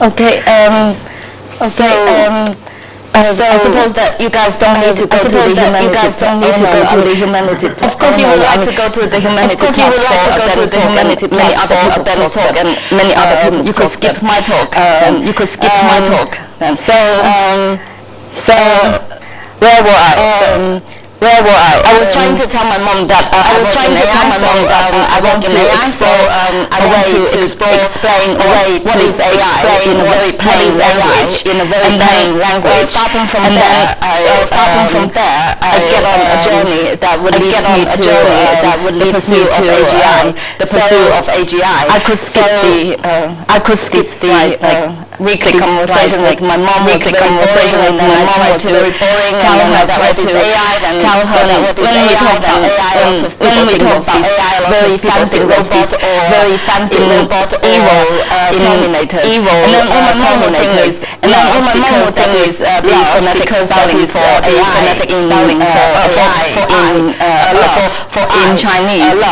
Okay. So I suppose that you guys don't need to go to the humanity. Of course, you would like to go to the humanity. Of course, you would like to go to the humanity. Many other people talk, and many other people. You could skip my talk. You could skip my talk. So where were I? I was trying to tell my mom that I want to explain what is AI in a very plain language, starting from there, I get on a journey that would lead me to the pursuit of AGI. The pursuit of AGI. I could skip the weekly conversation with my mom. And then I tried to tell her that what is AI. Tell her that what is AI, when we talk about AI, very fancy robot evil terminators, and then all my mom would think is phonetic spelling for AI in Chinese.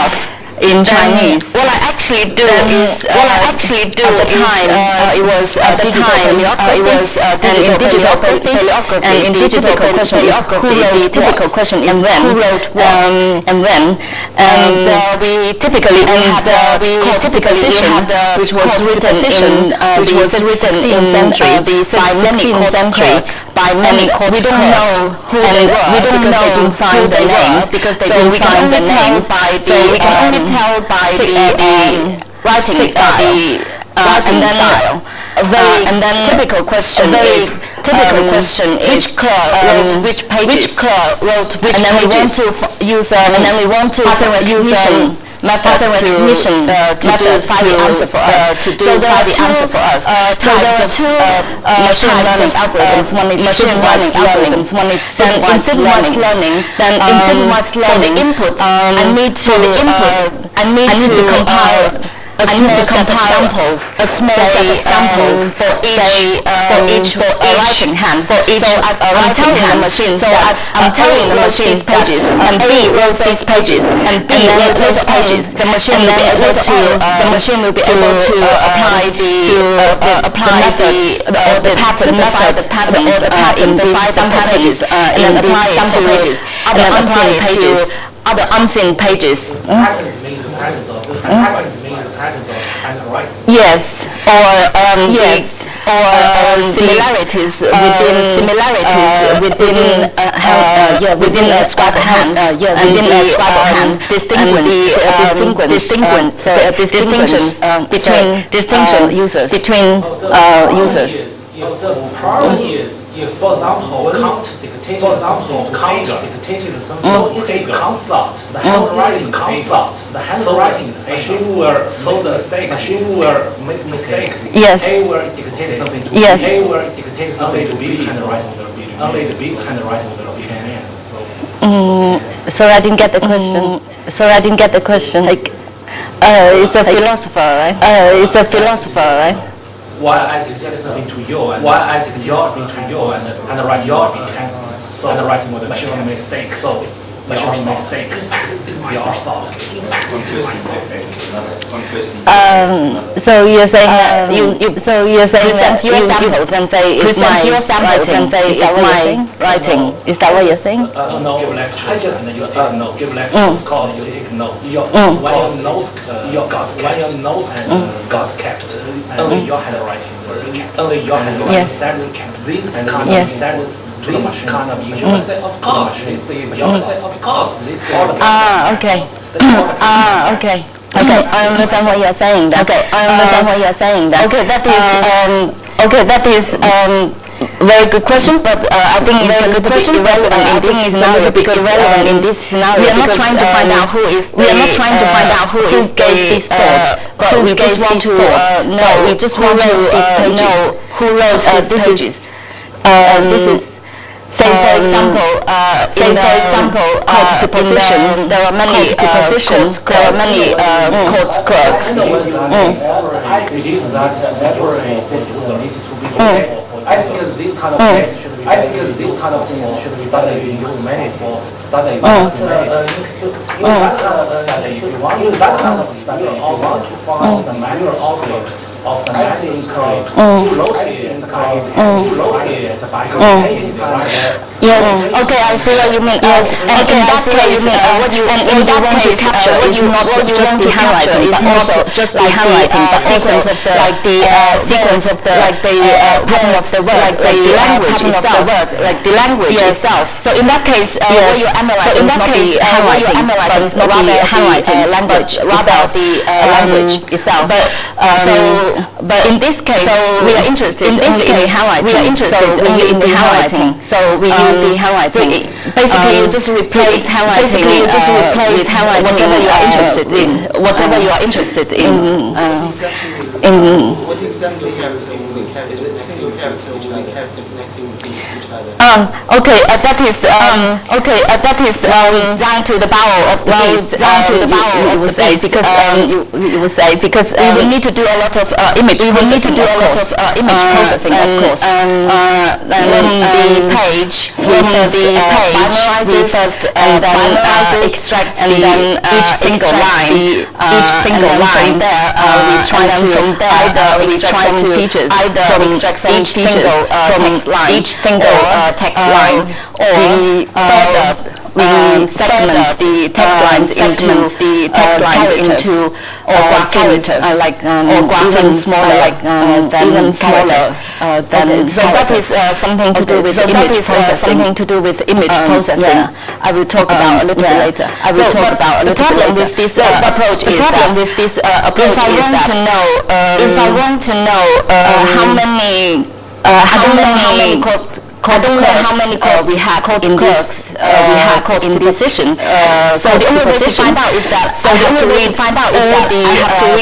In Chinese, what I actually do is at the time it was digital paleography, and in digital typical question is when who wrote what and when, and we typically had which was written in the 16th century by many court clerks. We don't know who they were because they didn't sign their names, so we can only tell by the writing style. And then typical question is which clerk which pages, and then we want to use method to find the answer for us. So there are two machine learning algorithms. One is supervised learning. One is supervised learning. Then for the input, I need to compile a small set of samples for each writing hand. I'm telling the machine these pages, and B wrote these pages, and B wrote those pages. The machine will be able to apply the patterns in these sample pages, and then apply it to other unseen pages. Yes, or similarities within a scribe hand, between users. The problem is, if for example, count dictated something, so it is constant. The handwriting is constant. The handwriting machine will make mistakes. Yes. A will dictate something to B. Yes. A will dictate something to B's handwriting will be only the B's handwriting will be an. So I didn't get the question. Like, it's a philosopher, right? Why I dictate something to you, and write your handwriting with machine mistakes. So it's your mistakes. It's your thought. So you're saying present your samples and say it's my writing. Is that what you're saying? No, give lecture. I just you take notes. Give lecture because you take notes. When your notes got kept, only your handwriting were kept. Only your handwriting kept. This kind of issue. Of course, it's all okay. Okay, I understand what you're saying. That is very good question, but I think it's a little bit irrelevant in this scenario. We are not trying to find out who gave this thought, but we just want to know who wrote these pages. This is. Say for example, court deposition. There are many court clerks. I believe that accuracy needs to be careful. I think this kind of case should be I think these kind of things should study use many for study. But if you want to study, if you want to follow the manual script of the manuscript, you locate it by creating the Yes. Okay, I see what you mean. Yes. And in that case, what you want to capture is not just the handwriting, but also just the handwriting, but sequence of the sequence of the pattern of the word, like the language itself, like the language itself. So in that case, what you analyze is not the handwriting, but it's not the handwriting language, rather the language itself. But in this case, we are interested in the handwriting. We are interested only in the handwriting. So we use the handwriting. Basically, you just replace handwriting. Basically, you just replace handwriting. Whatever you are interested in. Whatever you are interested in. What exactly character will we character? Is it single character or will we character connecting to each other? That is down to the bowel of the beast. Down to the bowel of the beast, because you would say because we will need to do a lot of image. We will need to do a lot of image processing, of course. From the page, we first and then extract and then each single line. From there, we try to either extract some features from each single text line, or further we segment the text lines into characters, even smaller, even smaller. So that is something to do with image processing. Something to do with image processing. I will talk about a little bit later. The problem with this approach is that if I want to know how many I don't know how many we have in this position. So the only way to find out is that I have to read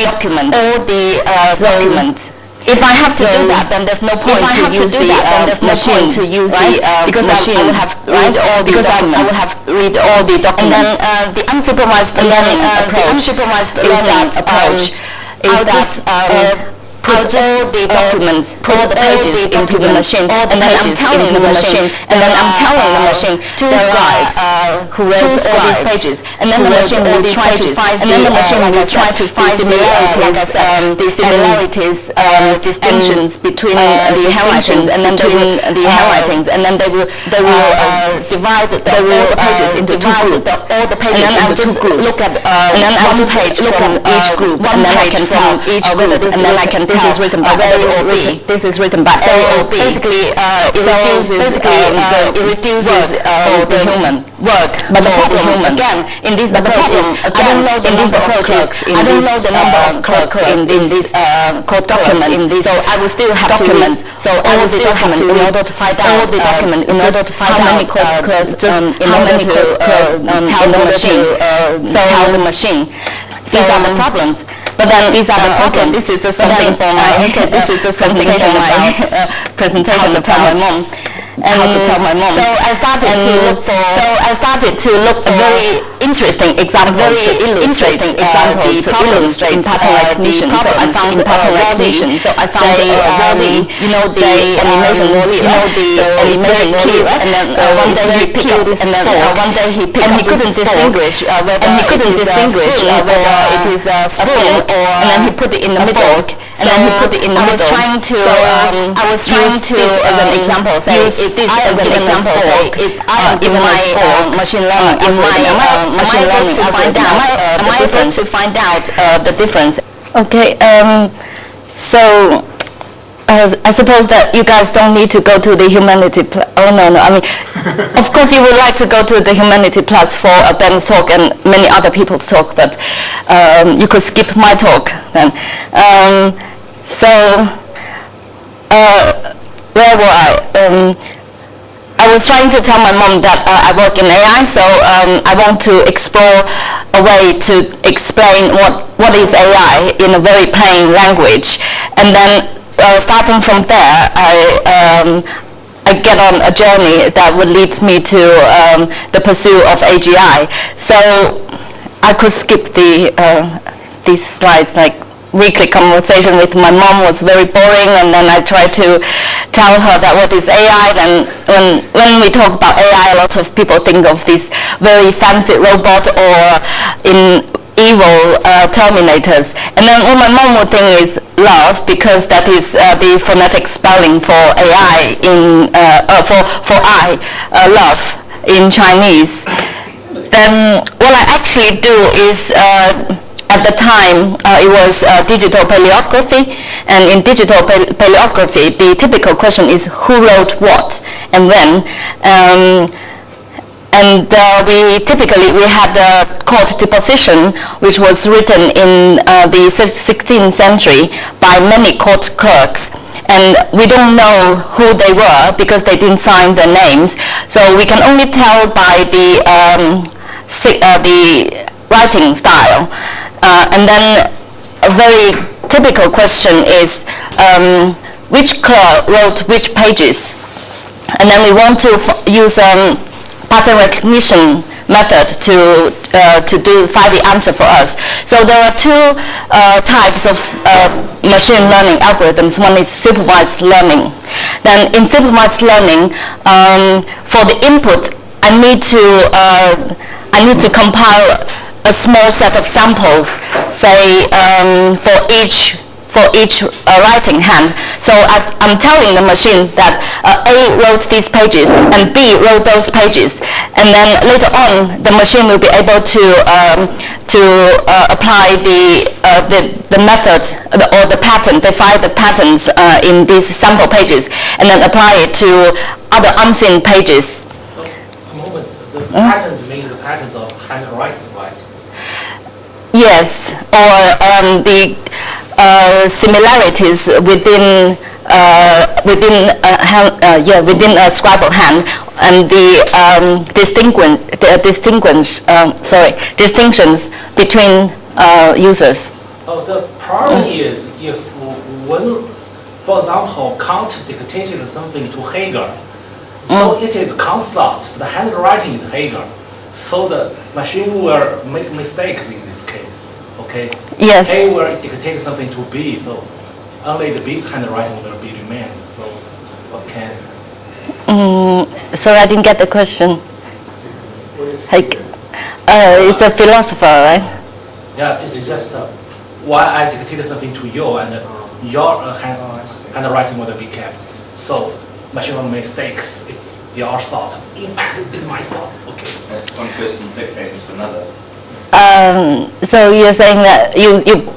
documents. If I have to do that, then there's no point to use the machine because I would have read all the documents. I would have read all the documents. And then the unsupervised learning approach is that put all the documents, put all the pages into the machine, and then I'm telling the machine, two scribes who read all these pages, and then the machine will try to find similarities, distinctions between the handwritings, and then they will divide all the pages into two groups. All the pages into two groups. Look at one page from each group, and then I can tell whether this this is written by A or B. This is written by A or B. Basically, it reduces for the human work. But the problem again in this approach is I don't know the number of clerks in this code document. So I will still have to read. So I will still have to in order to find out all the document in order to find out code clerks in order to tell the machine. These are the problems. But then these are the problems. This is just something for my presentation to tell my mom. So I started to look for a very interesting example to illustrate pattern recognition. So I found pattern recognition. So I found the animation key, and then one day he picked up this fork, and he couldn't distinguish whether it is a spoon and then he put it in the middle. I was trying to use this as an example. If I am given my machine learning, am I able to find out the difference? Okay. So I suppose that you guys don't need to go to the humanity. Oh no! I mean, of course you would like to go to the humanity plus for Ben's talk and many other people's talk, but you could skip my talk then. Where were I? I was trying to tell my mom that I work in AI, so I want to explore a way to explain what is AI in a very plain language, and then starting from there, I get on a journey that would lead me to the pursuit of AGI. So I could skip these slides like weekly conversation with my mom was very boring, and then I tried to tell her that what is AI. Then when we talk about AI, a lot of people think of this very fancy robot or in evil terminators. And then what my mom would think is love, because that is the phonetic spelling for AI in for I, love in Chinese. Then what I actually do is at the time, it was digital paleography, and in digital paleography, the typical question is who wrote what and when. And we had a court deposition, which was written in the 16th century by many court clerks. And we don't know who they were because they didn't sign their names. So we can only tell by the writing style. And then a very typical question is which clerk wrote which pages, and then we want to use pattern recognition method to find the answer for us. So there are two types of machine learning algorithms. One is supervised learning. Then in supervised learning, for the input, I need to compile a small set of samples, say for each writing hand. So I'm telling the machine that A wrote these pages and B wrote those pages, and then later on the machine will be able to apply the method or the pattern, define the patterns in these sample pages, and then apply it to other unseen pages. A moment, the patterns mean the patterns of handwriting, right? Yes, or the similarities within a scribal hand, and the distinctions between users. Oh, the problem is if one, for example, Kant dictated something to Hegel, so it is Kant's thought, the handwriting is Hegel. So the machine will make mistakes in this case, okay? Yes. A will dictate something to B, so only the B's handwriting will be remain. So what can? Sorry, I didn't get the question. Like, it's a philosopher, right? Yeah, just why I dictated something to you, and your handwriting will be kept. So machine will make mistakes. It's your thought. In fact, it's my thought. Okay. It's one person dictating to another. So you're saying that you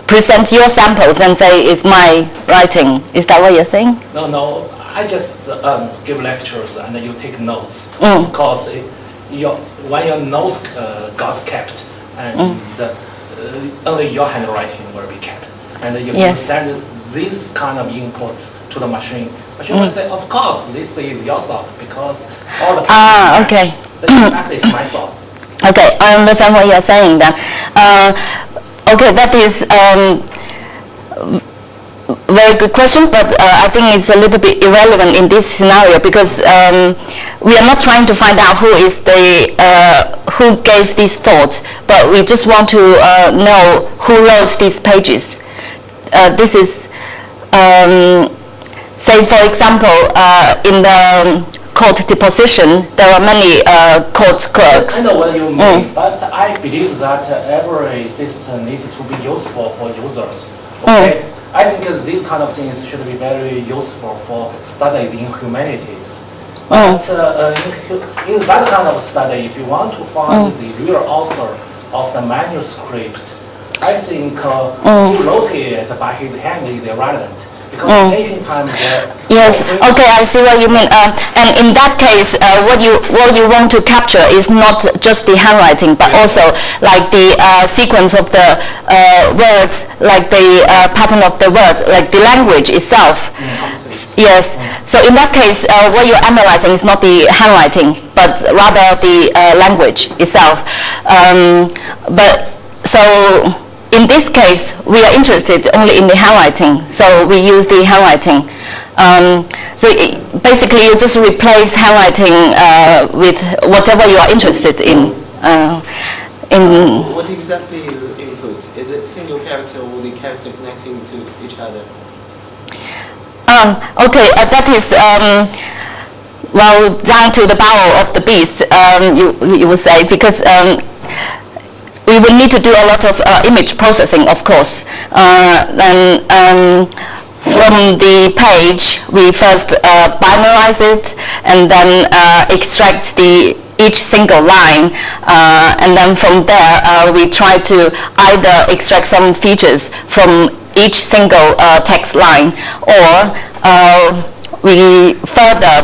present your samples and say it's my writing. Is that what you're saying? No. I just give lectures and you take notes. Because when your notes got kept, and only your handwriting will be kept. And if you send these kind of inputs to the machine will say, of course, this is your thought, because all the okay. But in fact, it's my thought. Okay, I understand what you're saying then. Okay, that is very good question, but I think it's a little bit irrelevant in this scenario, because we are not trying to find out who gave these thoughts, but we just want to know who wrote these pages. This is, say for example, in the court deposition, there are many court clerks. I know what you mean, but I believe that every system needs to be useful for users. Okay? I think these kind of things should be very useful for study in humanities. But in that kind of study, if you want to find the real author of the manuscript, I think who wrote it by his hand is irrelevant. Because ancient times yes, okay, I see what you mean. And in that case, what you want to capture is not just the handwriting, but also like the sequence of the words, like the pattern of the words, like the language itself. Yes. So in that case, what you're analyzing is not the handwriting, but rather the language itself. But so. In this case, we are interested only in the handwriting, so we use the handwriting. Basically, you just replace handwriting with whatever you are interested in. What exactly is input? Is it the single character or the character connecting to each other? Okay, that is well down to the power of the beast. You would say, because we will need to do a lot of image processing, of course. From the page, we first binarize it, and then extract each single line, and then from there we try to either extract some features from each single text line, or we further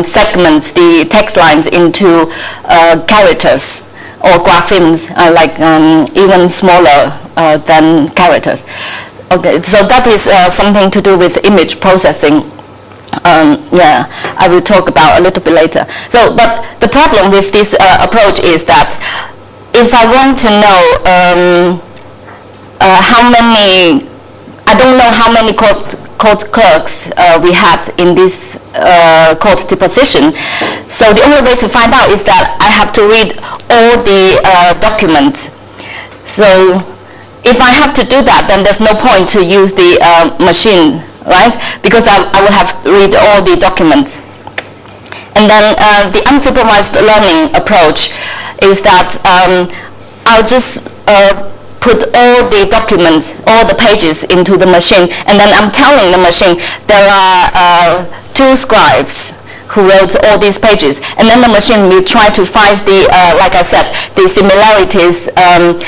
segment the text lines into characters or graphemes, like even smaller than characters. Okay, so that is something to do with image processing. Yeah, I will talk about a little bit later. So, but the problem with this approach is that if I want to know how many, I don't know how many court clerks we had in this court deposition. So the only way to find out is that I have to read all the documents. So if I have to do that, then there's no point to use the machine, right? Because I will have to read all the documents. And then the unsupervised learning approach is that I'll just put all the documents, all the pages into the machine, and then I'm telling the machine there are 2 scribes who wrote all these pages, and then the machine will try to find the, like I said, the similarities and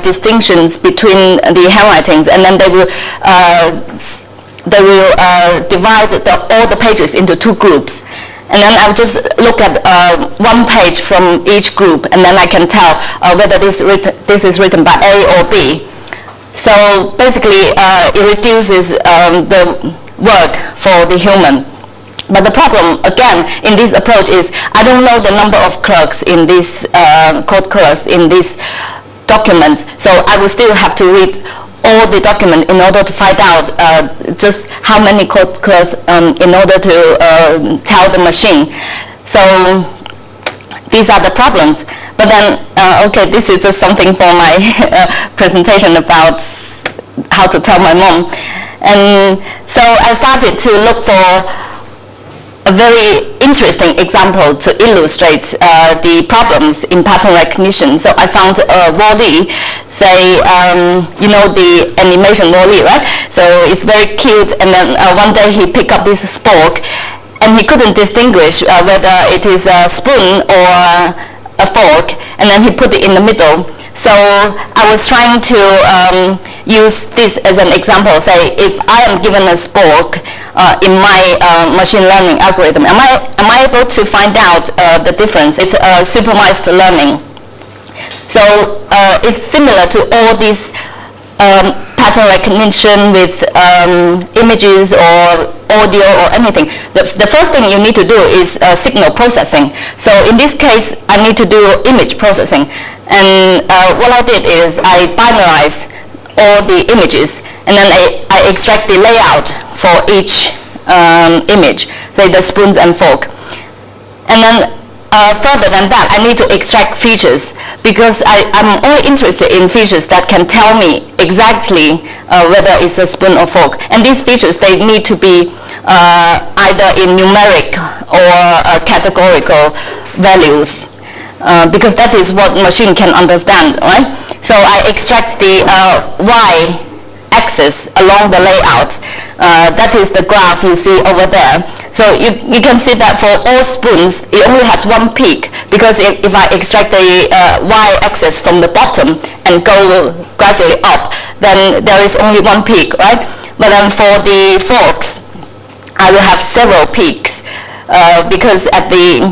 distinctions between the handwritings, and then they will divide all the pages into 2 groups. And then I'll just look at 1 page from each group, and then I can tell whether this is written by A or B. So basically, it reduces the work for the human. But the problem, again, in this approach is I don't know the number of clerks in this court clerks in this document, so I will still have to read all the document in order to find out just how many court clerks in order to tell the machine. So these are the problems. But then, okay, this is just something for my presentation about how to tell my mom. And so I started to look for a very interesting example to illustrate the problems in pattern recognition. So I found Wall-E, say, you know the animation Wall-E, right? So it's very cute, and then one day he picked up this spork, and he couldn't distinguish whether it is a spoon or a fork, and then he put it in the middle. So I was trying to use this as an example. Say, if I am given a spork in my machine learning algorithm, am I able to find out the difference? It's supervised learning. So it's similar to all these pattern recognition with images or audio or anything. The first thing you need to do is signal processing. So in this case, I need to do image processing. And what I did is I binarized all the images, and then I extract the layout for each image, say the spoons and fork. And then further than that, I need to extract features, because I'm only interested in features that can tell me exactly whether it's a spoon or fork. And these features, they need to be either in numeric or categorical values. Because that is what machine can understand, right? So I extract the y-axis along the layout. That is the graph you see over there. So you can see that for all spoons, it only has 1 peak, because if I extract the y-axis from the bottom and go gradually up, then there is only 1 peak, right? But then for the forks, I will have several peaks, because at the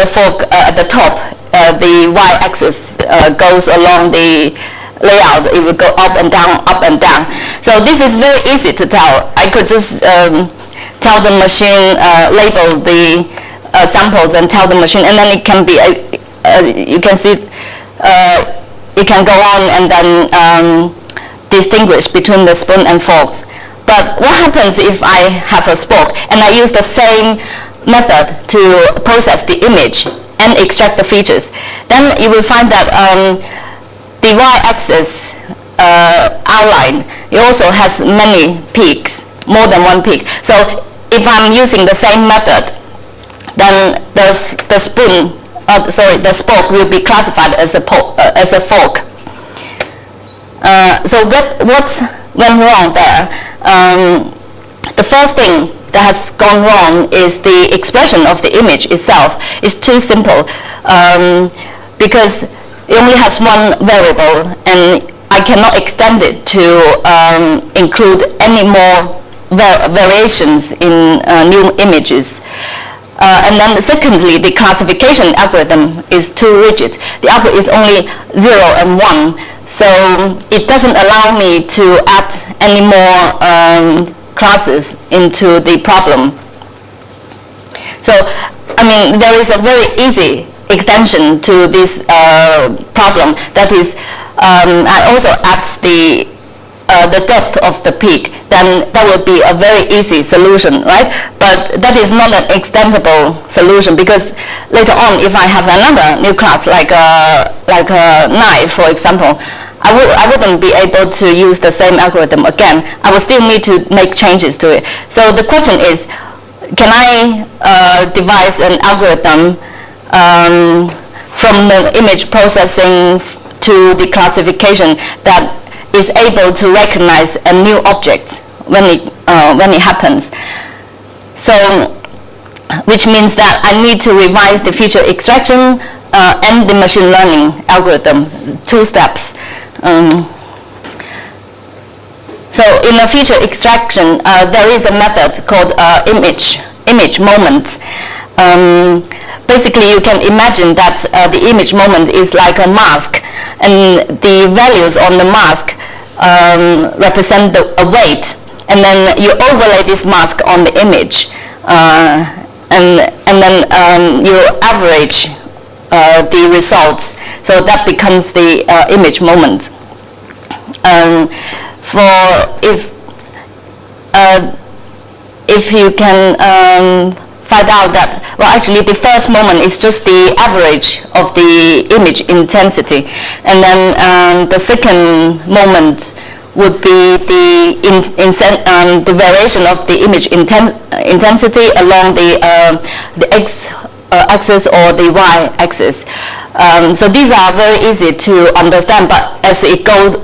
fork at the top, the y-axis goes along the layout. It will go up and down, up and down. So this is very easy to tell. I could just tell the machine, label the samples and tell the machine, and then it can be, you can see, it can go on and then distinguish between the spoon and forks. But what happens if I have a spork and I use the same method to process the image and extract the features? Then you will find that the y-axis outline, it also has many peaks, more than one peak. So if I'm using the same method, then the spoke will be classified as a fork. So what went wrong there? The first thing that has gone wrong is the expression of the image itself is too simple, because it only has one variable, and I cannot extend it to include any more variations in new images. And then secondly, the classification algorithm is too rigid. The output is only 0 and 1, so it doesn't allow me to add any more classes into the problem. So, I mean, there is a very easy extension to this problem. That is, I also add the depth of the peak. Then that would be a very easy solution, right? But that is not an extendable solution, because later on, if I have another new class like a knife, for example, I wouldn't be able to use the same algorithm again. I will still need to make changes to it. So the question is, can I devise an algorithm from the image processing to the classification that is able to recognize a new object when it happens? So, which means that I need to revise the feature extraction and the machine learning algorithm, 2 steps. So in a feature extraction, there is a method called image moment. Basically, you can imagine that the image moment is like a mask, and the values on the mask represent a weight, and then you overlay this mask on the image, and then you average the results. So that becomes the image moment. If you can find out that, well, actually the first moment is just the average of the image intensity, and then the second moment would be the variation of the image intensity along the x-axis or the y-axis. So these are very easy to understand, but as it goes,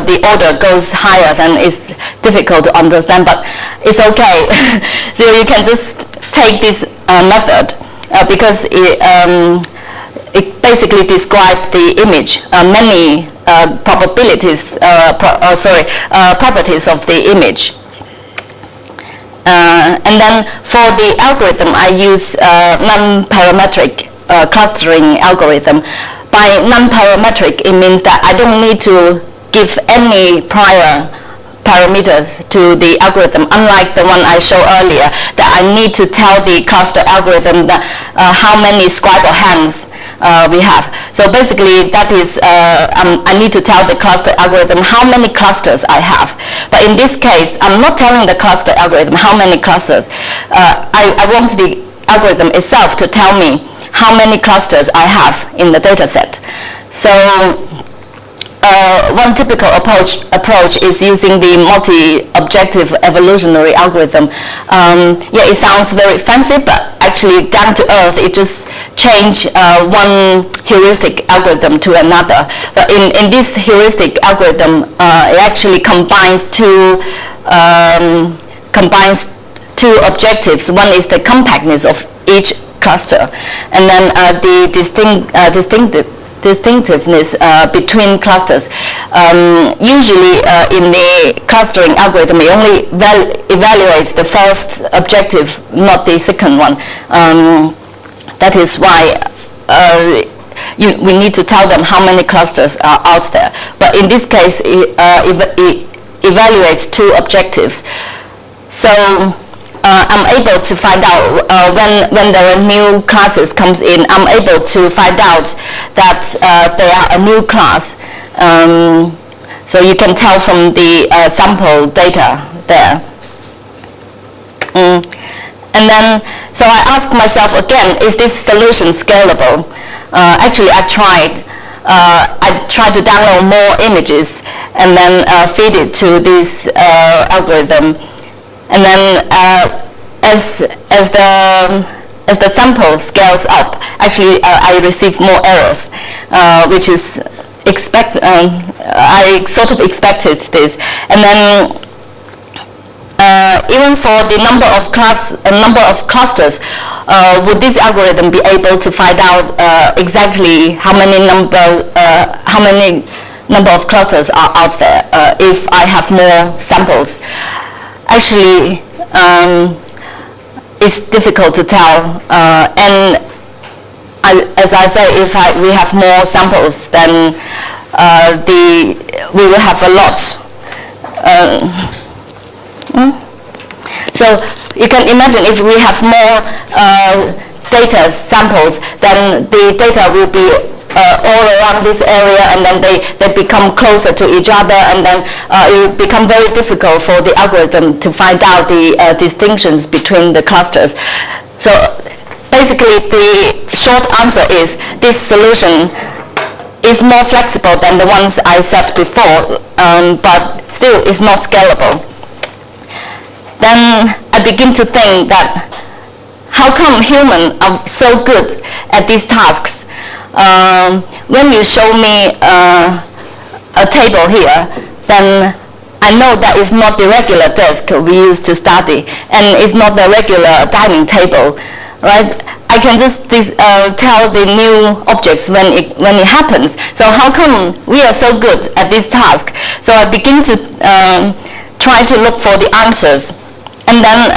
the order goes higher, then it's difficult to understand, but it's okay. So you can just take this method because it basically describes the image, many properties of the image. And then for the algorithm, I use non-parametric clustering algorithm. By non-parametric, it means that I don't need to give any prior parameters to the algorithm, unlike the one I showed earlier, that I need to tell the cluster algorithm that how many scribe or hands we have. So basically, that is, I need to tell the cluster algorithm how many clusters I have. But in this case, I'm not telling the cluster algorithm how many clusters. I want the algorithm itself to tell me how many clusters I have in the data set. So one typical approach is using the multi-objective evolutionary algorithm. Yeah, it sounds very fancy, but actually down to earth, it just change one heuristic algorithm to another. But in this heuristic algorithm, it actually combines two objectives. One is the compactness of each cluster, and then the distinctiveness between clusters. Usually in the clustering algorithm, it only evaluates the first objective, not the second one. That is why we need to tell them how many clusters are out there. But in this case, it evaluates 2 objectives. So I'm able to find out when there are new classes comes in, I'm able to find out that they are a new class. So you can tell from the sample data there. And then, so I ask myself again, is this solution scalable? Actually, I tried. I try to download more images and then feed it to this algorithm. And then as the sample scales up, actually I receive more errors, which is I sort of expected this. And then even for the number of clusters, would this algorithm be able to find out exactly how many number of clusters are out there if I have more samples? Actually, it's difficult to tell, and as I say, if we have more samples, then we will have a lot. So you can imagine if we have more data samples, then the data will be all around this area, and then they become closer to each other, and then it will become very difficult for the algorithm to find out the distinctions between the clusters. So basically the short answer is this solution is more flexible than the ones I said before, but still is not scalable. Then I begin to think that how come humans are so good at these tasks? When you show me a table here, then I know that it's not the regular desk we used to study, and it's not the regular dining table, right? I can just tell the new objects when it happens. So how come we are so good at this task? So I begin to try to look for the answers. And then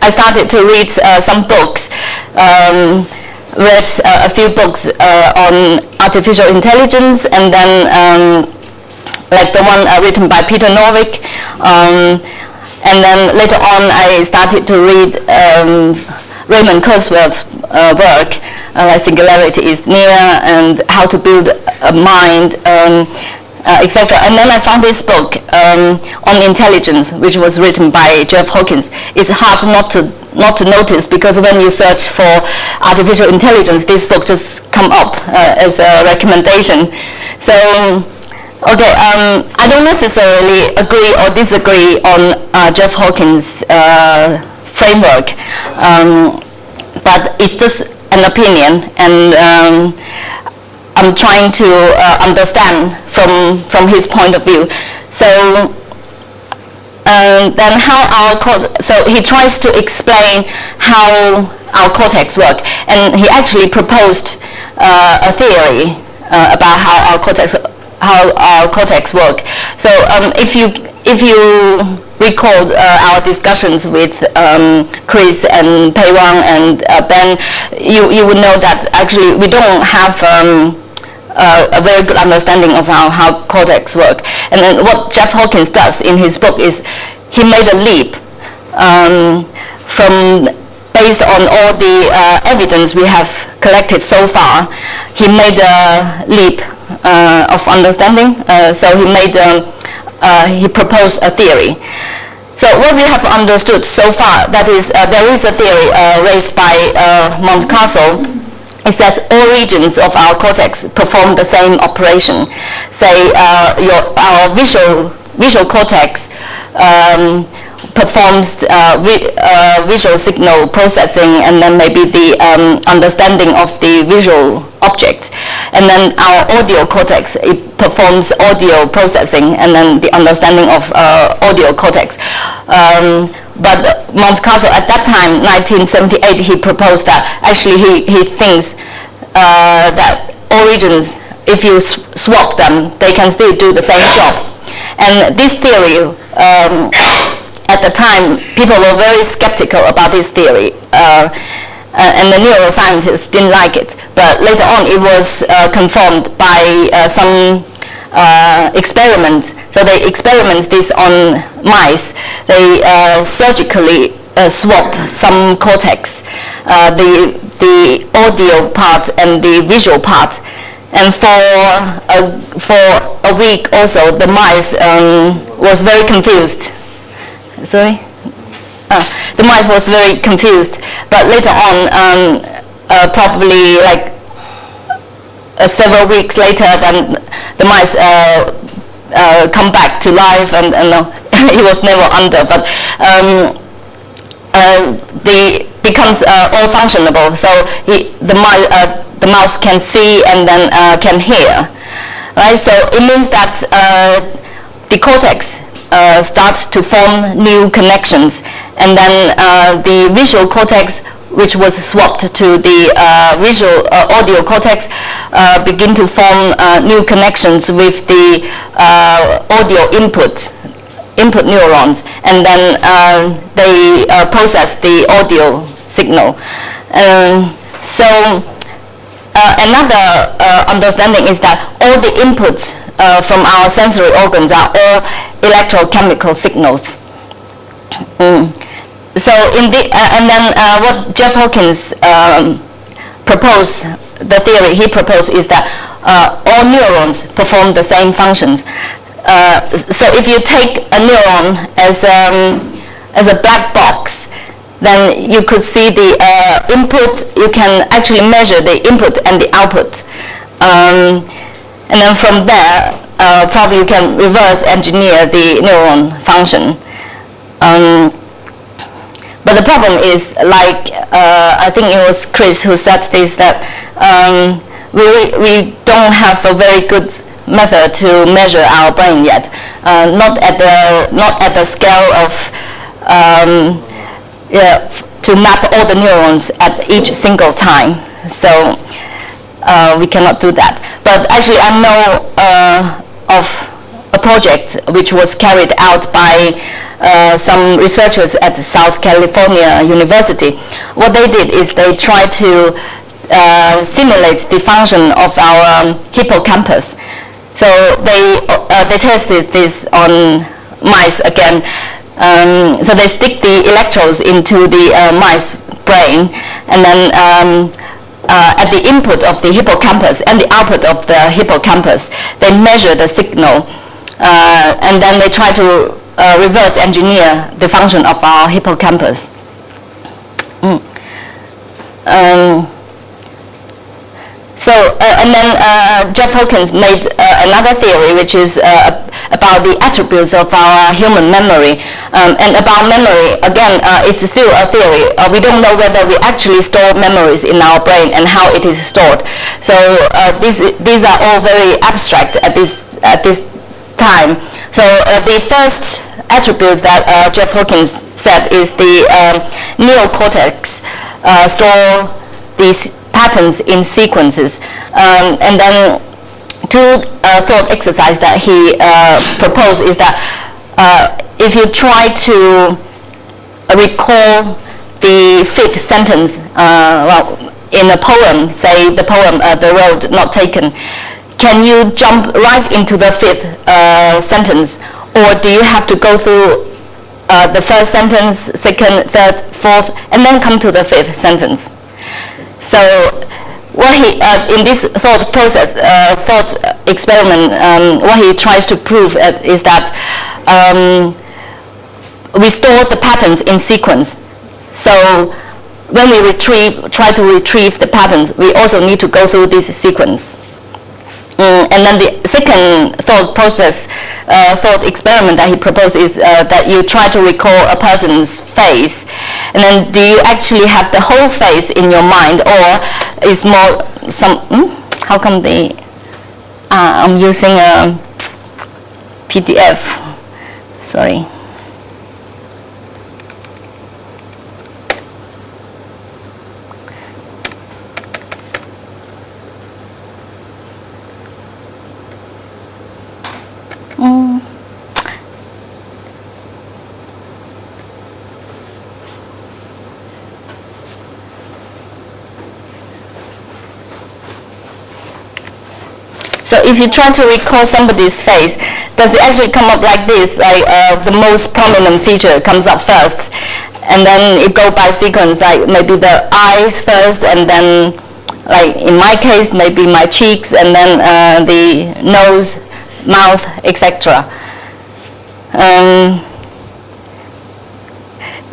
I started to read some books, read a few books on artificial intelligence, and then like the one written by Peter Norvig. And then later on I started to read Raymond Kurzweil's work, like Singularity is Near, and How to Build a Mind, etc. And then I found this book on intelligence, which was written by Jeff Hawkins. It's hard not to notice, because when you search for artificial intelligence, this book just come up as a recommendation. So, okay, I don't necessarily agree or disagree on Jeff Hawkins' framework, but it's just an opinion, and I'm trying to understand from his point of view. So then so he tries to explain how our cortex work, and he actually proposed a theory about how our cortex work. So if you recall our discussions with Chris and Pei Wang and Ben, you would know that actually we don't have a very good understanding of how cortex work. And then what Jeff Hawkins does in his book is he made a leap based on all the evidence we have collected so far. He made a leap of understanding. So he proposed a theory. So what we have understood so far, that is, there is a theory raised by Monte-Carlo, is that all regions of our cortex perform the same operation. Say our visual cortex performs visual signal processing, and then maybe the understanding of the visual object. And then our audio cortex, it performs audio processing, and then the understanding of audio cortex. But Monte-Carlo at that time, 1978, he proposed that actually he thinks that all regions, if you swap them, they can still do the same job. And this theory, at the time, people were very skeptical about this theory, and the neuroscientists didn't like it. But later on, it was confirmed by some experiments. So they experiment this on mice. They surgically swap some cortex, the audio part and the visual part. And for a week also, the mice was very confused. Sorry? The mice was very confused. But later on, probably like several weeks later, then the mice come back to life, and he was never under, but they becomes all functionable. So the mouse can see and then can hear, right? So it means that the cortex starts to form new connections, and then the visual cortex, which was swapped to the visual audio cortex, begin to form new connections with the audio input neurons, and then they process the audio signal. So another understanding is that all the inputs from our sensory organs are all electrochemical signals. So and then what Jeff Hawkins proposed, the theory he proposed, is that all neurons perform the same functions. So if you take a neuron as a black box, then you could see the input. You can actually measure the input and the output, and then from there, probably you can reverse engineer the neuron function. But the problem is, like I think it was Chris who said this, that we don't have a very good method to measure our brain yet, not at the scale of to map all the neurons at each single time. So we cannot do that. But actually, I know of a project which was carried out by some researchers at South California University. What they did is they tried to simulate the function of our hippocampus. So they tested this on mice again. So they stick the electrodes into the mice brain, and then at the input of the hippocampus and the output of the hippocampus, they measure the signal, and then they try to reverse engineer the function of our hippocampus. And then Jeff Hawkins made another theory, which is about the attributes of our human memory. And about memory, again, it's still a theory. We don't know whether we actually store memories in our brain and how it is stored. So these are all very abstract at this time. So the first attribute that Jeff Hawkins said is the neocortex store these patterns in sequences, and then two thought exercise that he proposed is that if you try to recall the fifth sentence, in a poem, say the poem "The Road Not Taken," can you jump right into the fifth sentence, or do you have to go through the first sentence, second, third, fourth, and then come to the fifth sentence? So what he, in this thought experiment, what he tries to prove is that we store the patterns in sequence. So when we try to retrieve the patterns, we also need to go through this sequence. And then the second thought experiment that he proposed is that you try to recall a person's face, and then do you actually have the whole face in your mind, or is more some? How come I'm using a PDF. Sorry. So if you try to recall somebody's face, does it actually come up like this? Like the most prominent feature comes up first, and then it goes by sequence, like maybe the eyes first, and then, like in my case, maybe my cheeks, and then the nose, mouth, etc.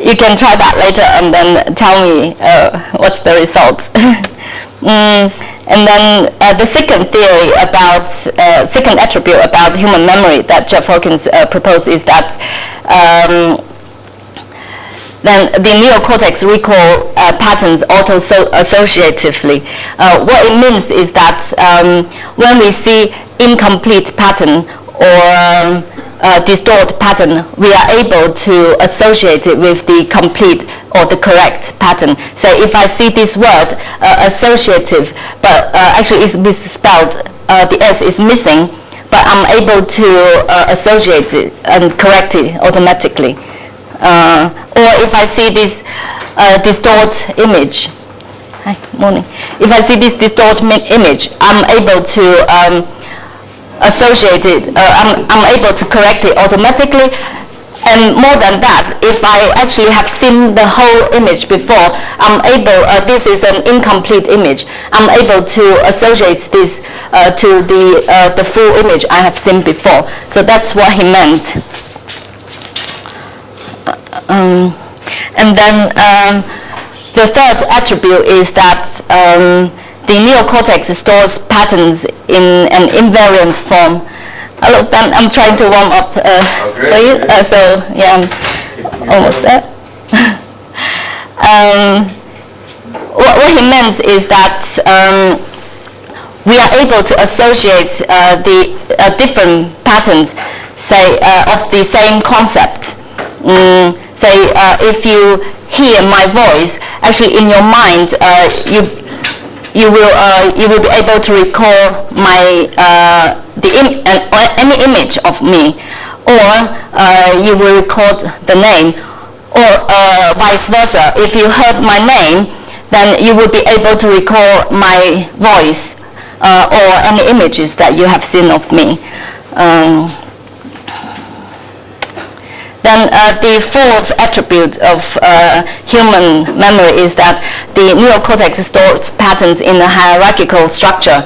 You can try that later and then tell me what's the result. And then the second theory about, second attribute about human memory that Jeff Hawkins proposed is that then the neocortex recall patterns auto-associatively. What it means is that when we see incomplete pattern or distort pattern, we are able to associate it with the complete or the correct pattern. So if I see this word associative, but actually it's misspelled, the S is missing, but I'm able to associate it and correct it automatically. Or if I see this distort image, hi, morning. If I see this distort image, I'm able to associate it, I'm able to correct it automatically. And more than that, if I actually have seen the whole image before, I'm able, this is an incomplete image, I'm able to associate this to the full image I have seen before. So that's what he meant. And then the third attribute is that the neocortex stores patterns in an invariant form. Hello, I'm trying to warm up for you. So yeah, I'm almost there. What he meant is that we are able to associate the different patterns, say, of the same concept. Say, if you hear my voice, actually in your mind, you will be able to recall my any image of me, or you will record the name, or vice versa. If you heard my name, then you will be able to recall my voice or any images that you have seen of me. Then the fourth attribute of human memory is that the neocortex stores patterns in a hierarchical structure,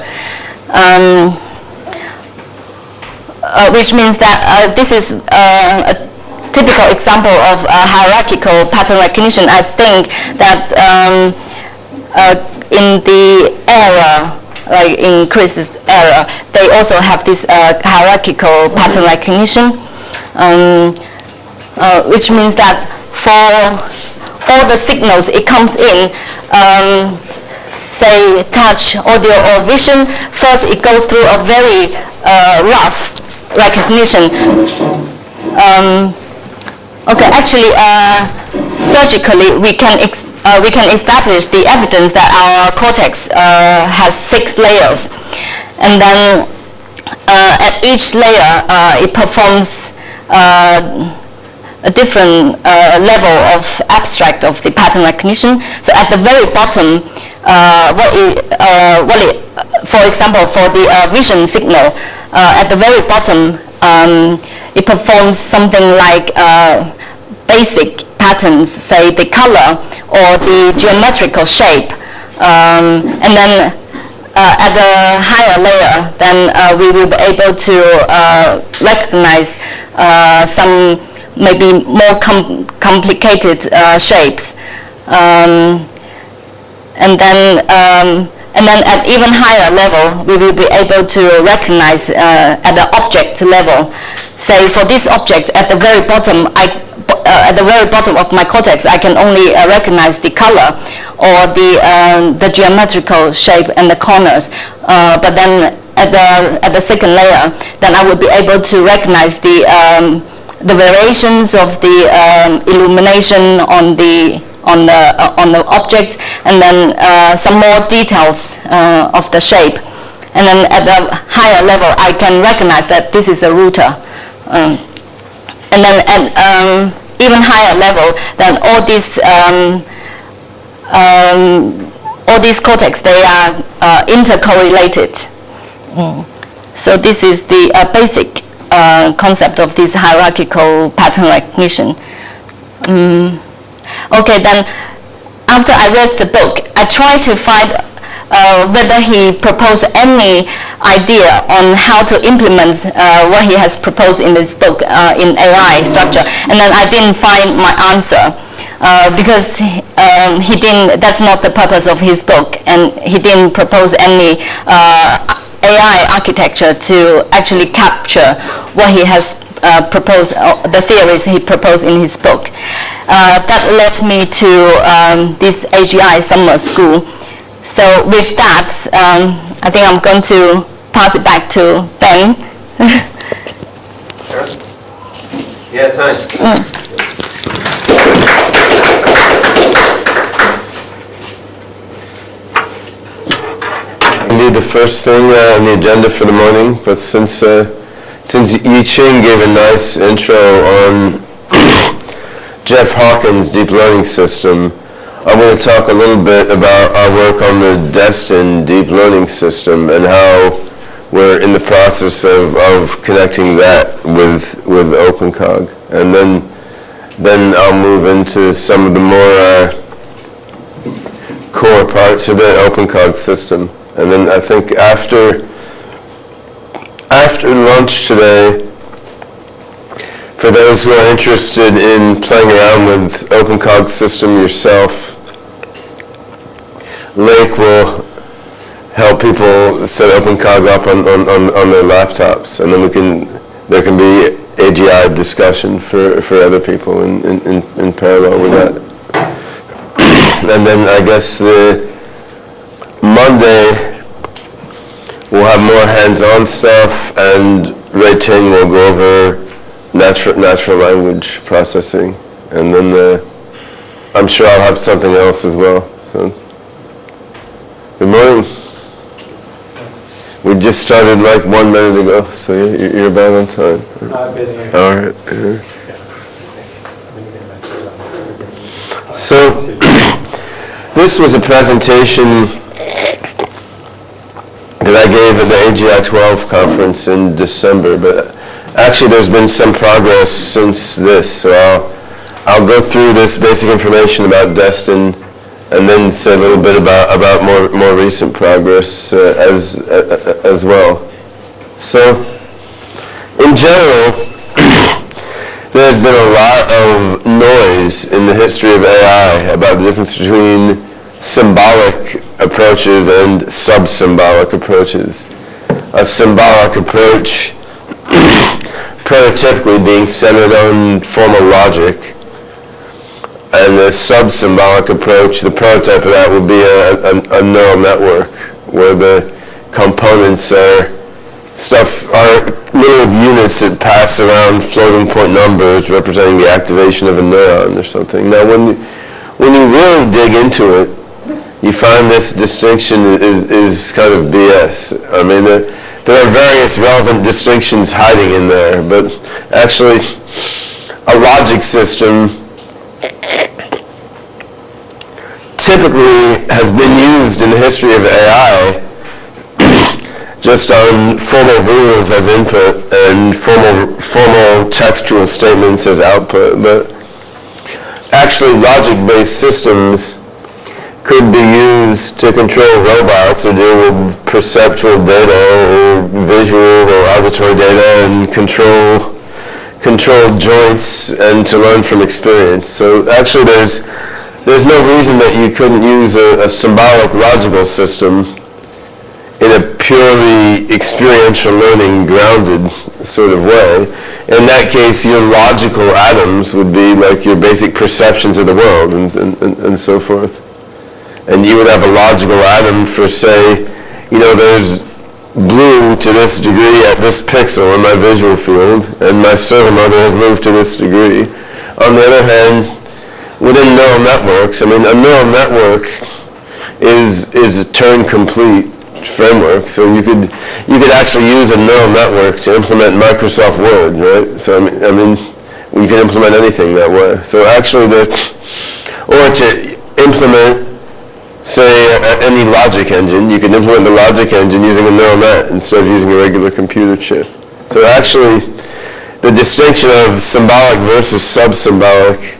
which means that this is a typical example of hierarchical pattern recognition. I think that in the era, like in Chris's era, they also have this hierarchical pattern recognition. Which means that for all the signals it comes in, say touch, audio, or vision, first it goes through a very rough recognition. Okay, actually, surgically we can establish the evidence that our cortex has 6 layers, and then at each layer it performs a different level of abstract of the pattern recognition. So at the very bottom, for example, for the vision signal, at the very bottom, it performs something like basic patterns, say the color or the geometrical shape, and then at the higher layer, then we will be able to recognize some maybe more complicated shapes, and then at even higher level, we will be able to recognize at the object level. Say for this object at the very bottom, at the very bottom of my cortex, I can only recognize the color or the geometrical shape and the corners. But then at the second layer, then I will be able to recognize the variations of the illumination on the object, and then some more details of the shape. And then at the higher level, I can recognize that this is a router. And then at even higher level, then all these cortex, they are intercorrelated. So this is the basic concept of this hierarchical pattern recognition. Okay, then after I read the book, I tried to find whether he proposed any idea on how to implement what he has proposed in this book in AI structure, and then I didn't find my answer. because he didn't. That's not the purpose of his book, and he didn't propose any AI architecture to actually capture what he has proposed, the theories he proposed in his book. That led me to this AGI Summer School. So with that, I think I'm going to pass it back to Ben. Sure. Yeah, thanks. Indeed, the first thing on the agenda for the morning, but since Yiqing gave a nice intro on Jeff Hawkins' deep learning system, I'm going to talk a little bit about our work on the destined deep learning system and how we're in the process of connecting that with OpenCog. And then I'll move into some of the more core parts of the OpenCog system. And then I think after lunch today, for those who are interested in playing around with OpenCog system yourself, Lake will help people set OpenCog up on their laptops, and then there can be AGI discussion for other people in parallel with that. And then I guess the Monday we'll have more hands-on stuff, and Ray Ting will go over natural language processing, and then I'm sure I'll have something else as well. So, good morning. We just started like 1 minute ago, so you're about on time. I've been here. All right. So, this was a presentation that I gave at the AGI-12 conference in December, but actually there's been some progress since this, so I'll go through this basic information about Destin and then say a little bit about more recent progress as well. So, in general, there's been a lot of noise in the history of AI about the difference between symbolic approaches and sub-symbolic approaches. A symbolic approach prototypically being centered on formal logic, and the sub-symbolic approach, the prototype of that would be a neural network where the components are little units that pass around floating point numbers representing the activation of a neuron or something. Now when you really dig into it, you find this distinction is kind of BS. I mean, there are various relevant distinctions hiding in there, but actually a logic system typically has been used in the history of AI just on formal rules as input and formal textual statements as output, but actually logic-based systems could be used to control robots or deal with perceptual data or visual or auditory data and control joints and to learn from experience. So actually there's no reason that you couldn't use a symbolic logical system in a purely experiential learning grounded sort of way. In that case, your logical atoms would be like your basic perceptions of the world and so forth. And you would have a logical atom for, say, there's blue to this degree at this pixel in my visual field, and my servo motor has moved to this degree. On the other hand, within neural networks, I mean, a neural network is a Turing-complete framework, so you could actually use a neural network to implement Microsoft Word, right? So I mean, you can implement anything that way. So actually, or to implement, say, any logic engine, you can implement the logic engine using a neural net instead of using a regular computer chip. So actually, the distinction of symbolic versus sub-symbolic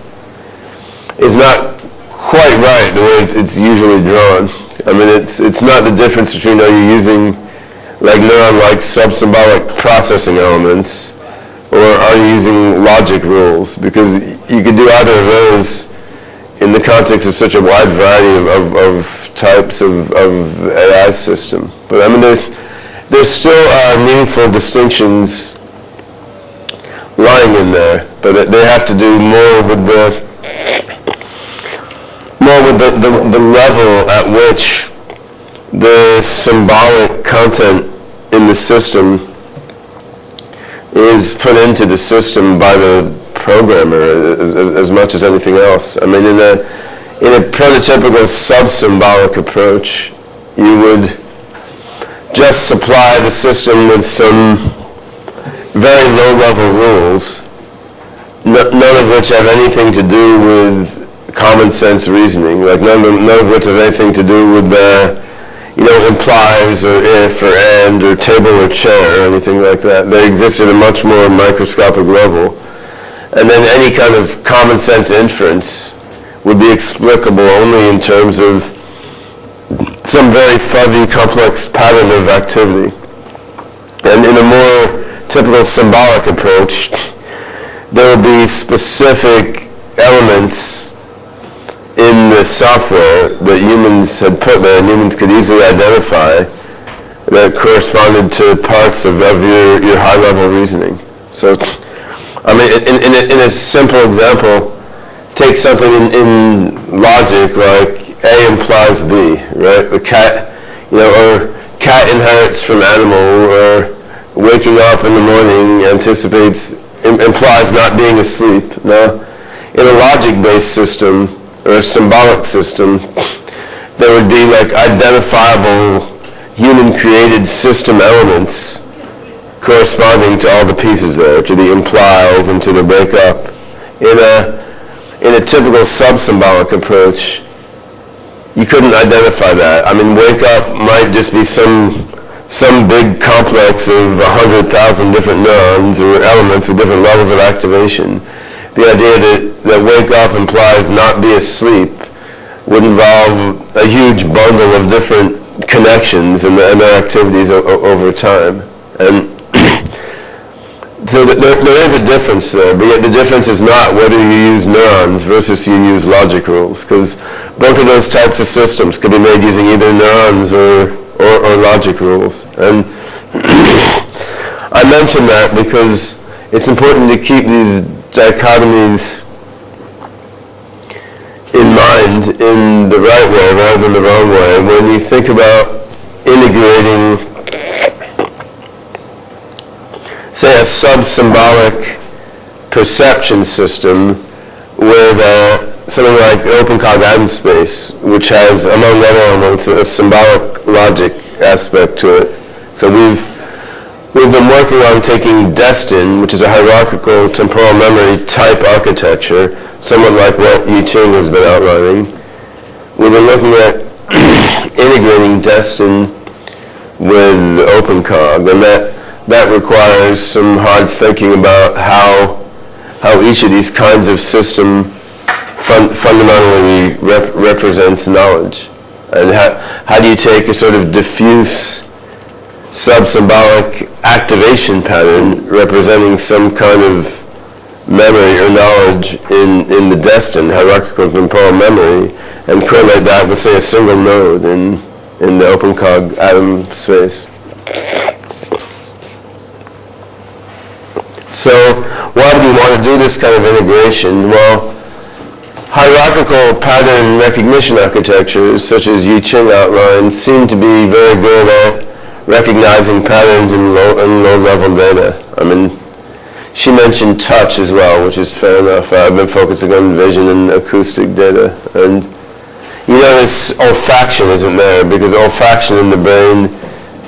is not quite right the way it's usually drawn. I mean, it's not the difference between are you using like neuron-like sub-symbolic processing elements or are you using logic rules, because you could do either of those in the context of such a wide variety of types of AI system. But I mean, there's still meaningful distinctions lying in there, but they have to do more with the level at which the symbolic content in the system is put into the system by the programmer as much as anything else. I mean, in a prototypical sub-symbolic approach, you would just supply the system with some very low-level rules, none of which have anything to do with common sense reasoning, like none of which has anything to do with implies or if or and or table or chair or anything like that. They exist at a much more microscopic level. And then any kind of common sense inference would be explicable only in terms of some very fuzzy, complex pattern of activity. And in a more typical symbolic approach, there will be specific elements in the software that humans had put there and humans could easily identify that corresponded to parts of your high-level reasoning. So, I mean, in a simple example, take something in logic like A implies B, right? The cat, or cat inherits from animal, or waking up in the morning implies not being asleep. Now, in a logic-based system, or a symbolic system, there would be like identifiable human-created system elements corresponding to all the pieces there, to the implies and to the wake up. In a typical sub-symbolic approach, you couldn't identify that. I mean, wake up might just be some big complex of 100,000 different neurons or elements with different levels of activation. The idea that wake up implies not be asleep would involve a huge bundle of different connections and their activities over time. And so there is a difference there, but yet the difference is not whether you use neurons versus you use logic rules, because both of those types of systems could be made using either neurons or logic rules. And I mention that because it's important to keep these dichotomies in mind in the right way rather than the wrong way. When you think about integrating, say, a sub-symbolic perception system with something like OpenCog atom space, which has, among other elements, a symbolic logic aspect to it. So we've been working on taking Destin, which is a hierarchical temporal memory type architecture, somewhat like what Yiqing has been outlining. We've been looking at integrating Destin with OpenCog, and that requires some hard thinking about how each of these kinds of system fundamentally represents knowledge. And how do you take a sort of diffuse sub-symbolic activation pattern representing some kind of memory or knowledge in the Destin, hierarchical temporal memory, and correlate that with, say, a single node in the OpenCog atom space. So why do we want to do this kind of integration? Well, hierarchical pattern recognition architectures, such as Yiqing outlined, seem to be very good at recognizing patterns in low-level data. I mean, she mentioned touch as well, which is fair enough. I've been focusing on vision and acoustic data. And you notice olfaction isn't there, because olfaction in the brain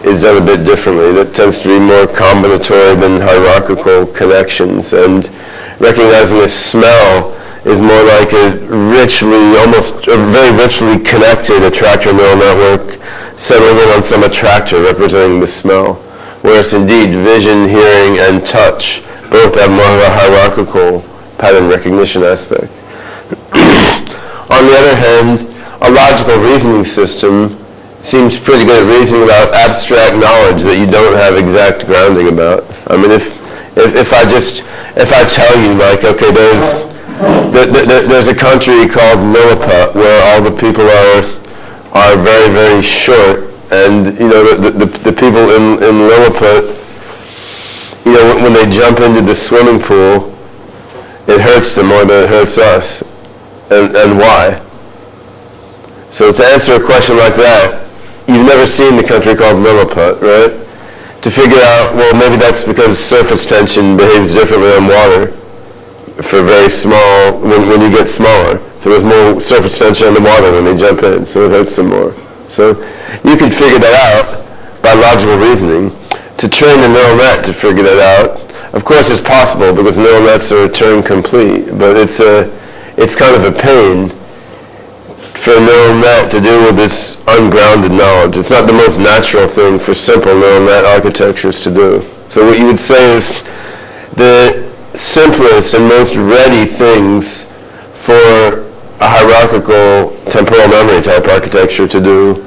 is done a bit differently. That tends to be more combinatory than hierarchical connections. And recognizing a smell is more like a very richly connected attractor neural network settling in on some attractor representing the smell. Whereas indeed, vision, hearing, and touch both have more of a hierarchical pattern recognition aspect. On the other hand, a logical reasoning system seems pretty good at reasoning about abstract knowledge that you don't have exact grounding about. I mean, if I tell you, like, okay, there's a country called Lilliput where all the people are very, very short, and the people in Lilliput, when they jump into the swimming pool, it hurts them more than it hurts us. And why? So to answer a question like that, you've never seen the country called Lilliput, right? To figure out, well, maybe that's because surface tension behaves differently on water for very small, when you get smaller. So there's more surface tension on the water when they jump in, so it hurts them more. So you can figure that out by logical reasoning. To train a neural net to figure that out, of course it's possible because neural nets are Turing complete, but it's kind of a pain for a neural net to do with this ungrounded knowledge. It's not the most natural thing for simple neural net architectures to do. So what you would say is the simplest and most ready things for a hierarchical temporal memory type architecture to do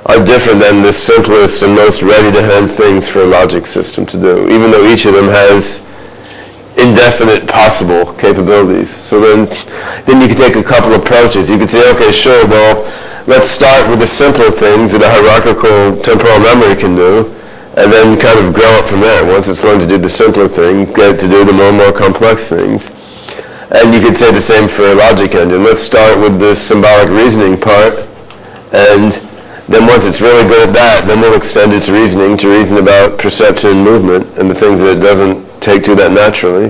are different than the simplest and most ready-to-hand things for a logic system to do, even though each of them has indefinite possible capabilities. So then you could take a couple approaches. You could say, okay, sure, well, let's start with the simpler things that a hierarchical temporal memory can do, and then kind of grow up from there. Once it's learned to do the simpler thing, get it to do the more and more complex things. And you could say the same for a logic engine. Let's start with the symbolic reasoning part, and then once it's really good at that, then we'll extend its reasoning to reason about perception and movement and the things that it doesn't take to that naturally.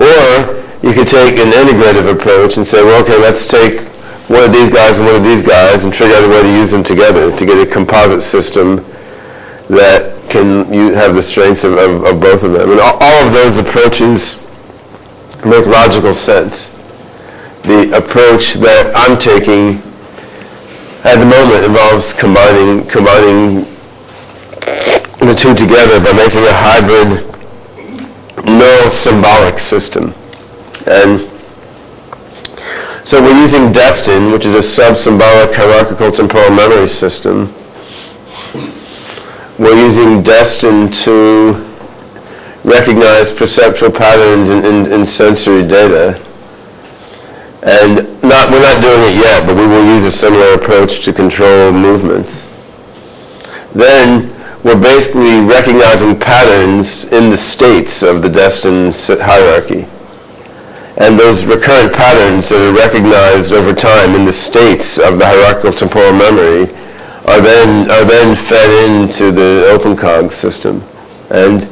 Or you could take an integrative approach and say, well, okay, let's take one of these guys and one of these guys and figure out a way to use them together to get a composite system that can have the strengths of both of them. And all of those approaches make logical sense. The approach that I'm taking at the moment involves combining the two together by making a hybrid neural symbolic system. And so we're using Destin, which is a sub-symbolic hierarchical temporal memory system. We're using Destin to recognize perceptual patterns in sensory data. And we're not doing it yet, but we will use a similar approach to control movements. Then we're basically recognizing patterns in the states of the Destin hierarchy. And those recurrent patterns that are recognized over time in the states of the hierarchical temporal memory are then fed into the OpenCog system. And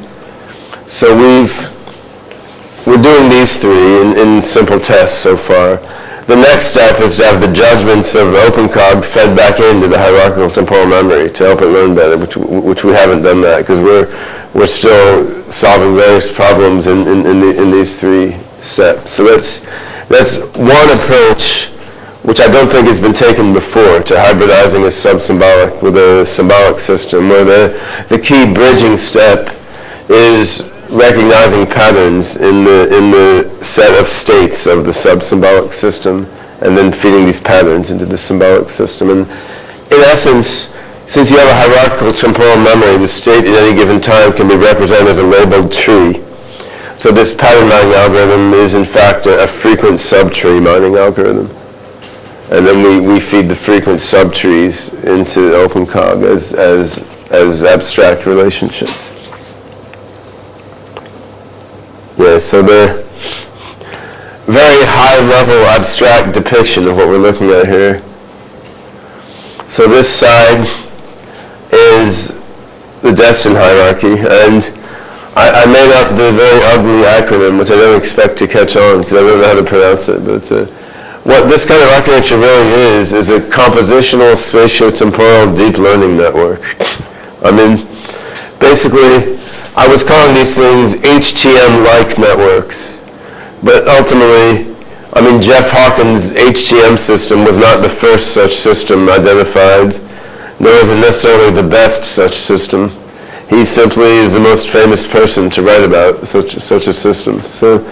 so we're doing these three in simple tests so far. The next step is to have the judgments of OpenCog fed back into the hierarchical temporal memory to help it learn better, which we haven't done that because we're still solving various problems in these three steps. So that's one approach which I don't think has been taken before to hybridizing a sub-symbolic with a symbolic system, where the key bridging step is recognizing patterns in the set of states of the sub-symbolic system and then feeding these patterns into the symbolic system. And in essence, since you have a hierarchical temporal memory, the state at any given time can be represented as a labeled tree. So this pattern mining algorithm is in fact a frequent subtree mining algorithm. And then we feed the frequent subtrees into OpenCog as abstract relationships. Yeah, so the very high-level abstract depiction of what we're looking at here. So this side is the Destin hierarchy, and I made up the very ugly acronym, which I don't expect to catch on because I don't know how to pronounce it. But what this kind of architecture really is a compositional spatio-temporal deep learning network. I mean, basically, I was calling these things HTM-like networks, but ultimately, I mean, Jeff Hawkins' HTM system was not the first such system identified, nor is it necessarily the best such system. He simply is the most famous person to write about such a system. So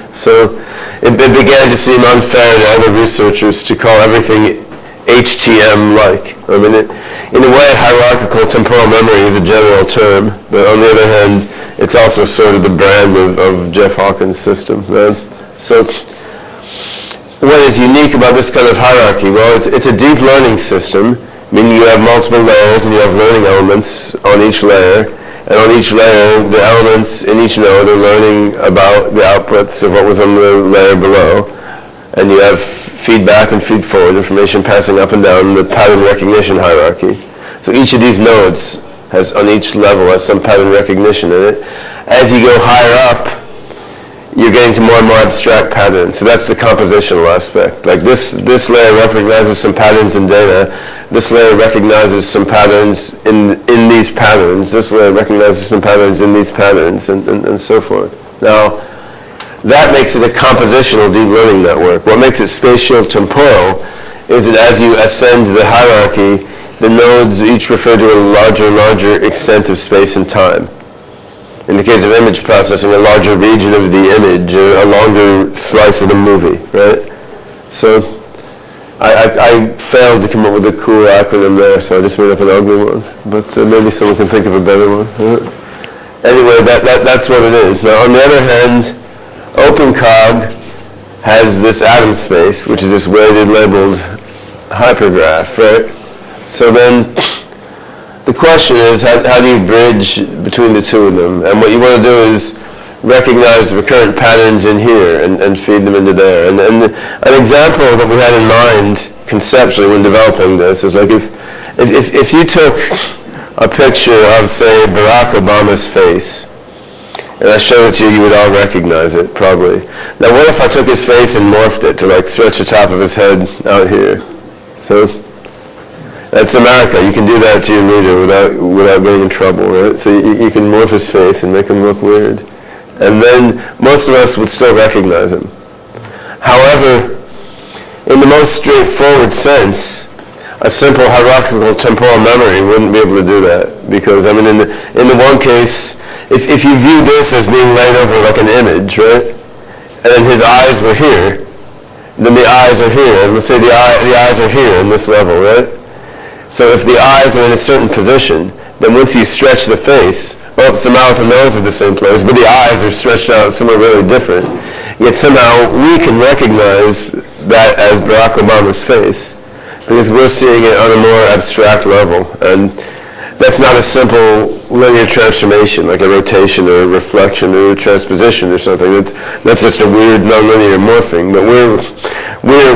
it began to seem unfair to other researchers to call everything HTM-like. I mean, in a way, hierarchical temporal memory is a general term, but on the other hand, it's also sort of the brand of Jeff Hawkins' system. So what is unique about this kind of hierarchy? Well, it's a deep learning system, meaning you have multiple layers and you have learning elements on each layer. And on each layer, the elements in each node are learning about the outputs of what was on the layer below. And you have feedback and feed-forward information passing up and down the pattern recognition hierarchy. So each of these nodes has, on each level, has some pattern recognition in it. As you go higher up, you're getting to more and more abstract patterns. So that's the compositional aspect. Like this layer recognizes some patterns in data. This layer recognizes some patterns in these patterns. This layer recognizes some patterns in these patterns, and so forth. Now, that makes it a compositional deep learning network. What makes it spatial temporal is that as you ascend the hierarchy, the nodes each refer to a larger and larger extent of space and time. In the case of image processing, a larger region of the image, a longer slice of the movie, right? So I failed to come up with a cool acronym there, so I just made up an ugly one. But maybe someone can think of a better one. Anyway, that's what it is. Now, on the other hand, OpenCog has this atom space, which is this weighted labeled hypergraph, right? So then the question is, how do you bridge between the two of them? And what you want to do is recognize recurrent patterns in here and feed them into there. And an example that we had in mind conceptually when developing this is like if you took a picture of, say, Barack Obama's face, and I showed it to you, you would all recognize it, probably. Now, what if I took his face and morphed it to, like, stretch the top of his head out here? So that's America. You can do that to your reader without getting in trouble, right? So you can morph his face and make him look weird. And then most of us would still recognize him. However, in the most straightforward sense, a simple hierarchical temporal memory wouldn't be able to do that. Because, I mean, in the one case, if you view this as being laid over like an image, right? And then his eyes were here, then the eyes are here. And let's say the eyes are here in this level, right? So if the eyes are in a certain position, then once you stretch the face, the mouth and nose are the same place, but the eyes are stretched out somewhere really different. Yet somehow we can recognize that as Barack Obama's face because we're seeing it on a more abstract level. And that's not a simple linear transformation, like a rotation or a reflection or a transposition or something. That's just a weird nonlinear morphing. But we're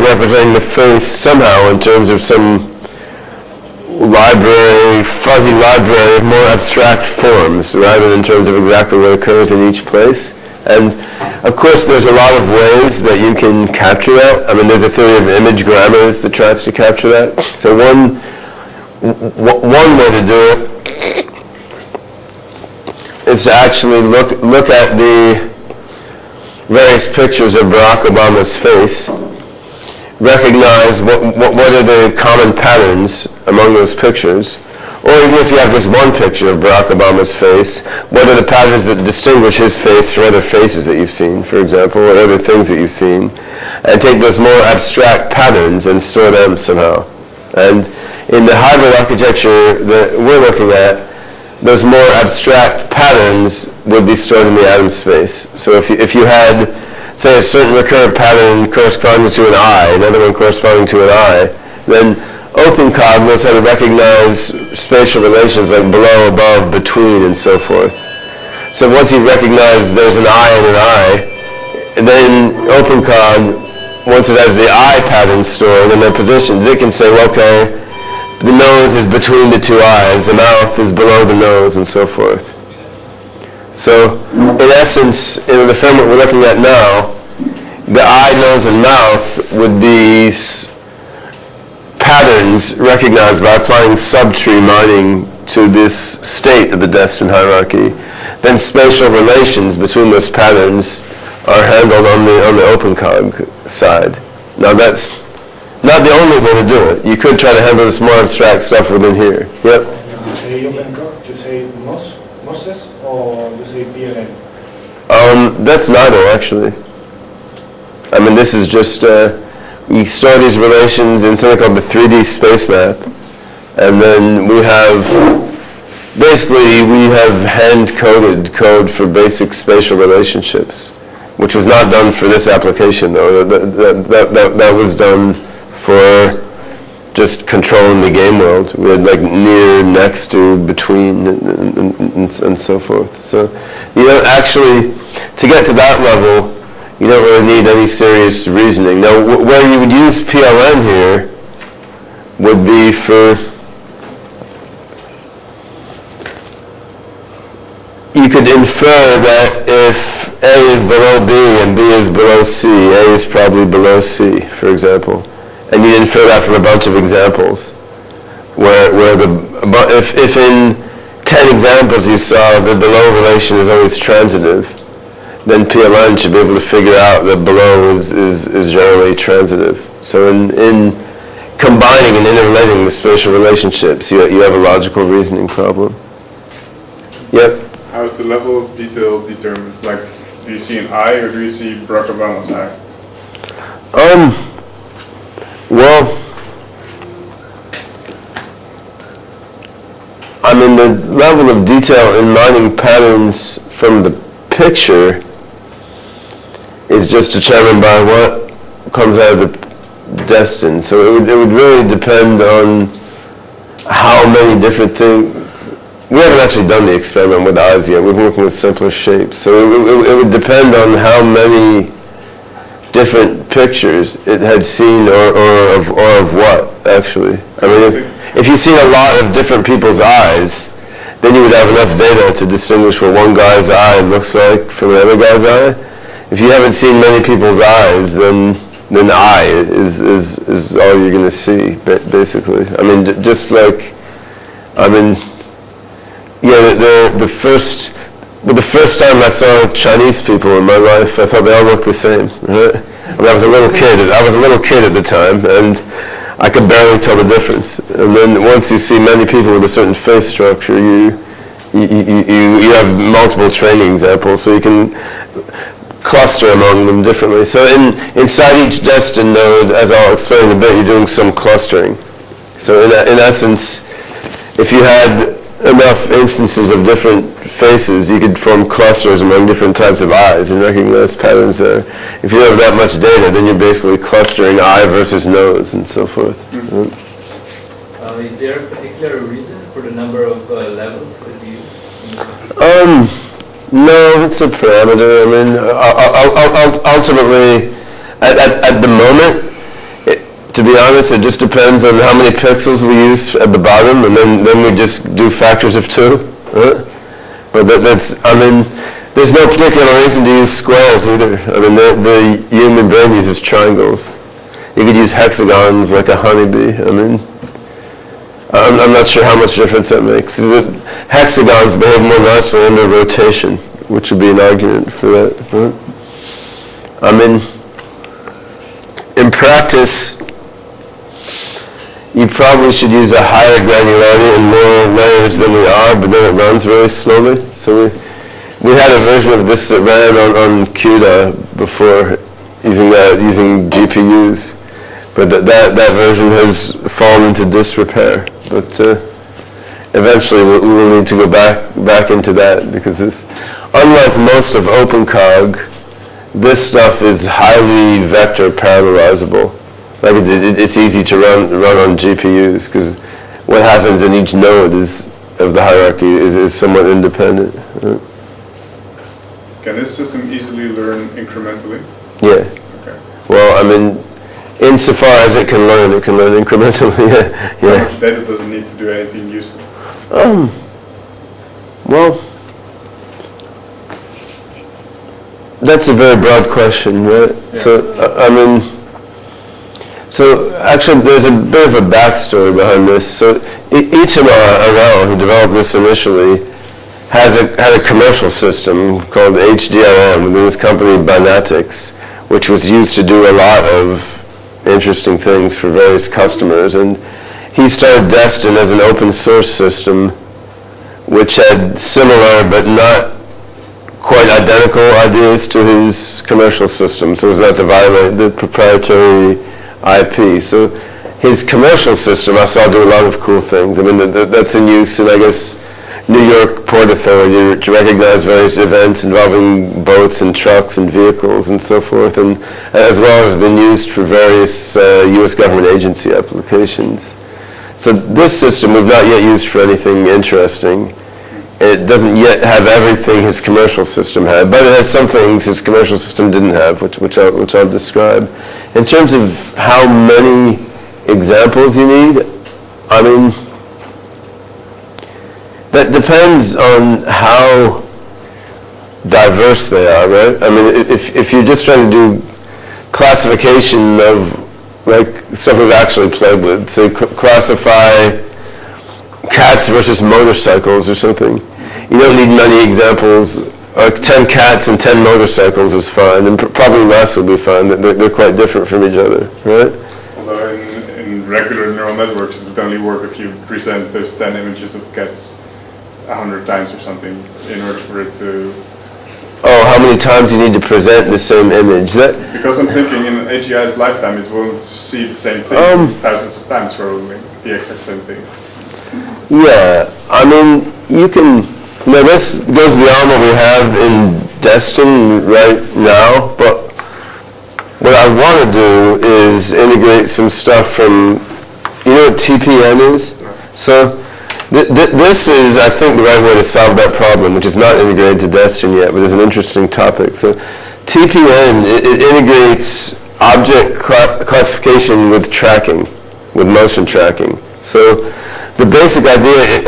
representing the face somehow in terms of some fuzzy library of more abstract forms, rather than in terms of exactly what occurs in each place. And of course, there's a lot of ways that you can capture that. I mean, there's a theory of image grammars that tries to capture that. So one way to do it is to actually look at the various pictures of Barack Obama's face, recognize what are the common patterns among those pictures, or even if you have just one picture of Barack Obama's face, what are the patterns that distinguish his face from other faces that you've seen, for example, or other things that you've seen, and take those more abstract patterns and store them somehow. And in the hybrid architecture that we're looking at, those more abstract patterns would be stored in the atom space. So if you had, say, a certain recurrent pattern corresponding to an eye, another one corresponding to an eye, then OpenCog knows how to recognize spatial relations like below, above, between, and so forth. So once you recognize there's an eye and an eye, and then OpenCog, once it has the eye pattern stored in their positions, it can say, well, okay, the nose is between the two eyes, the mouth is below the nose, and so forth. So, in essence, in the framework we're looking at now, the eye, nose, and mouth would be patterns recognized by applying subtree mining to this state of the destined hierarchy. Then spatial relations between those patterns are handled on the OpenCog side. Now that's not the only way to do it. You could try to handle this more abstract stuff within here. Yep. You say OpenCog, you say Moses, or you say BLM? That's neither, actually. I mean, this is just, we store these relations in something called the 3D space map. And then we have hand-coded code for basic spatial relationships. which was not done for this application though. That was done for just controlling the game world. We had like near, next to, between, and so forth. So you don't actually, to get to that level, you don't really need any serious reasoning. Now, where you would use PLN here would be for, you could infer that if A is below B and B is below C, A is probably below C, for example. And you infer that from a bunch of examples, where if in 10 examples you saw the below relation is always transitive, then PLN should be able to figure out that below is generally transitive. So in combining and interrelating the spatial relationships, you have a logical reasoning problem. Yep. How is the level of detail determined? Like, do you see an eye or do you see Barack Obama's eye? Well, I mean, the level of detail in mining patterns from the picture is just determined by what comes out of the destined. So it would really depend on how many different things. We haven't actually done the experiment with eyes yet. We're working with simpler shapes. So it would depend on how many different pictures it had seen or of what, actually. I mean, if you've seen a lot of different people's eyes, then you would have enough data to distinguish what one guy's eye looks like from another guy's eye. If you haven't seen many people's eyes, then eye is all you're going to see, basically. I mean, just like, I mean, yeah, the first time I saw Chinese people in my life, I thought they all looked the same. Right? I mean, I was a little kid at the time, and I could barely tell the difference. And then once you see many people with a certain face structure, you have multiple training examples, so you can cluster among them differently. So inside each destined node, as I'll explain in a bit, you're doing some clustering. So in essence, if you had enough instances of different faces, you could form clusters among different types of eyes and recognize patterns there. If you have that much data, then you're basically clustering eye versus nose and so forth. Mm-hmm. Is there a particular reason for the number of levels that you use? No, it's a parameter. I mean, ultimately, at the moment, to be honest, it just depends on how many pixels we use at the bottom, and then we just do factors of 2. But that's, I mean, there's no particular reason to use squares either. I mean, the human brain uses triangles. You could use hexagons like a honeybee. I mean, I'm not sure how much difference that makes. Hexagons behave more nicely under rotation, which would be an argument for that. I mean, in practice, you probably should use a higher granularity and more layers than we are, but then it runs very slowly. So we had a version of this that ran on CUDA before using GPUs, but that version has fallen into disrepair. But eventually we will need to go back into that, because unlike most of OpenCog, this stuff is highly vector parallelizable. Like it's easy to run on GPUs, because what happens in each node of the hierarchy is somewhat independent. Can this system easily learn incrementally? Yeah. Okay. Well, I mean, insofar as it can learn incrementally. Yeah. How much data does it need to do anything useful? Well, that's a very broad question, right? Yeah. So, I mean. So actually, there's a bit of a backstory behind this. So Yiqing Liang, who developed this initially, had a commercial system called HDLM within his company Bynatics, which was used to do a lot of interesting things for various customers. And he started Destin as an open source system, which had similar but not quite identical ideas to his commercial system. So it was not to violate the proprietary IP. So his commercial system I saw do a lot of cool things. I mean, that's in use in, I guess, New York Port Authority to recognize various events involving boats and trucks and vehicles and so forth, and as well as been used for various U.S. government agency applications. So this system we've not yet used for anything interesting. It doesn't yet have everything his commercial system had, but it has some things his commercial system didn't have, which I'll describe. In terms of how many examples you need, I mean, that depends on how diverse they are, right? I mean, if you're just trying to do classification of like stuff we've actually played with, say classify cats versus motorcycles or something, you don't need many examples. Like 10 cats and 10 motorcycles is fine, and probably less would be fine. They're quite different from each other, right? Although in regular neural networks, it would only work if you present those 10 images of cats 100 times or something in order for it to... Oh, how many times you need to present the same image? Because I'm thinking in AGI's lifetime it won't see the same thing thousands of times probably, the exact same thing. Yeah, I mean, you can... Now this goes beyond what we have in Destin right now, but what I want to do is integrate some stuff from, you know what TPN is? So this is, I think, the right way to solve that problem, which is not integrated to Destin yet, but is an interesting topic. So TPN, it integrates object classification with tracking, with motion tracking. So the basic idea,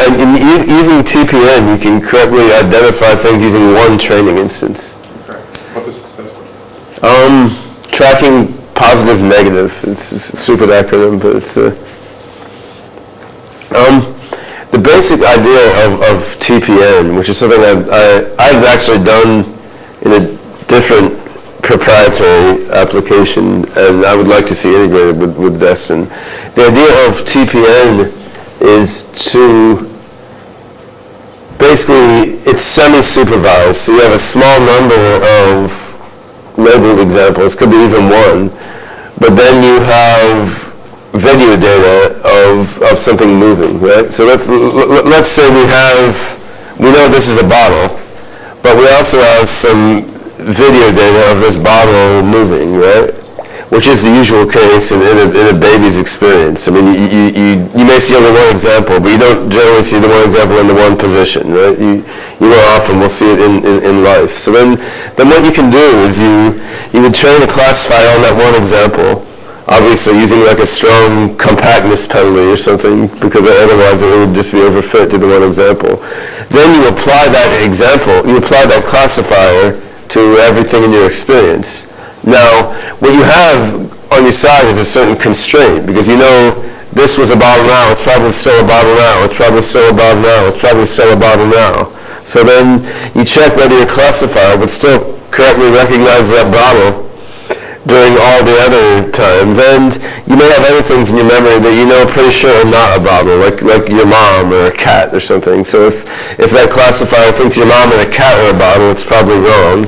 using TPN, you can correctly identify things using one training instance. Okay. What does it stand for? Tracking positive, negative. It's a stupid acronym, but it's the basic idea of TPN, which is something I've actually done in a different proprietary application, and I would like to see integrated with Destin. The idea of TPN is to basically, it's semi-supervised, so you have a small number of labeled examples, could be even one, but then you have video data of something moving, right? So let's say we know this is a bottle, but we also have some video data of this bottle moving, right? Which is the usual case in a baby's experience. I mean, you may see only one example, but you don't generally see the one example in the one position, right? You more often will see it in life. So then what you can do is you would train a classifier on that one example, obviously using like a strong compactness penalty or something, because otherwise it would just be overfit to the one example. Then you apply that classifier to everything in your experience. Now, what you have on your side is a certain constraint, because you know this was a bottle now, it's probably still a bottle now, it's probably still a bottle now, it's probably still a bottle now. So then you check whether your classifier would still correctly recognize that bottle during all the other times. And you may have other things in your memory that you know pretty sure are not a bottle, like your mom or a cat or something. So if that classifier thinks your mom and a cat are a bottle, it's probably wrong.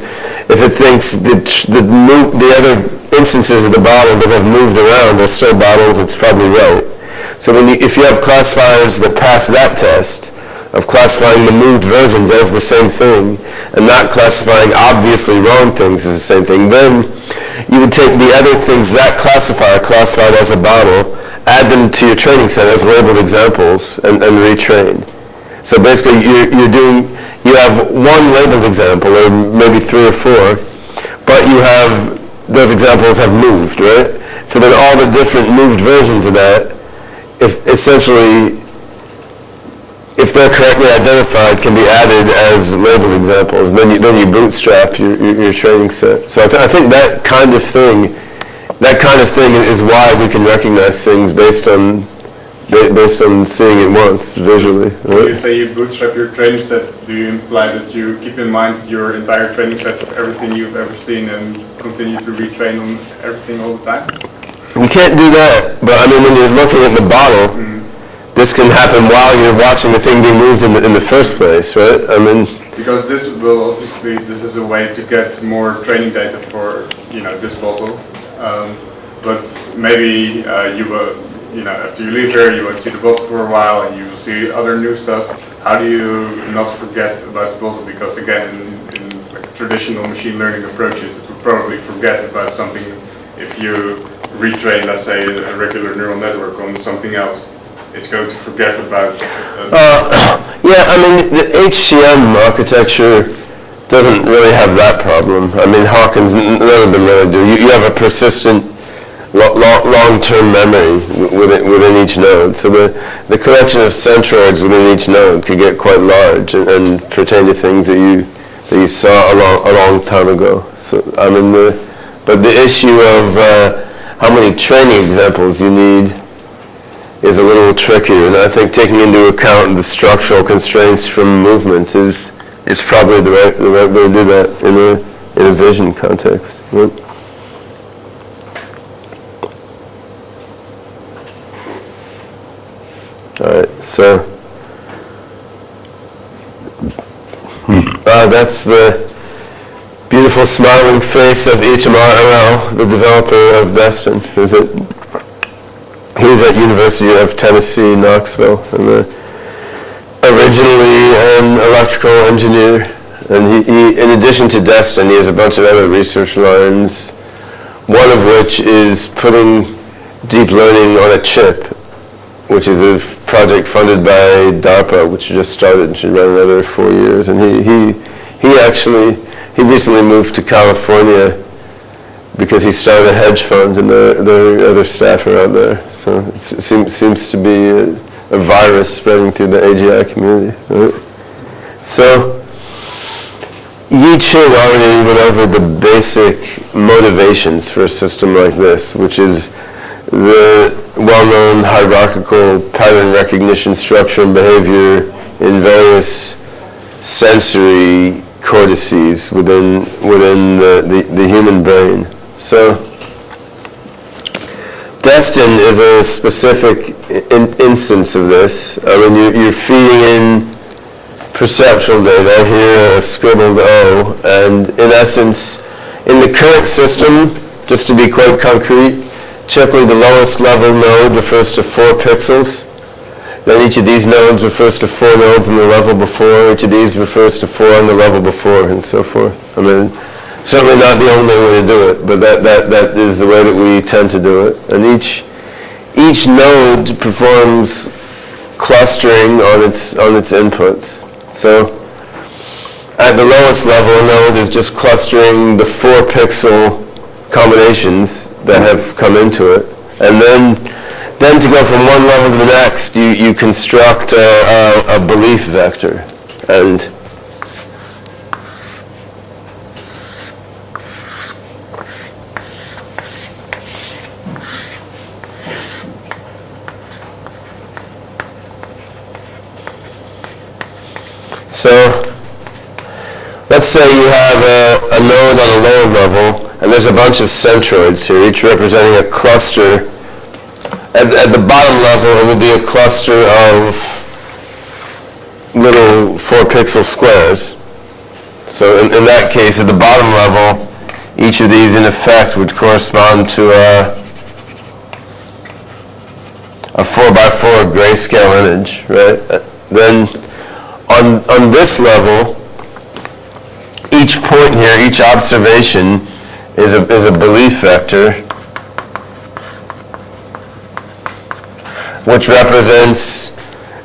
If it thinks the other instances of the bottle that have moved around are still bottles, it's probably right. So if you have classifiers that pass that test of classifying the moved versions as the same thing and not classifying obviously wrong things as the same thing, then you would take the other things that classifier classified as a bottle, add them to your training set as labeled examples, and retrain. So basically you have one labeled example, or maybe 3 or 4, but those examples have moved, right? So then all the different moved versions of that, if they're correctly identified, can be added as labeled examples. Then you bootstrap your training set. So I think that kind of thing is why we can recognize things based on seeing it once visually. Right? When you say you bootstrap your training set, do you imply that you keep in mind your entire training set of everything you've ever seen and continue to retrain on everything all the time? You can't do that, but I mean when you're looking at the bottle, this can happen while you're watching the thing being moved in the first place, right? I mean, because this is a way to get more training data for this bottle, but maybe you will after you leave here you won't see the bottle for a while and you will see other new stuff. how do you not forget about the puzzle? Because again, in like traditional machine learning approaches, it would probably forget about something if you retrain, let's say, a regular neural network on something else. It's going to forget about. Yeah, I mean, the HCM architecture doesn't really have that problem. I mean, Hawkins, none of them really do. You have a persistent long-term memory within each node. So the collection of centroids within each node could get quite large and pertain to things that you saw a long time ago. So I mean, but the issue of how many training examples you need is a little trickier, and I think taking into account the structural constraints from movement is probably the right way to do that in a vision context. Right? All right, so that's the beautiful smiling face of HMRL, the developer of Destin. He's at University of Tennessee, Knoxville, and originally an electrical engineer. And he, in addition to Destin, he has a bunch of other research lines, one of which is putting deep learning on a chip, which is a project funded by DARPA, which just started and should run another 4 years. And he recently moved to California because he started a hedge fund, and the other staff are out there. So it seems to be a virus spreading through the AGI community. Right? So Yiqing already went over the basic motivations for a system like this, which is the well-known hierarchical pattern recognition structure and behavior in various sensory cortices within the human brain. So Destin is a specific instance of this. I mean, you're feeding in perceptual data, here a scribbled O, and in essence, in the current system, just to be quite concrete, typically the lowest level node refers to 4 pixels. Then each of these nodes refers to 4 nodes on the level before. Each of these refers to 4 on the level before, and so forth. I mean, certainly not the only way to do it, but that is the way that we tend to do it. And each node performs clustering on its inputs. So at the lowest level, a node is just clustering the 4 pixel combinations that have come into it, and then to go from one level to the next, you construct a belief vector, and so let's say you have a node on a lower level, and there's a bunch of centroids here, each representing a cluster. At the bottom level, it will be a cluster of little 4-pixel squares. So in that case, at the bottom level, each of these, in effect, would correspond to a 4x4 grayscale image, right? Then on this level, each point here, each observation, is a belief vector, which represents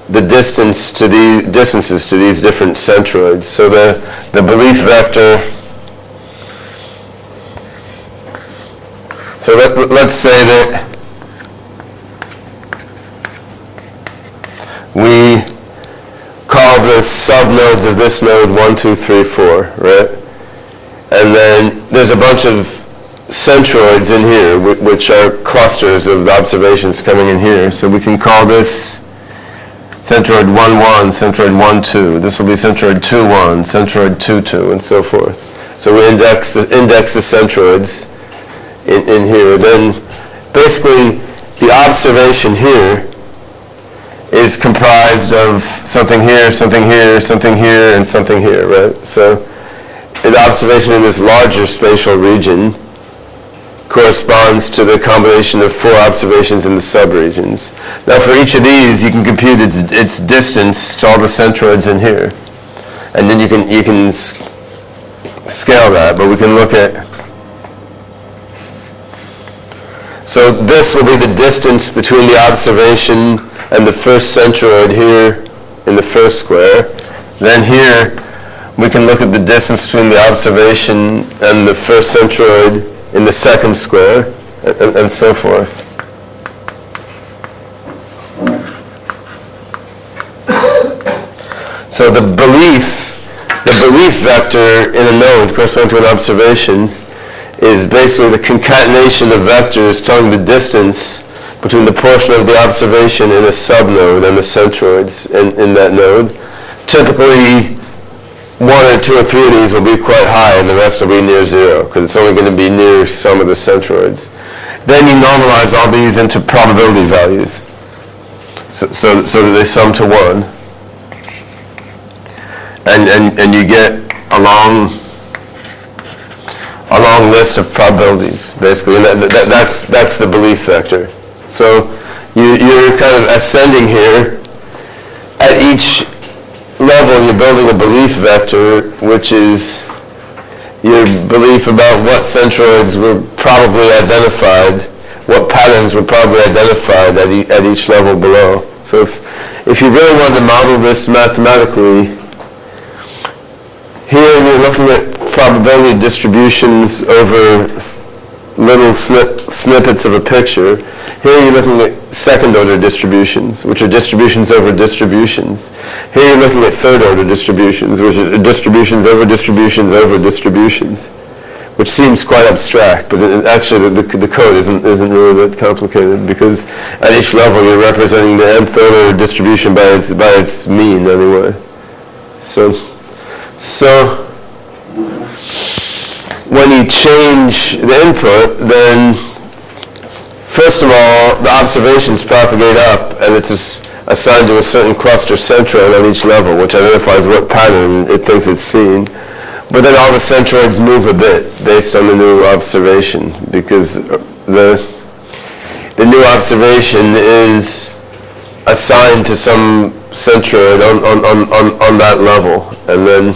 the distances to these different centroids. So the belief vector. So let's say that we call the subnodes of this node 1, 2, 3, 4, right? And then there's a bunch of centroids in here, which are clusters of the observations coming in here. So we can call this centroid 1, 1, centroid 1, 2. This will be centroid 2, 1, centroid 2, 2, and so forth. So we index the centroids in here. Then basically the observation here is comprised of something here, something here, something here, and something here, right? So the observation in this larger spatial region corresponds to the combination of 4 observations in the subregions. Now for each of these, you can compute its distance to all the centroids in here. And then you can scale that, but we can look at... So this will be the distance between the observation and the first centroid here in the first square. Then here, we can look at the distance between the observation and the first centroid in the second square, and so forth. So the belief vector in a node corresponding to an observation is basically the concatenation of vectors telling the distance between the portion of the observation in a subnode and the centroids in that node. Typically, 1 or 2 or 3 of these will be quite high and the rest will be near 0 because it's only going to be near some of the centroids. Then you normalize all these into probability values so that they sum to 1. And you get a long list of probabilities, basically, and that's the belief vector. So you're kind of ascending here. At each level, you're building a belief vector, which is your belief about what centroids were probably identified, what patterns were probably identified at each level below. So if you really wanted to model this mathematically, here you're looking at probability distributions over little snippets of a picture. Here you're looking at second-order distributions, which are distributions over distributions. Here you're looking at third-order distributions, which are distributions over distributions over distributions, which seems quite abstract, but actually the code isn't really that complicated because at each level you're representing the nth order distribution by its mean anyway. So when you change the input, then first of all, the observations propagate up, and it's assigned to a certain cluster centroid on each level, which identifies what pattern it thinks it's seen. But then all the centroids move a bit based on the new observation, because the new observation is assigned to some centroid on that level, and then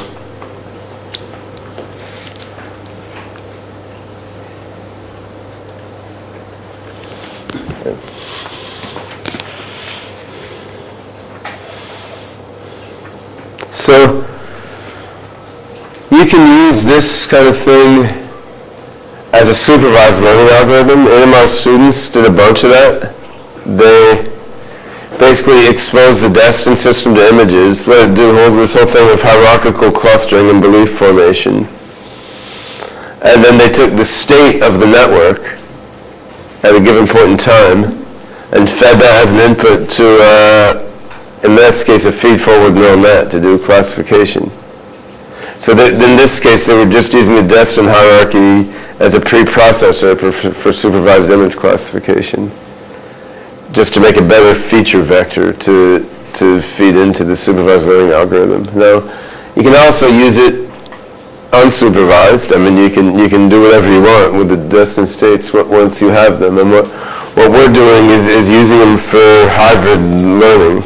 so you can use this kind of thing as a supervised learning algorithm. AMR students did a bunch of that. They basically exposed the destined system to images, let it do this whole thing of hierarchical clustering and belief formation. And then they took the state of the network at a given point in time and fed that as an input to in this case, a feed-forward neural net to do classification. So in this case, they were just using the destined hierarchy as a preprocessor for supervised image classification, just to make a better feature vector to feed into the supervised learning algorithm. Now, you can also use it unsupervised. I mean, you can do whatever you want with the destined states once you have them. And what we're doing is using them for hybrid learning.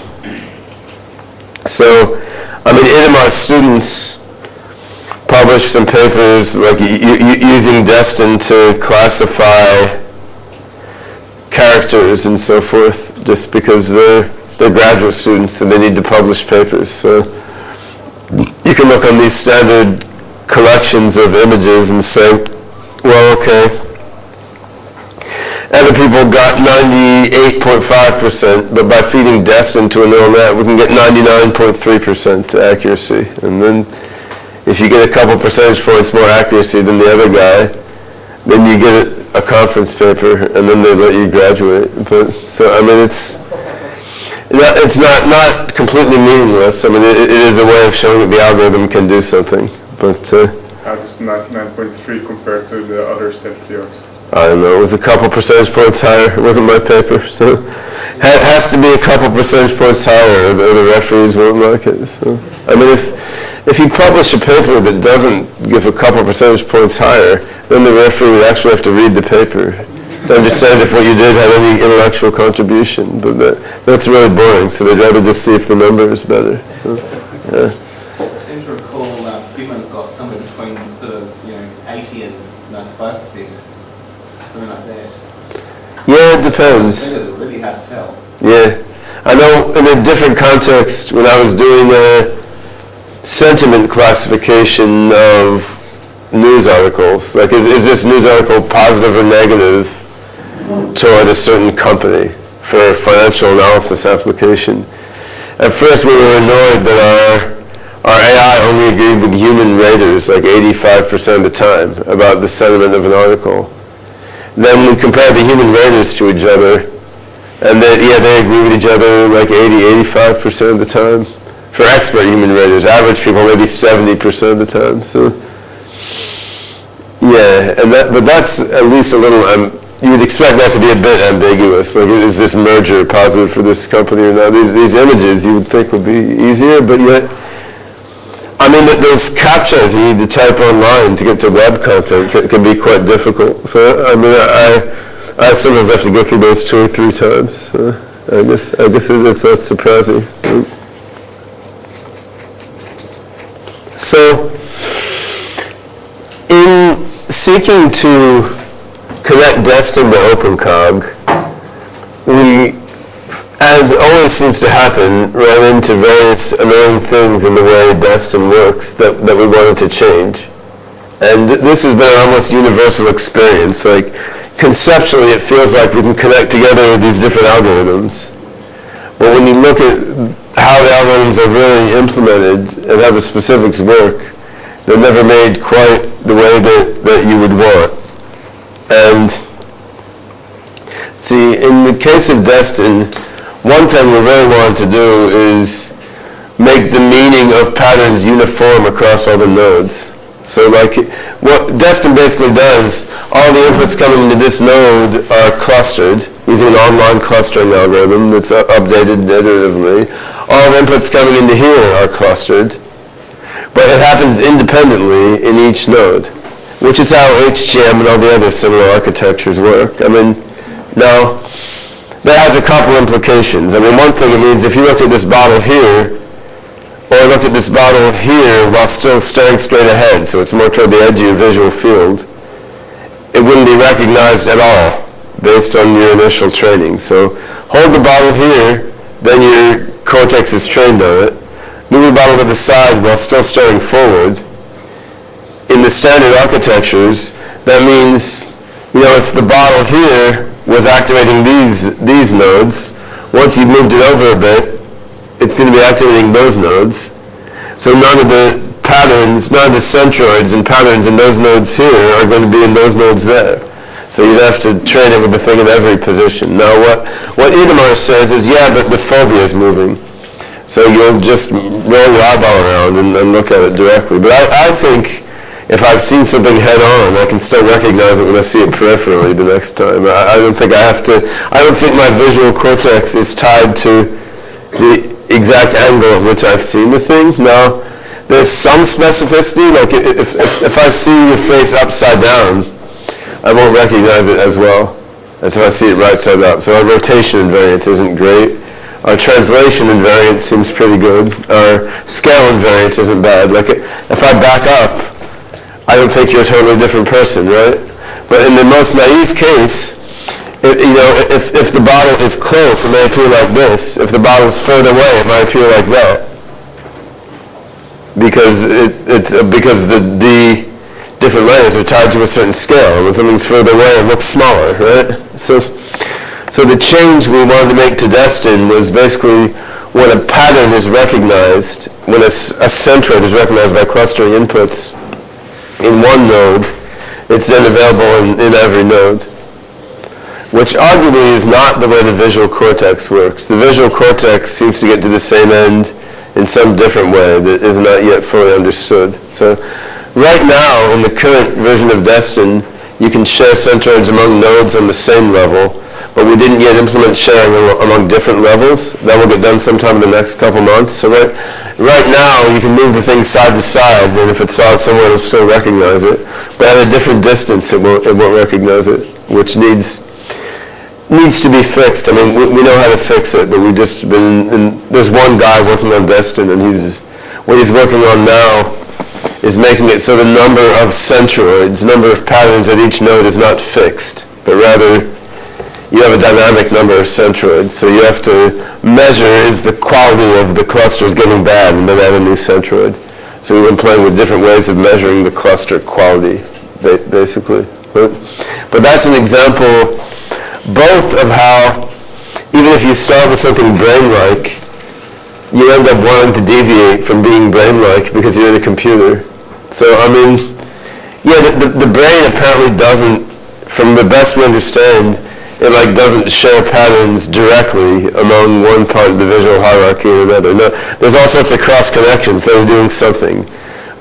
So, I mean, AMR students published some papers like using Destin to classify characters and so forth, just because they're graduate students and they need to publish papers. So you can look on these standard collections of images and say, well, okay, other people got 98.5%, but by feeding Destin to a neural net, we can get 99.3% accuracy. And then if you get a couple percentage points more accuracy than the other guy, then you get a conference paper, and then they let you graduate. But so I mean, it's not completely meaningless. I mean, it is a way of showing that the algorithm can do something. But how does 99.3 compare to the other state of the art? I don't know, it was a couple percentage points higher. It wasn't my paper, so it has to be a couple percentage points higher or the referees won't like it. So, I mean, if you publish a paper that doesn't give a couple percentage points higher, then the referee would actually have to read the paper to understand if what you did had any intellectual contribution. But that's really boring, so they'd rather just see if the number is better. So, yeah. I seem to recall Freeman's got somewhere between sort of 80 and 95%, something like that. Yeah, it depends. Those figures are really hard to tell. Yeah, I know in a different context when I was doing a sentiment classification of news articles, like is this news article positive or negative toward a certain company for a financial analysis application. At first we were annoyed that our AI only agreed with human raters like 85% of the time about the sentiment of an article. Then we compared the human raters to each other, and they agree with each other like 85% of the time. For expert human raters, average people maybe 70% of the time. So, yeah, but that's at least a little. You would expect that to be a bit ambiguous. Like, is this merger positive for this company or not? These images you would think would be easier, but yet, I mean, those captchas you need to type online to get to web content can be quite difficult. So, I mean, I sometimes have to go through those 2 or 3 times. I guess it's not surprising. So, in seeking to connect Destin to OpenCog, we, as always seems to happen, ran into various annoying things in the way Destin works that we wanted to change. And this has been an almost universal experience. Like, conceptually, it feels like we can connect together these different algorithms. But when you look at how the algorithms are really implemented and how the specifics work, they're never made quite the way that you would want. And see, in the case of Destin, one thing we really wanted to do is make the meaning of patterns uniform across all the nodes. So like, what Destin basically does, all the inputs coming into this node are clustered using an online clustering algorithm that's updated iteratively. All the inputs coming into here are clustered, but it happens independently in each node, which is how HGM and all the other similar architectures work. I mean, now, that has a couple implications. I mean, one thing it means if you looked at this bottle here, or looked at this bottle here while still staring straight ahead, so it's more toward the edge of your visual field, it wouldn't be recognized at all based on your initial training. So hold the bottle here, then your cortex is trained on it. Move the bottle to the side while still staring forward. In the standard architectures, that means, if the bottle here was activating these nodes, once you've moved it over a bit, it's going to be activating those nodes. So none of the patterns, none of the centroids and patterns in those nodes here are going to be in those nodes there. So you'd have to train it with the thing in every position. Now what Idemar says is, yeah, but the fovea is moving. So you'll just roll your eyeball around and look at it directly. But I think if I've seen something head on, I can still recognize it when I see it peripherally the next time. I don't think my visual cortex is tied to the exact angle at which I've seen the thing. Now, there's some specificity, like if I see your face upside down, I won't recognize it as well as if I see it right side up. So our rotation invariant isn't great. Our translation invariant seems pretty good. Our scale invariant isn't bad. Like if I back up, I don't think you're a totally different person, right? But in the most naive case, if the bottle is close, it may appear like this. If the bottle is further away, it might appear like that. Because the different layers are tied to a certain scale. And when something's further away, it looks smaller, right? So the change we wanted to make to Destin was basically when a pattern is recognized, when a centroid is recognized by clustering inputs in one node, it's then available in every node, which arguably is not the way the visual cortex works. The visual cortex seems to get to the same end in some different way that is not yet fully understood. So right now, in the current version of Destin, you can share centroids among nodes on the same level, but we didn't yet implement sharing among different levels. That will get done sometime in the next couple months. So right now, you can move the thing side to side, and if it's out somewhere, it'll still recognize it. But at a different distance, it won't recognize it, which needs to be fixed. I mean, we know how to fix it, but we've just been, there's one guy working on Destin, and what he's working on now is making it so the number of centroids, number of patterns at each node is not fixed, but rather you have a dynamic number of centroids. So you have to measure, is the quality of the clusters getting bad, and then add a new centroid. So we've been playing with different ways of measuring the cluster quality, basically. But that's an example both of how, even if you start with something brain-like, you end up wanting to deviate from being brain-like because you're in a computer. So, I mean, yeah, the brain apparently doesn't, from the best we understand, it doesn't share patterns directly among one part of the visual hierarchy or another. No, there's all sorts of cross connections that are doing something.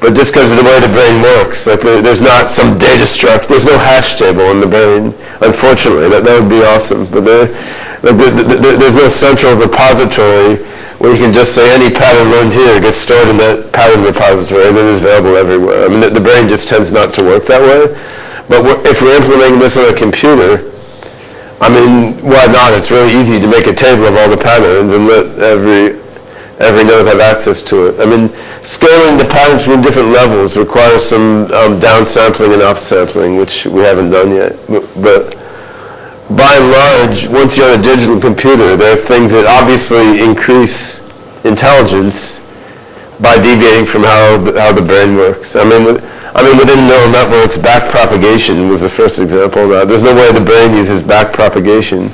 But just because of the way the brain works, there's not some data structure, there's no hash table in the brain, unfortunately. That would be awesome. But there's no central repository where you can just say any pattern learned here gets stored in that pattern repository and then is available everywhere. I mean, the brain just tends not to work that way. But if we're implementing this on a computer, I mean, why not? It's really easy to make a table of all the patterns and let every node have access to it. I mean, scaling the patterns from different levels requires some downsampling and upsampling, which we haven't done yet. But by and large, once you're on a digital computer, there are things that obviously increase intelligence by deviating from how the brain works. I mean, within neural networks, backpropagation was the first example of that. There's no way the brain uses backpropagation,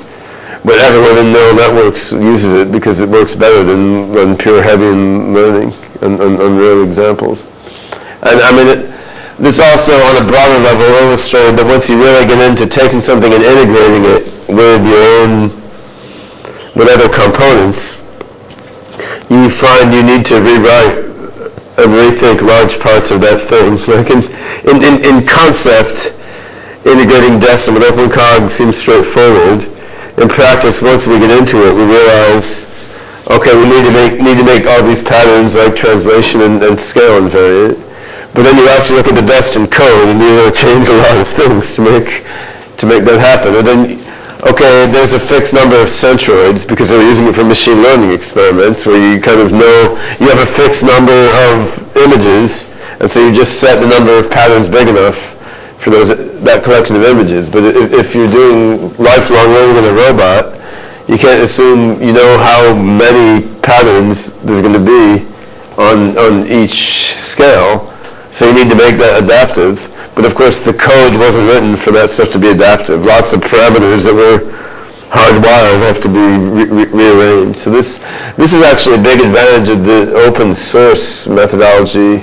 but everyone in neural networks uses it because it works better than pure Hebbian learning on real examples. And I mean, this also on a broader level illustrated that once you really get into taking something and integrating it with other components, you find you need to rewrite and rethink large parts of that thing. Like in concept, integrating Destin with OpenCog seems straightforward. In practice, once we get into it, we realize, okay, we need to make all these patterns like translation and scale invariant. But then you actually look at the Destin code and you change a lot of things to make that happen. And then, okay, there's a fixed number of centroids because they're using it for machine learning experiments where you kind of know you have a fixed number of images, and so you just set the number of patterns big enough for that collection of images. But if you're doing lifelong learning in a robot, you can't assume you know how many patterns there's going to be on each scale. So you need to make that adaptive. But of course, the code wasn't written for that stuff to be adaptive. Lots of parameters that were hardwired have to be rearranged. So this is actually a big advantage of the open source methodology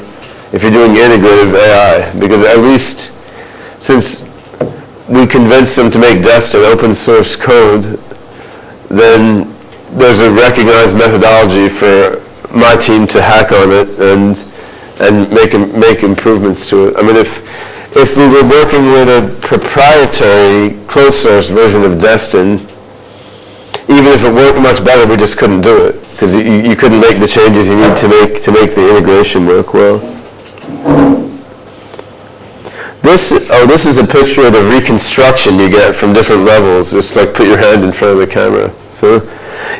if you're doing integrative AI, because at least since we convinced them to make Destin open source code, then there's a recognized methodology for my team to hack on it and make improvements to it. I mean, if we were working with a proprietary closed source version of Destin, even if it worked much better, we just couldn't do it because you couldn't make the changes you need to make the integration work well. This is a picture of the reconstruction you get from different levels. Just like put your hand in front of the camera. So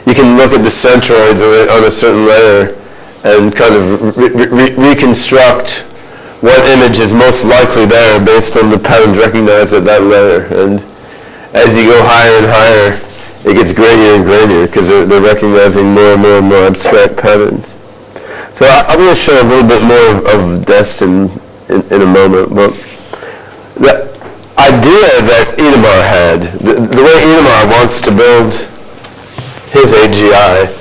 you can look at the centroids on a certain layer and kind of reconstruct what image is most likely there based on the patterns recognized at that layer. And as you go higher and higher, it gets grainier and grainier because they're recognizing more and more and more abstract patterns. So I'm going to show a little bit more of Destin in a moment. But the idea that Idemar had, the way Idemar wants to build his AGI,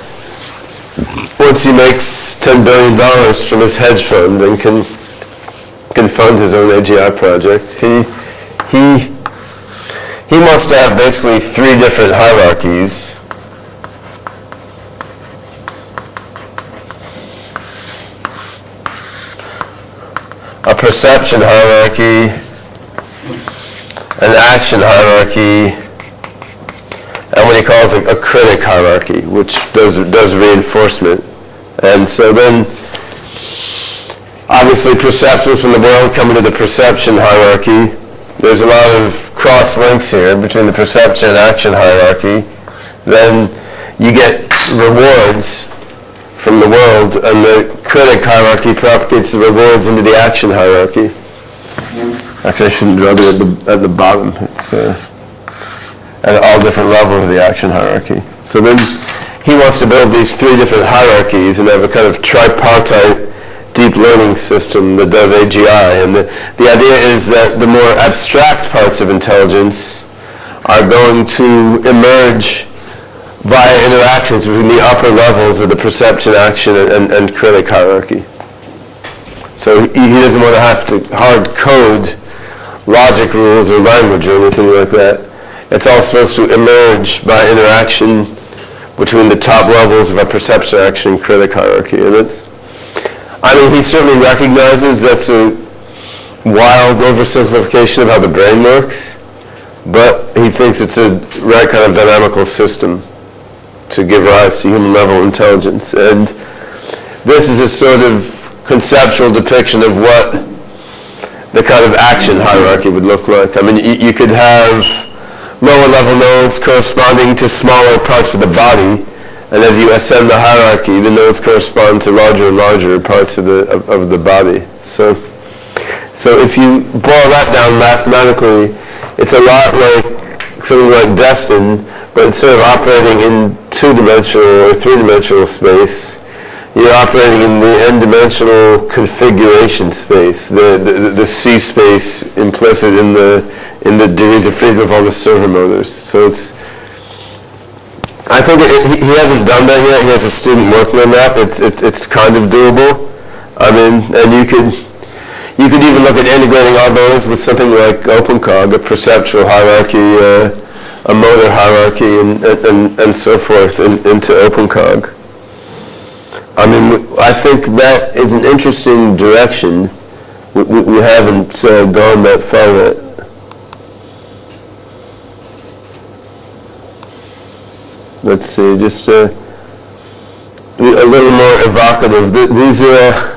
once he makes $10 billion from his hedge fund and can fund his own AGI project, he wants to have basically 3 different hierarchies. A perception hierarchy, an action hierarchy, and what he calls a critic hierarchy, which does reinforcement. And so then, obviously, perceptions from the world come into the perception hierarchy. There's a lot of cross links here between the perception and action hierarchy. Then you get rewards from the world, and the critic hierarchy propagates the rewards into the action hierarchy. Actually, I shouldn't draw it at the bottom. It's at all different levels of the action hierarchy. So then he wants to build these three different hierarchies and have a kind of tripartite deep learning system that does AGI. And the idea is that the more abstract parts of intelligence are going to emerge via interactions between the upper levels of the perception, action, and critic hierarchy. So he doesn't want to have to hard code logic rules or language or anything like that. It's all supposed to emerge by interaction between the top levels of a perception, action, and critic hierarchy. And he certainly recognizes that's a wild oversimplification of how the brain works, but he thinks it's a right kind of dynamical system to give rise to human level intelligence. And this is a sort of conceptual depiction of what the kind of action hierarchy would look like. I mean, you could have lower level nodes corresponding to smaller parts of the body, and as you ascend the hierarchy, the nodes correspond to larger and larger parts of the body. So if you boil that down mathematically, it's a lot like something like Destin, but instead of operating in two-dimensional or three-dimensional space, you're operating in the n-dimensional configuration space, the C space implicit in the degrees of freedom of all the servo motors. So I think he hasn't done that yet. He has a student working on that. It's kind of doable. I mean, and you could even look at integrating all those with something like OpenCog, a perceptual hierarchy, a motor hierarchy, and so forth into OpenCog. I mean, I think that is an interesting direction. We haven't gone that far yet. Let's see, just a little more evocative. These are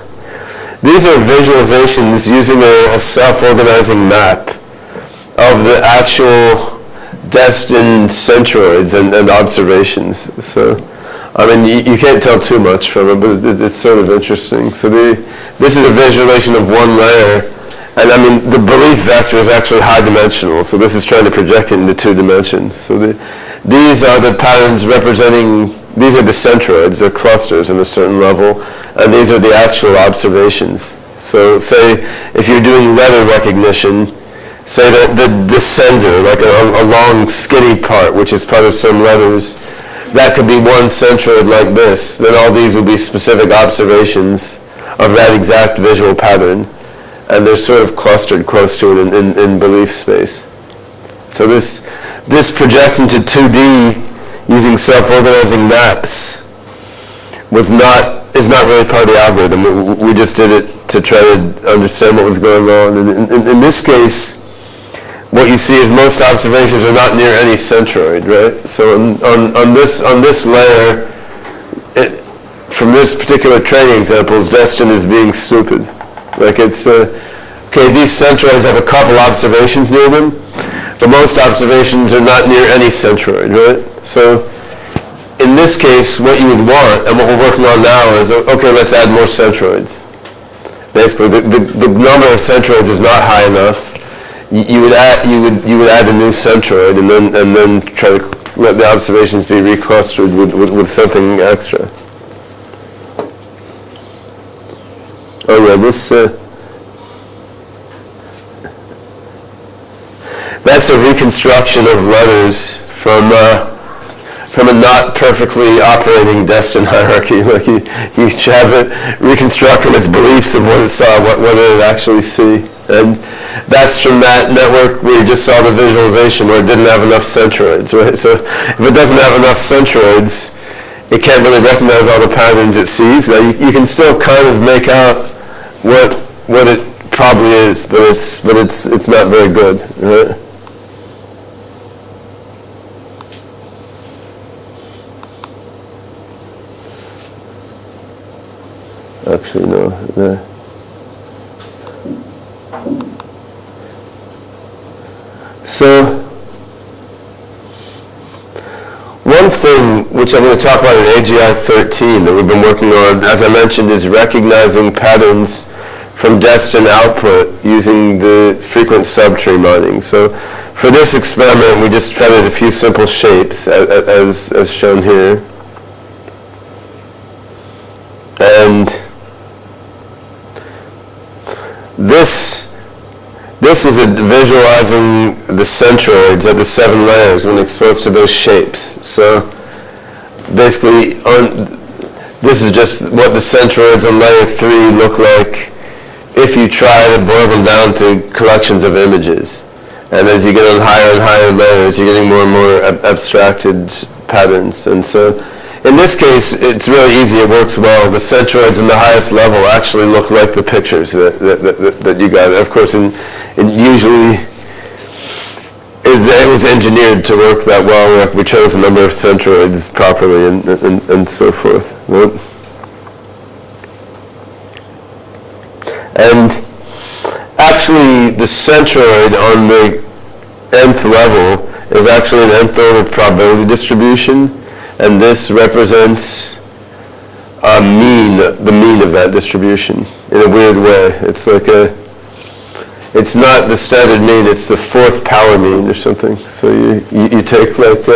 visualizations using a self-organizing map of the actual destined centroids and observations. So, I mean, you can't tell too much from it, but it's sort of interesting. So this is a visualization of one layer, and I mean, the belief vector is actually high dimensional, so this is trying to project it into 2 dimensions. So these are the patterns representing, these are the centroids, the clusters in a certain level, and these are the actual observations. So say, if you're doing letter recognition, say that the descender, like a long skinny part, which is part of some letters, that could be one centroid like this, then all these would be specific observations of that exact visual pattern, and they're sort of clustered close to it in belief space. So this projection to 2D using self-organizing maps is not really part of the algorithm. We just did it to try to understand what was going on. And in this case, what you see is most observations are not near any centroid, right? So on this layer, from this particular training examples, Destin is being stupid. Like it's, okay, these centroids have a couple observations near them, but most observations are not near any centroid, right? So in this case, what you would want, and what we're working on now is, okay, let's add more centroids. Basically, the number of centroids is not high enough. You would add a new centroid, and then try to let the observations be reclustered with something extra. Oh yeah, this. That's a reconstruction of letters from a not perfectly operating destined hierarchy. Like you have it reconstruct from its beliefs of what it saw, what did it actually see. And that's from that network where you just saw the visualization where it didn't have enough centroids, right? So if it doesn't have enough centroids, it can't really recognize all the patterns it sees. Now you can still kind of make out what it probably is, but it's not very good, right? Actually, no. So, one thing which I'm going to talk about in AGI-13 that we've been working on, as I mentioned, is recognizing patterns from destined output using the frequent subtree mining. So, for this experiment, we just feathered a few simple shapes, as shown here. And this was visualizing the centroids at the 7 layers when exposed to those shapes. So basically, this is just what the centroids on layer 3 look like if you try to boil them down to collections of images. And as you get on higher and higher layers, you're getting more and more abstracted patterns. And so in this case, it's really easy. It works well. The centroids in the highest level actually look like the pictures that you got. Of course, usually it was engineered to work that well. We chose a number of centroids properly and so forth. And actually, the centroid on the nth level is actually an nth order probability distribution. And this represents the mean of that distribution in a weird way. It's like it's not the standard mean, it's the 4th power mean or something. So you take like,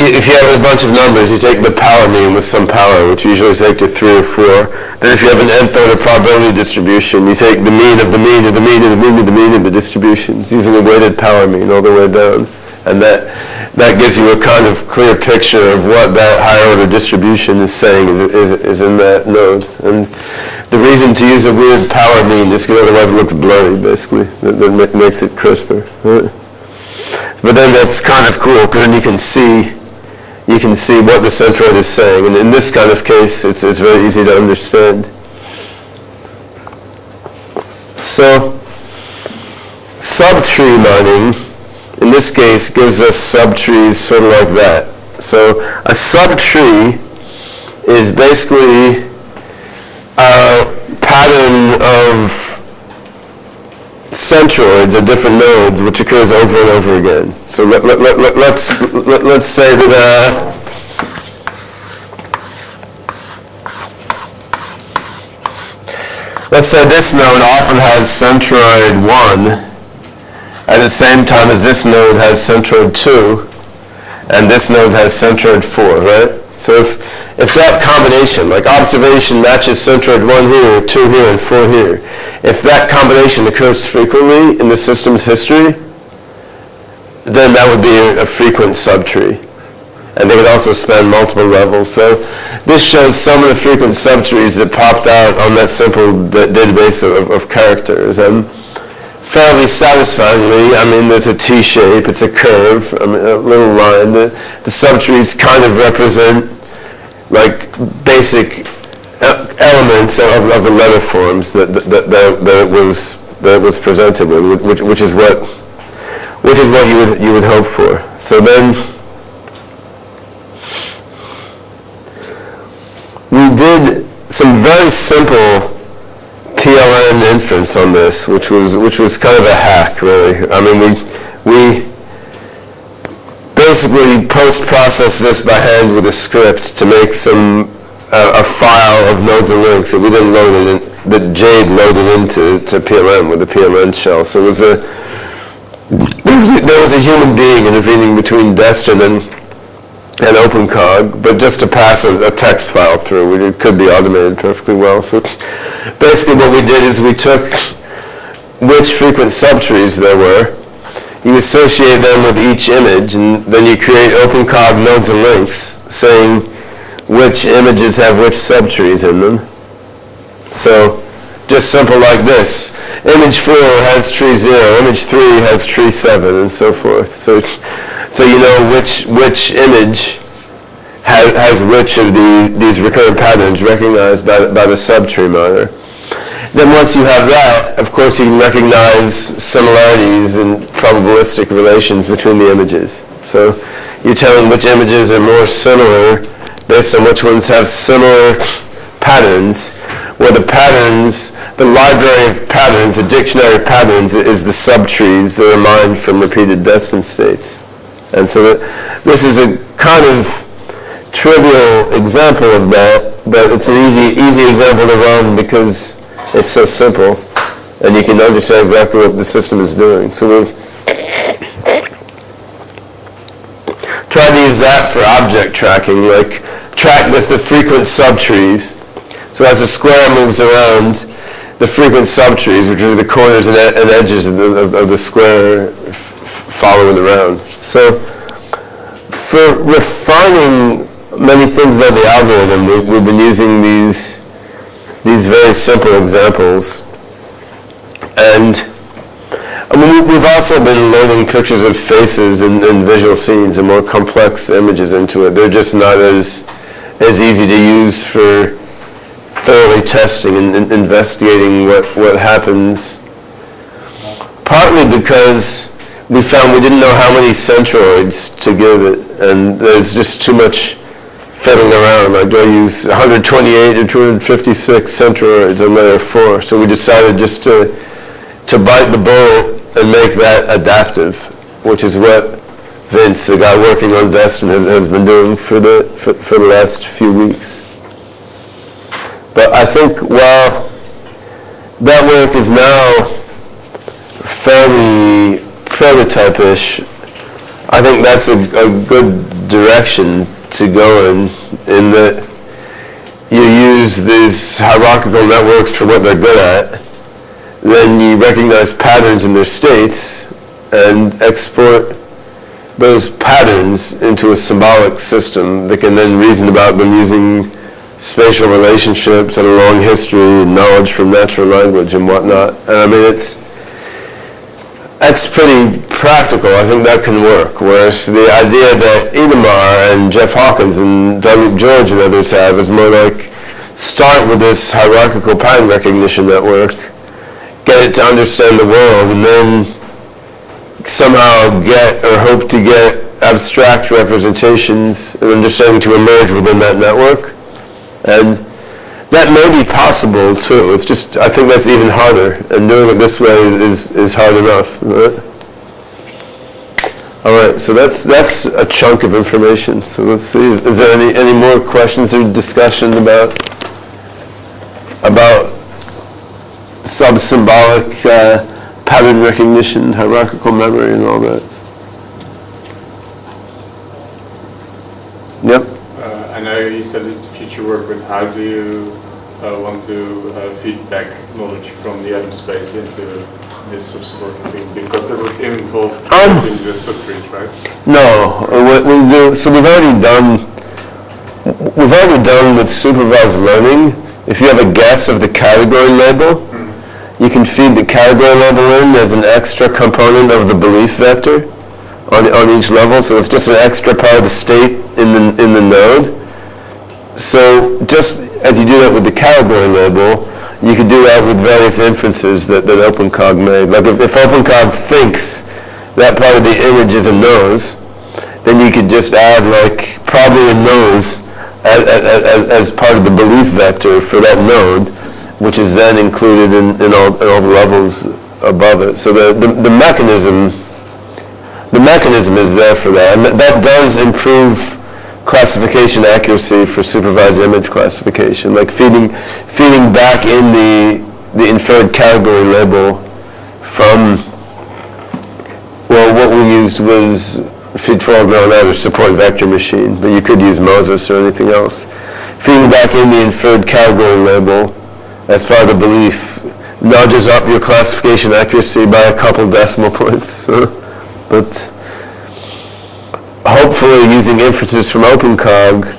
if you have a bunch of numbers, you take the power mean with some power, which usually take to 3 or 4. Then if you have an nth order probability distribution, you take the mean of the mean of the mean of the mean of the mean of the distributions using a weighted power mean all the way down. And that gives you a kind of clear picture of what that higher order distribution is saying is in that node. And the reason to use a weird power mean is because otherwise it looks blurry, basically. That makes it crisper. But then that's kind of cool, because then you can see what the centroid is saying. And in this kind of case, it's very easy to understand. So, subtree mining, in this case, gives us subtrees sort of like that. So, a subtree is basically a pattern of centroids at different nodes, which occurs over and over again. So let's say that let's say this node often has centroid 1 at the same time as this node has centroid 2, and this node has centroid 4, right? So if that combination, like observation matches centroid 1 here, 2 here, and 4 here, if that combination occurs frequently in the system's history, then that would be a frequent subtree. And they could also span multiple levels. So this shows some of the frequent subtrees that popped out on that simple database of characters. And fairly satisfyingly, I mean, there's a T-shape, it's a curve, I mean, a little line. The subtrees kind of represent like basic elements of the letter forms that it was presented with, which is what you would hope for. So then we did some very simple PLN inference on this, which was kind of a hack, really. I mean, we basically post-processed this by hand with a script to make a file of nodes and links that we then loaded that Jade loaded into PLN with the PLN shell. So there was a human being intervening between Destin and OpenCog, but just to pass a text file through, it could be automated perfectly well. So basically what we did is we took which frequent subtrees there were, you associate them with each image, and then you create OpenCog nodes and links saying which images have which subtrees in them. So just simple like this. Image 4 has tree 0, image 3 has tree 7, and so forth. So you know which image has which of these recurrent patterns recognized by the subtree miner. then once you have that, of course you can recognize similarities and probabilistic relations between the images. So you're telling which images are more similar based on which ones have similar patterns, where the patterns, the library of patterns, the dictionary of patterns is the subtrees that are mined from repeated destined states. And so this is a kind of trivial example of that, but it's an easy example to run because it's so simple, and you can understand exactly what the system is doing. So we've tried to use that for object tracking, like track the frequent subtrees. So as the square moves around, the frequent subtrees, which are the corners and edges of the square, follow it around. So for refining many things about the algorithm, we've been using these very simple examples. And I mean, we've also been loading pictures of faces and visual scenes and more complex images into it. They're just not as easy to use for thoroughly testing and investigating what happens. Partly because we found we didn't know how many centroids to give it, and there's just too much fiddling around. Like, do I use 128 or 256 centroids on layer 4? So we decided just to bite the bullet and make that adaptive, which is what Vince, the guy working on Destin, has been doing for the last few weeks. But I think while that work is now fairly prototype-ish, I think that's a good direction to go in that you use these hierarchical networks for what they're good at, then you recognize patterns in their states and export those patterns into a symbolic system that can then reason about them using spatial relationships and a long history and knowledge from natural language and whatnot. And I mean, that's pretty practical. I think that can work. Whereas the idea that Idemar and Jeff Hawkins and Doug George and others have is more like start with this hierarchical pattern recognition network, get it to understand the world, and then somehow get or hope to get abstract representations and understanding to emerge within that network. And that may be possible too. It's just, I think that's even harder, and doing it this way is hard enough. Right? All right, so that's a chunk of information. So let's see, is there any more questions or discussion about sub-symbolic pattern recognition, hierarchical memory, and all that? Yep. I know you said it's future work, but how do you want to feed back knowledge from the atom space into this subsystem thing? Because that would involve creating the subtrees, right? No, what we do, so we've already done with supervised learning. If you have a guess of the category label, you can feed the category label in as an extra component of the belief vector on each level. So it's just an extra part of the state in the node. So just as you do that with the category label, you could do that with various inferences that OpenCog made. Like if OpenCog thinks that part of the image is a nose, then you could just add like probably a nose as part of the belief vector for that node, which is then included in all the levels above it. So the mechanism is there for that, and that does improve classification accuracy for supervised image classification, like feeding back in the inferred category label from, well, what we used was feed forward neural net or support vector machine, but you could use Moses or anything else. Feeding back in the inferred category label as part of the belief nudges up your classification accuracy by a couple decimal points. But hopefully using inferences from OpenCog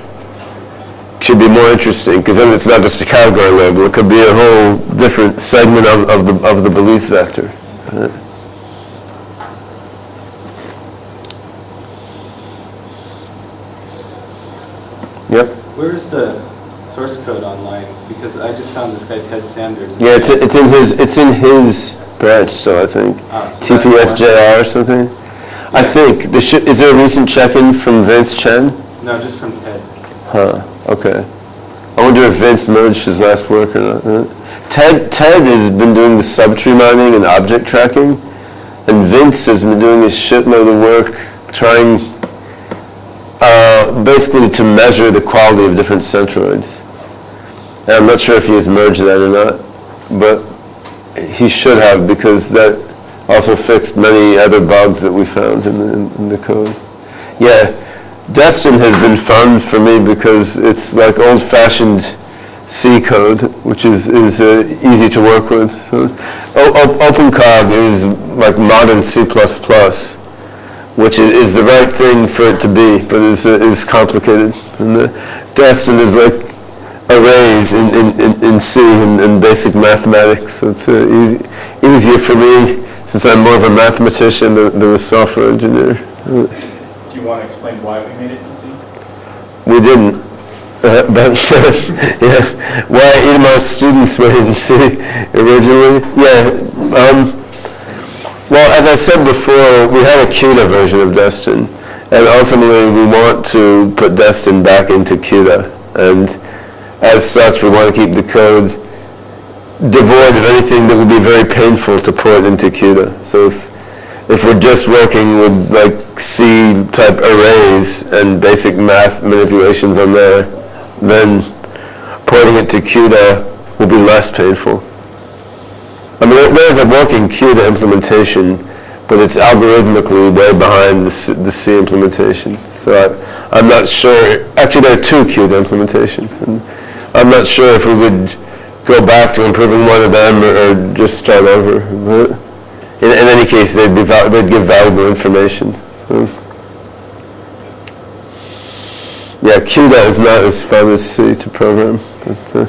should be more interesting, because then it's not just a category label, it could be a whole different segment of the belief vector. Yep. Where is the source code online? Because I just found this guy Ted Sanders. Yeah, it's in his branch still, I think. So TPSJR or something. Yeah. I think is there a recent check-in from Vince Chen? No, just from Ted. Huh. Okay. I wonder if Vince merged his last work or not. Ted has been doing the subtree mining and object tracking, and Vince has been doing a shitload of work trying basically to measure the quality of different centroids. And I'm not sure if he has merged that or not, but he should have, because that also fixed many other bugs that we found in the code. Yeah, Destin has been fun for me because it's like old-fashioned C code, which is easy to work with. So, OpenCog is like modern C++, which is the right thing for it to be, but is complicated. And Destin is like arrays in C and basic mathematics, so it's easier for me since I'm more of a mathematician than a software engineer. Do you want to explain why we made it in C? We didn't. But yeah, why EML students made it in C originally? Yeah. Well, as I said before, we have a CUDA version of Destin, and ultimately we want to put Destin back into CUDA, and as such we want to keep the code devoid of anything that would be very painful to port into CUDA. So if we're just working with like C-type arrays and basic math manipulations on there, then porting it to CUDA will be less painful. I mean, there's a working CUDA implementation, but it's algorithmically way behind the C implementation. So I'm not sure. Actually, there are two CUDA implementations, and I'm not sure if we would go back to improving one of them or just start over. But in any case, they'd give valuable information. So, yeah, CUDA is not as fun as C to program. But,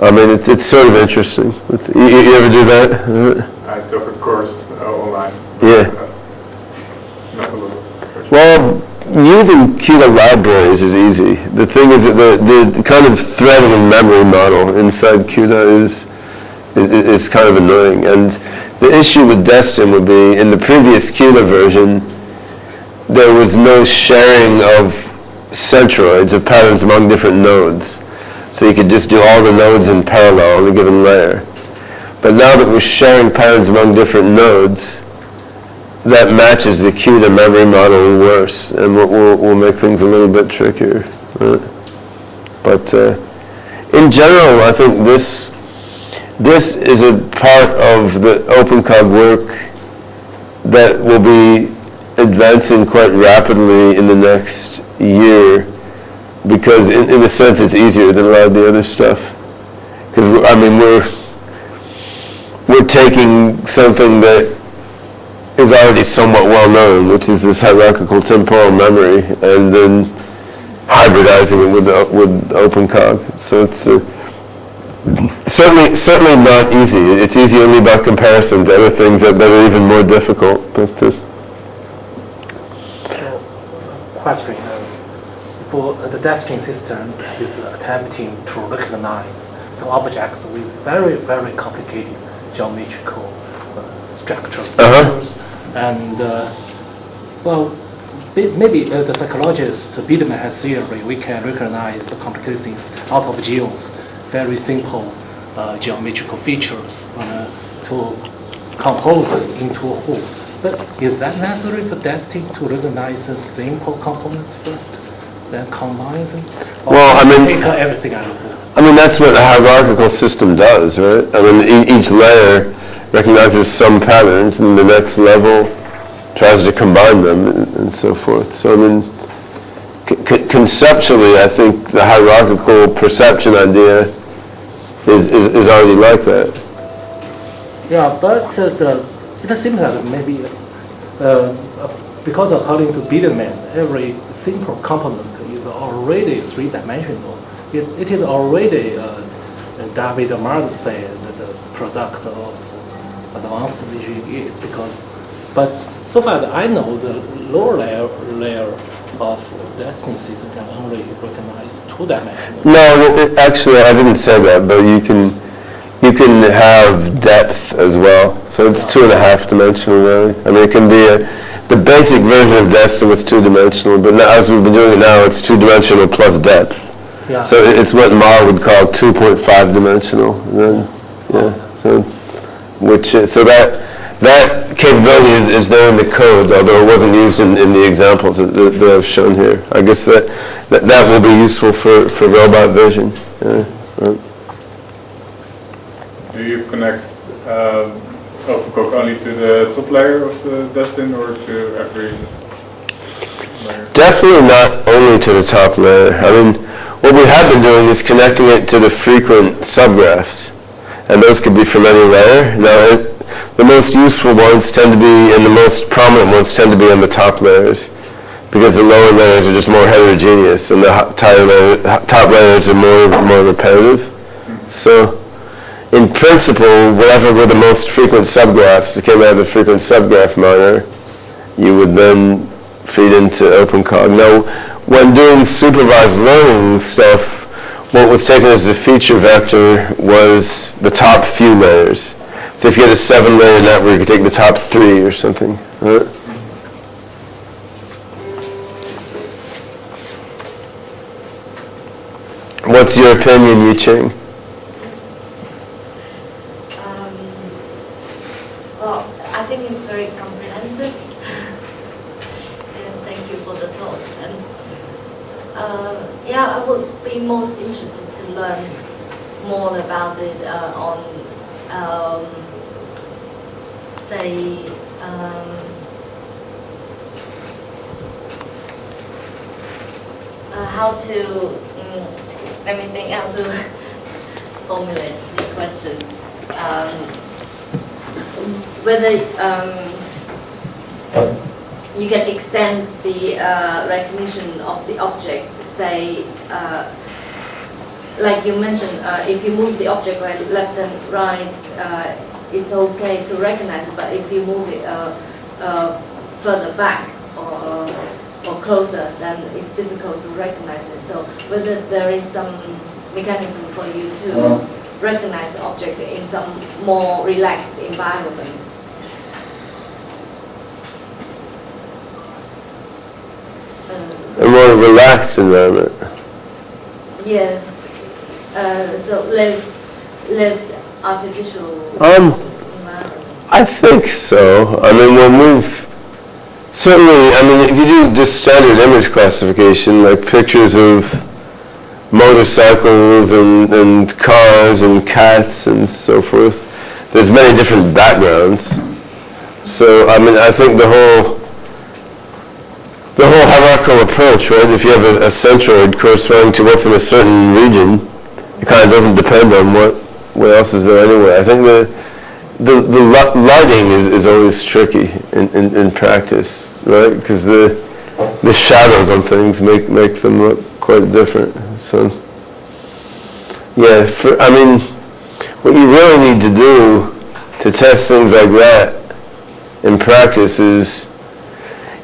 I mean, it's sort of interesting. You ever do that? I took a course online. Yeah. Not a little. Well, using CUDA libraries is easy. The thing is that the kind of threading and memory model inside CUDA is kind of annoying. And the issue with Destin would be, in the previous CUDA version, there was no sharing of centroids, of patterns among different nodes. So you could just do all the nodes in parallel on a given layer. But now that we're sharing patterns among different nodes, that matches the CUDA memory model worse, and will make things a little bit trickier. Right? But in general, I think this is a part of the OpenCog work that will be advancing quite rapidly in the next year, because in a sense it's easier than a lot of the other stuff. Because I mean we're taking something that is already somewhat well known, which is this hierarchical temporal memory, and then hybridizing it with OpenCog. So it's certainly not easy. It's easy only by comparison to other things that are even more difficult. But question. For the Destin system is attempting to recognize some objects with very, very complicated geometrical structures. And well, maybe the psychologist Biederman has theory we can recognize the complicated things out of geos, very simple geometrical features to compose them into a whole. But is that necessary for Destin to recognize the simple components first? Then combine them? Or well, I mean, take everything as a whole? I mean, that's what a hierarchical system does, right? I mean, each layer recognizes some patterns, and the next level tries to combine them, and so forth. So, I mean, conceptually, I think the hierarchical perception idea is already like that. Yeah, but it seems that maybe because according to Biederman, every simple component is already three-dimensional. It is already, David Mard said, the product of advanced visual aids, because But so far as I know, the lower layer of destiny system can only recognize two-dimensional. No, actually, I didn't say that, but you can have depth as well. So it's 2.5 dimensional, really. I mean, it can be the basic version of destiny was 2-dimensional, but now, as we've been doing it now, it's 2-dimensional plus depth. Yeah. So it's what Ma would call 2.5 dimensional. So that capability is there in the code, although it wasn't used in the examples that I've shown here. I guess that will be useful for robot vision. Yeah, right. Do you connect OpenCog only to the top layer of the destin or to every layer? Definitely not only to the top layer. I mean, what we have been doing is connecting it to the frequent subgraphs, and those could be from any layer. Now, the most useful ones tend to be, and the most prominent ones tend to be on the top layers, because the lower layers are just more heterogeneous, and the top layers are more repetitive. So, in principle, whatever were the most frequent subgraphs that came out of the frequent subgraph miner, you would then feed into OpenCog. Now, when doing supervised learning stuff, what was taken as a feature vector was the top few layers. So if you had a 7-layer network, you could take the top 3 or something. Right? What's your opinion, Yiqing? Well, I think it's very comprehensive. And thank you for the talk. And I would be most interested to learn more about it on, say, how to, let me think how to formulate this question. Whether you can extend the recognition of the object, say, like you mentioned, if you move the object left and right, it's okay to recognize it, but if you move it further back or closer, then it's difficult to recognize it. So whether there is some mechanism for you to recognize the object in some more relaxed environments. A more relaxed environment. Yes. So less artificial environment. I think so. I mean, certainly, I mean, if you do just standard image classification, like pictures of motorcycles and cars and cats and so forth, there's many different backgrounds. So, I mean, I think the whole hierarchical approach, right? If you have a centroid corresponding to what's in a certain region, it kind of doesn't depend on what else is there anyway. I think the lighting is always tricky in practice, right? Because the shadows on things make them look quite different. So, yeah, I mean, what you really need to do to test things like that in practice is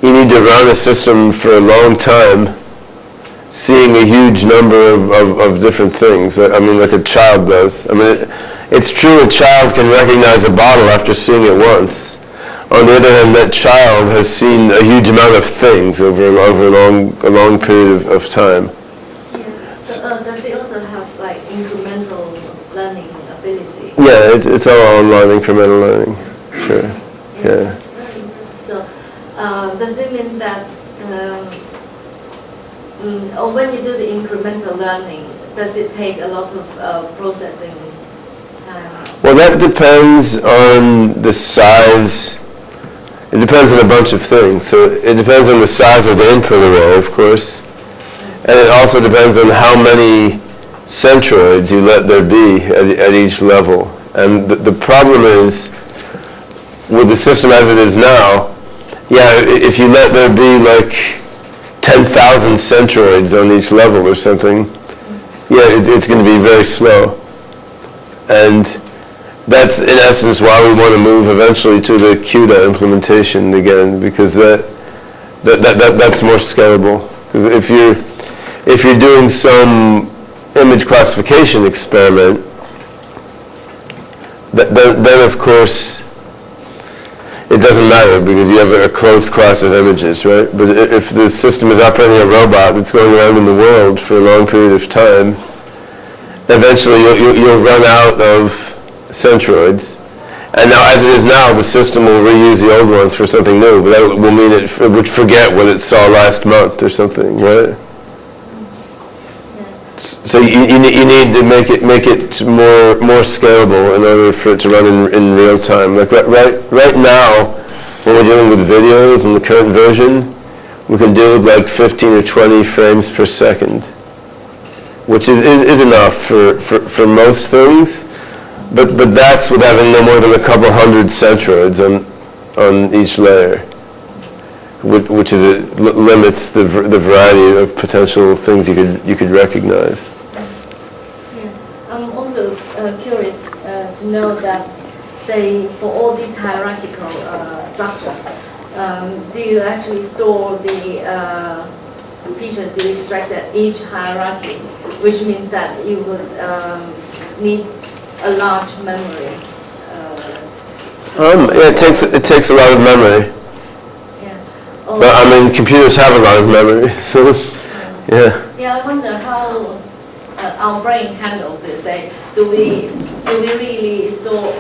you need to run a system for a long time, seeing a huge number of different things. I mean, like a child does. I mean, it's true a child can recognize a bottle after seeing it once. On the other hand, that child has seen a huge amount of things over a long period of time. Yeah. So does it also have like incremental learning ability? Yeah, it's all online incremental learning. Sure. Yeah. That's very impressive. So does it mean that, or when you do the incremental learning, does it take a lot of processing time? Well, that depends on the size. It depends on a bunch of things. So it depends on the size of the input array, of course. And it also depends on how many centroids you let there be at each level. And the problem is, with the system as it is now, yeah, if you let there be like 10,000 centroids on each level or something, yeah, it's going to be very slow. And that's in essence why we want to move eventually to the CUDA implementation again, because that's more scalable. Because if you're doing some image classification experiment, then of course it doesn't matter because you have a closed class of images, right? But if the system is operating a robot that's going around in the world for a long period of time, eventually you'll run out of centroids. And now, as it is now, the system will reuse the old ones for something new, but that will mean it would forget what it saw last month or something, right? So you need to make it more scalable in order for it to run in real time. Like right now, when we're dealing with videos in the current version, we can deal with like 15 or 20 frames per second, which is enough for most things. But that's with having no more than a couple hundred centroids on each layer, which limits the variety of potential things you could recognize. Yeah, I'm also curious to know that, say, for all these hierarchical structure, do you actually store the features you extracted each hierarchy, which means that you would need a large memory? Yeah, it takes a lot of memory. Yeah. But I mean, computers have a lot of memory, so yeah. Yeah, I wonder how our brain handles it. Say, do we really store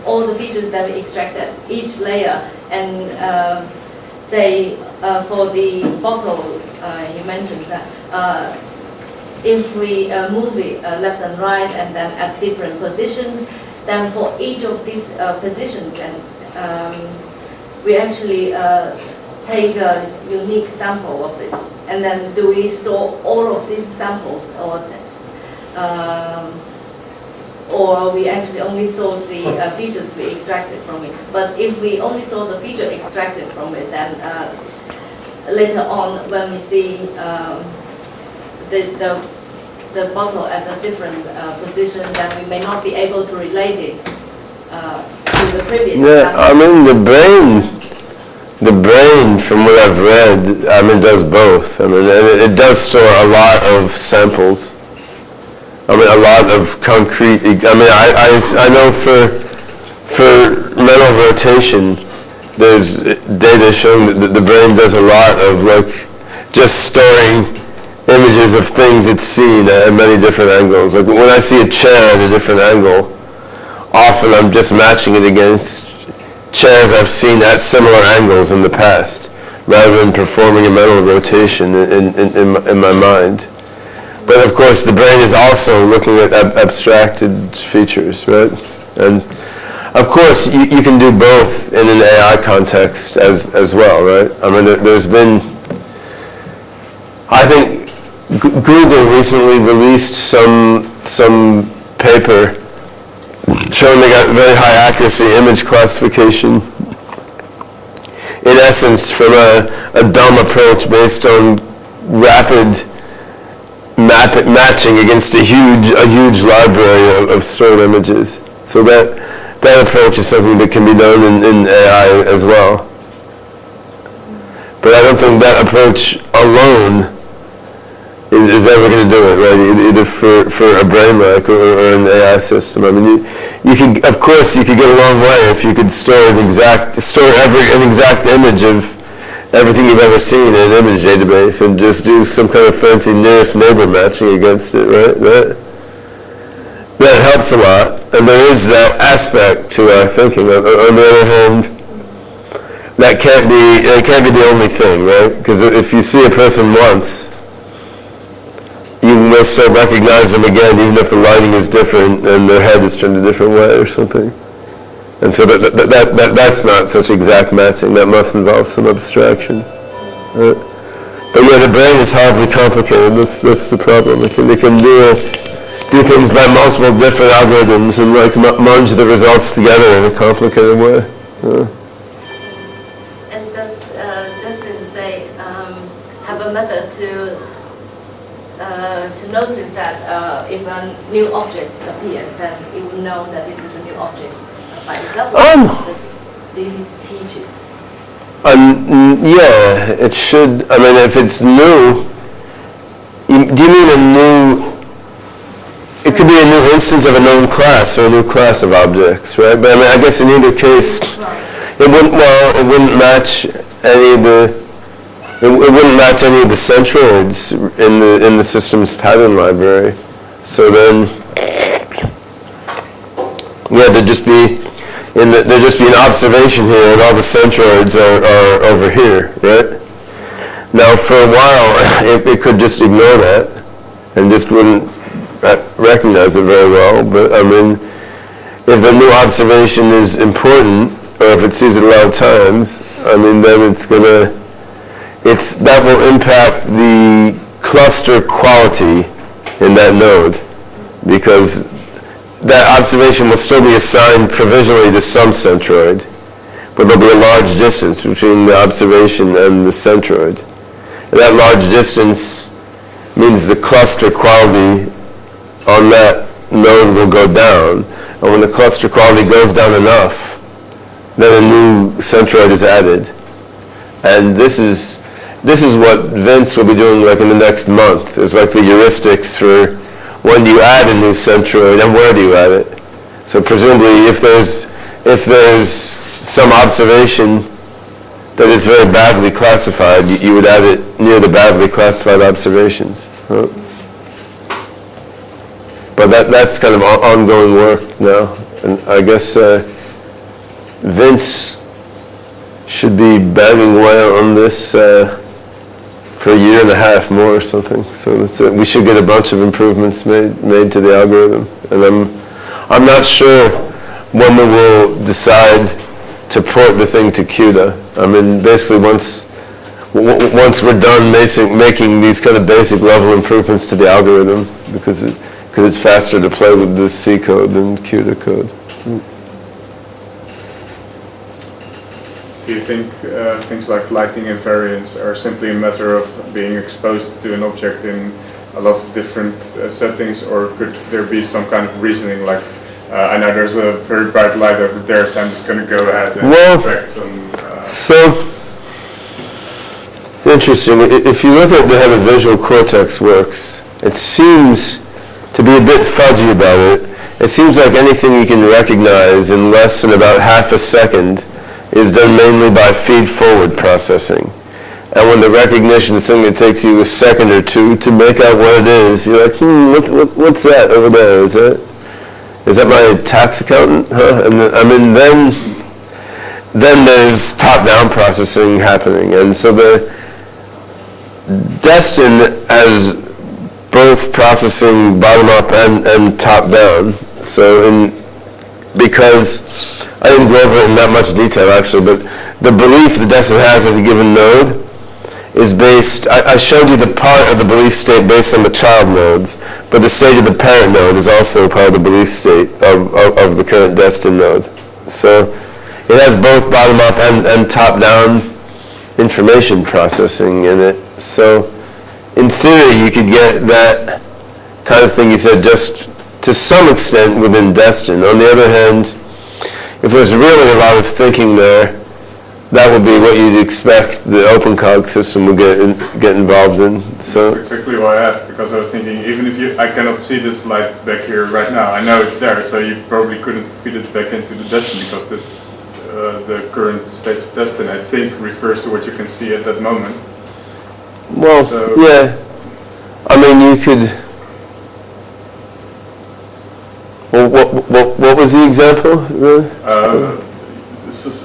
all the features that we extracted each layer, and say for the bottle you mentioned that. If we move it left and right and then at different positions, then for each of these positions, and we actually take a unique sample of it, and then do we store all of these samples, or we actually only store the features we extracted from it? But if we only store the feature extracted from it, then later on when we see the bottle at a different position, then we may not be able to relate it to the previous. Yeah, I mean the brain, from what I've read, I mean does both. I mean it does store a lot of samples. I mean a lot of concrete. I mean I know for mental rotation, there's data showing that the brain does a lot of like just storing images of things it's seen at many different angles. Like when I see a chair at a different angle, often I'm just matching it against chairs I've seen at similar angles in the past, rather than performing a mental rotation in my mind. But of course the brain is also looking at abstracted features, right? And of course you can do both in an AI context as well, right? I mean there's been, I think Google recently released some paper showing they got very high accuracy image classification. In essence, from a dumb approach based on rapid matching against a huge library of stored images. So that approach is something that can be done in AI as well. But I don't think that approach alone is ever going to do it, right? Either for a brain rack or an AI system. I mean, you could, of course, you could get a long way if you could store an exact image of everything you've ever seen in an image database and just do some kind of fancy nearest neighbor matching against it, right? That helps a lot, and there is that aspect to our thinking. On the other hand, that can't be the only thing, right? Because if you see a person once, you may still recognize them again, even if the lighting is different and their head is turned a different way or something. And so that's not such exact matching. That must involve some abstraction. Right? But yeah, the brain is horribly complicated. That's the problem. It can do things by multiple different algorithms and like merge the results together in a complicated way. And does it say have a method to to notice that if a new object appears, then it will know that this is a new object by itself. Do you need to teach it? Yeah, it should. I mean, if it's new, do you mean a new? It could be a new instance of a known class or a new class of objects, right? But I mean, I guess in either case, it wouldn't match any of the. It wouldn't match any of the centroids in the system's pattern library. So then, yeah, there'd just be an observation here, and all the centroids are over here, right? Now, for a while, it could just ignore that and just wouldn't recognize it very well. But I mean, if the new observation is important, or if it sees it a lot of times, I mean, then that will impact the cluster quality in that node, because that observation will still be assigned provisionally to some centroid, but there'll be a large distance between the observation and the centroid. And that large distance means the cluster quality on that node will go down. And when the cluster quality goes down enough, then a new centroid is added. And this is what Vince will be doing like in the next month. It's like the heuristics for when do you add a new centroid and where do you add it. So presumably if there's some observation that is very badly classified, you would add it near the badly classified observations. Right? But that's kind of ongoing work now. And I guess Vince should be banging away on this for a year and a half more or something. So we should get a bunch of improvements made to the algorithm. And I'm not sure when we will decide to port the thing to CUDA. I mean, basically once we're done making these kind of basic level improvements to the algorithm, because it's faster to play with this C code than CUDA code. Do you think things like lighting invariance are simply a matter of being exposed to an object in a lot of different settings, or could there be some kind of reasoning like, I know there's a very bright light over there, so I'm just going to go ahead and correct some... So, it's interesting. If you look at how the visual cortex works, it seems to be a bit fudgy about it. It seems like anything you can recognize in less than about half a second is done mainly by feed-forward processing. And when the recognition is something that takes you a second or two to make out what it is, you're like, what's that over there? Is that my tax accountant? Huh? And then there's top-down processing happening. And so the Destin has both processing bottom-up and top-down. So because I didn't go over it in that much detail actually, but the belief the Destin has at a given node is based, I showed you the part of the belief state based on the child nodes, but the state of the parent node is also part of the belief state of the current Destin node. So it has both bottom-up and top-down information processing in it. So in theory, you could get that kind of thing you said just to some extent within Destin. On the other hand, if there's really a lot of thinking there, that would be what you'd expect the OpenCog system would get involved in. So that's exactly why I asked, because I was thinking, even if I cannot see this light back here right now, I know it's there, so you probably couldn't feed it back into the Destin, because that's, the current state of Destin, I think, refers to what you can see at that moment. Well, so, yeah. I mean, you could... Well, what was the example?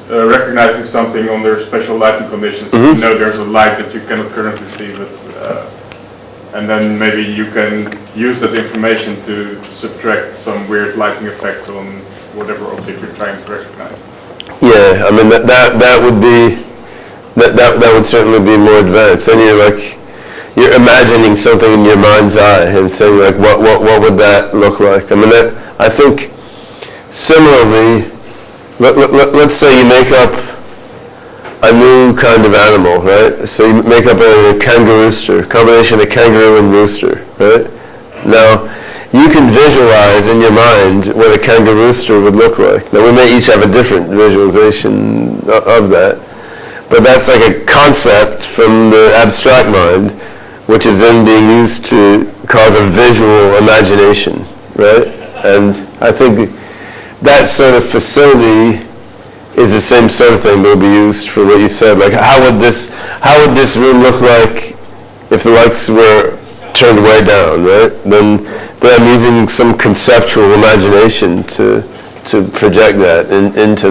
Recognizing something under special lighting conditions. Mm-hmm. You know there's a light that you cannot currently see, but and then maybe you can use that information to subtract some weird lighting effects on whatever object you're trying to recognize. Yeah, I mean that would be that would certainly be more advanced. And you're imagining something in your mind's eye and saying like what would that look like? I mean I think similarly. Let's say you make up a new kind of animal, right? So you make up a kangaroo-rooster, combination of kangaroo and rooster, right? Now, you can visualize in your mind what a kangaroo-rooster would look like. Now, we may each have a different visualization of that, but that's like a concept from the abstract mind, which is then being used to cause a visual imagination, right? And I think that sort of facility is the same sort of thing that will be used for what you said. Like, how would this room look like if the lights were turned way down, right? Then I'm using some conceptual imagination to project that into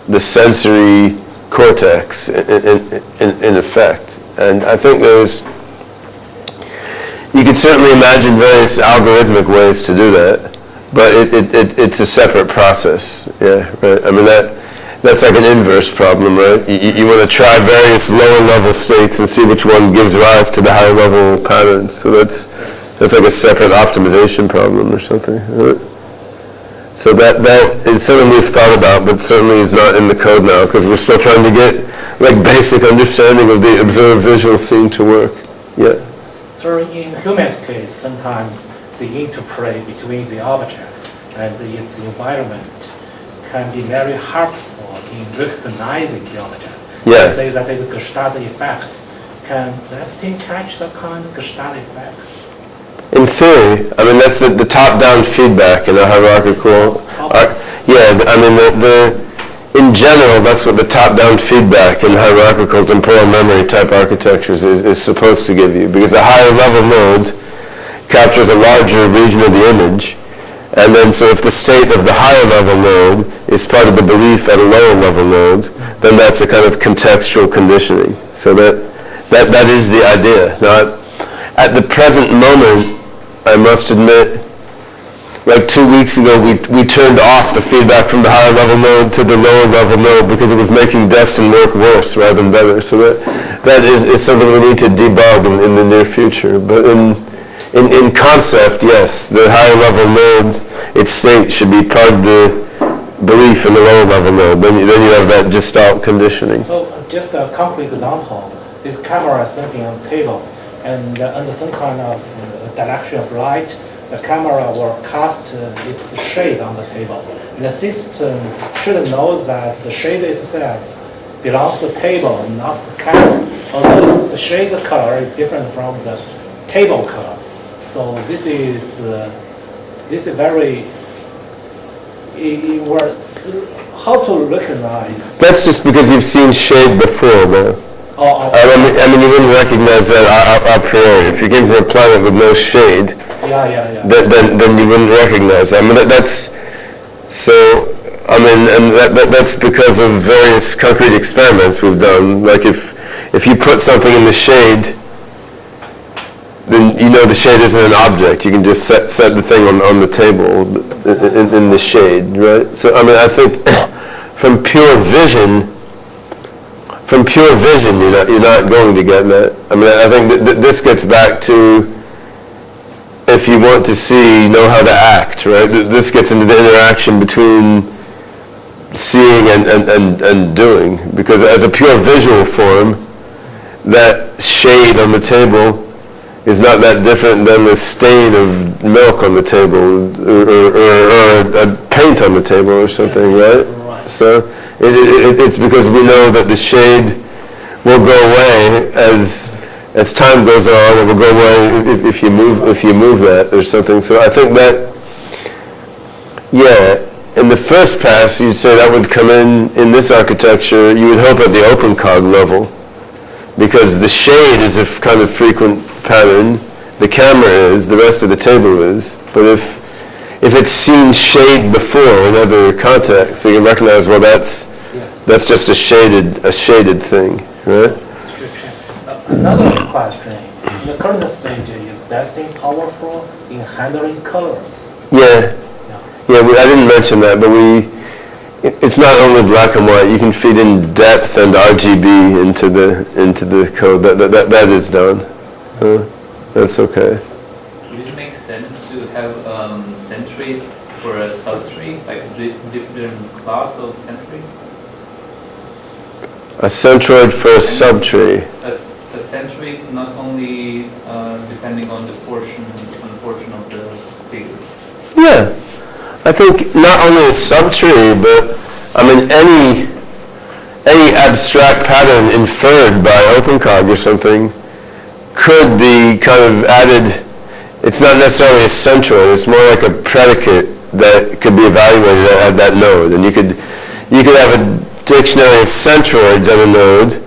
the sensory cortex in effect. And I think you can certainly imagine various algorithmic ways to do that, but it's a separate process. Yeah, right. I mean that's like an inverse problem, right? You want to try various lower level states and see which one gives rise to the higher level patterns. So that's like a separate optimization problem or something. Right? So that is something we've thought about, but certainly is not in the code now because we're still trying to get like basic understanding of the observed visual scene to work. Yeah. So in humans' case, sometimes the interplay between the object and its environment can be very helpful in recognizing the object. Yeah. Say that is a Gestalt effect. Can this thing catch that kind of Gestalt effect? In theory, I mean that's the top-down feedback in a hierarchical. Yeah, I mean in general that's what the top-down feedback in hierarchical temporal memory type architectures is supposed to give you, because a higher level node captures a larger region of the image, and then so if the state of the higher level node is part of the belief at a lower level node, then that's a kind of contextual conditioning. So that is the idea. Now, at the present moment, I must admit, like 2 weeks ago, we turned off the feedback from the higher level node to the lower level node because it was making destin work worse rather than better. So that is something we need to debug in the near future. But in concept, yes, the higher level node, its state should be part of the belief in the lower level node. Then you have that gestalt conditioning. So just a concrete example, this camera is sitting on the table, and under some kind of direction of light, the camera will cast its shade on the table. And the system should know that the shade itself belongs to the table and not the cat. Also, the shade color is different from the table color. So this is very, how to recognize. That's just because you've seen shade before, man. I mean, you wouldn't recognize that a priori. If you came from a planet with no shade, then you wouldn't recognize that. I mean, that's so. I mean, and that's because of various concrete experiments we've done. Like if you put something in the shade, then you know the shade isn't an object. You can just set the thing on the table in the shade, right? So I mean, I think from pure vision, you're not going to get that. I mean, I think this gets back to if you want to know how to act, right? This gets into the interaction between seeing and doing, because as a pure visual form, that shade on the table is not that different than the stain of milk on the table or a paint on the table or something, right? So it's because we know that the shade will go away as time goes on. It will go away if you move that or something. So I think that, yeah, in the first pass, you'd say that would come in this architecture. You would hope at the OpenCog level, because the shade is a kind of frequent pattern. The camera is, the rest of the table is. But if it's seen shade before in other contexts, so you can recognize, well, that's just a shaded thing, right? Another question: in the current stage, is destin powerful in handling colors? Yeah. I didn't mention that, but it's not only black and white. You can feed in depth and RGB into the code. That is done. That's okay. Would it make sense to have sentry for a subtree, like a different class of sentries? A centroid for a subtree. A centroid not only depending on the portion of the figure. Yeah, I think not only a subtree, but I mean any abstract pattern inferred by OpenCog or something could be kind of added. It's not necessarily a centroid, it's more like a predicate that could be evaluated at that node. And you could have a dictionary of centroids at a node,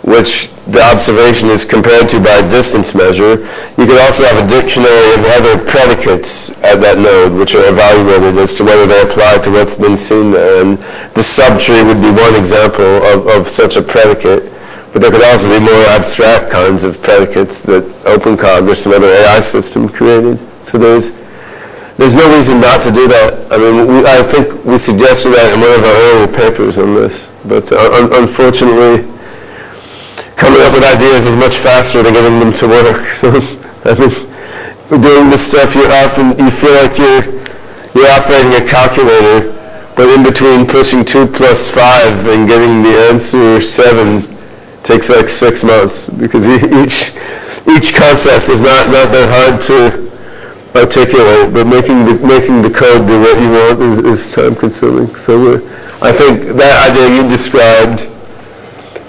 which the observation is compared to by a distance measure. You could also have a dictionary of other predicates at that node, which are evaluated as to whether they apply to what's been seen there. And the subtree would be one example of such a predicate. But there could also be more abstract kinds of predicates that OpenCog or some other AI system created. So there's no reason not to do that. I mean, I think we suggested that in one of our earlier papers on this. But unfortunately, coming up with ideas is much faster than getting them to work. So, I mean, doing this stuff, you feel like you're operating a calculator, but in between pushing 2 plus 5 and getting the answer 7 takes like 6 months, because each concept is not that hard to articulate, but making the code do what you want is time consuming. So I think that idea you described,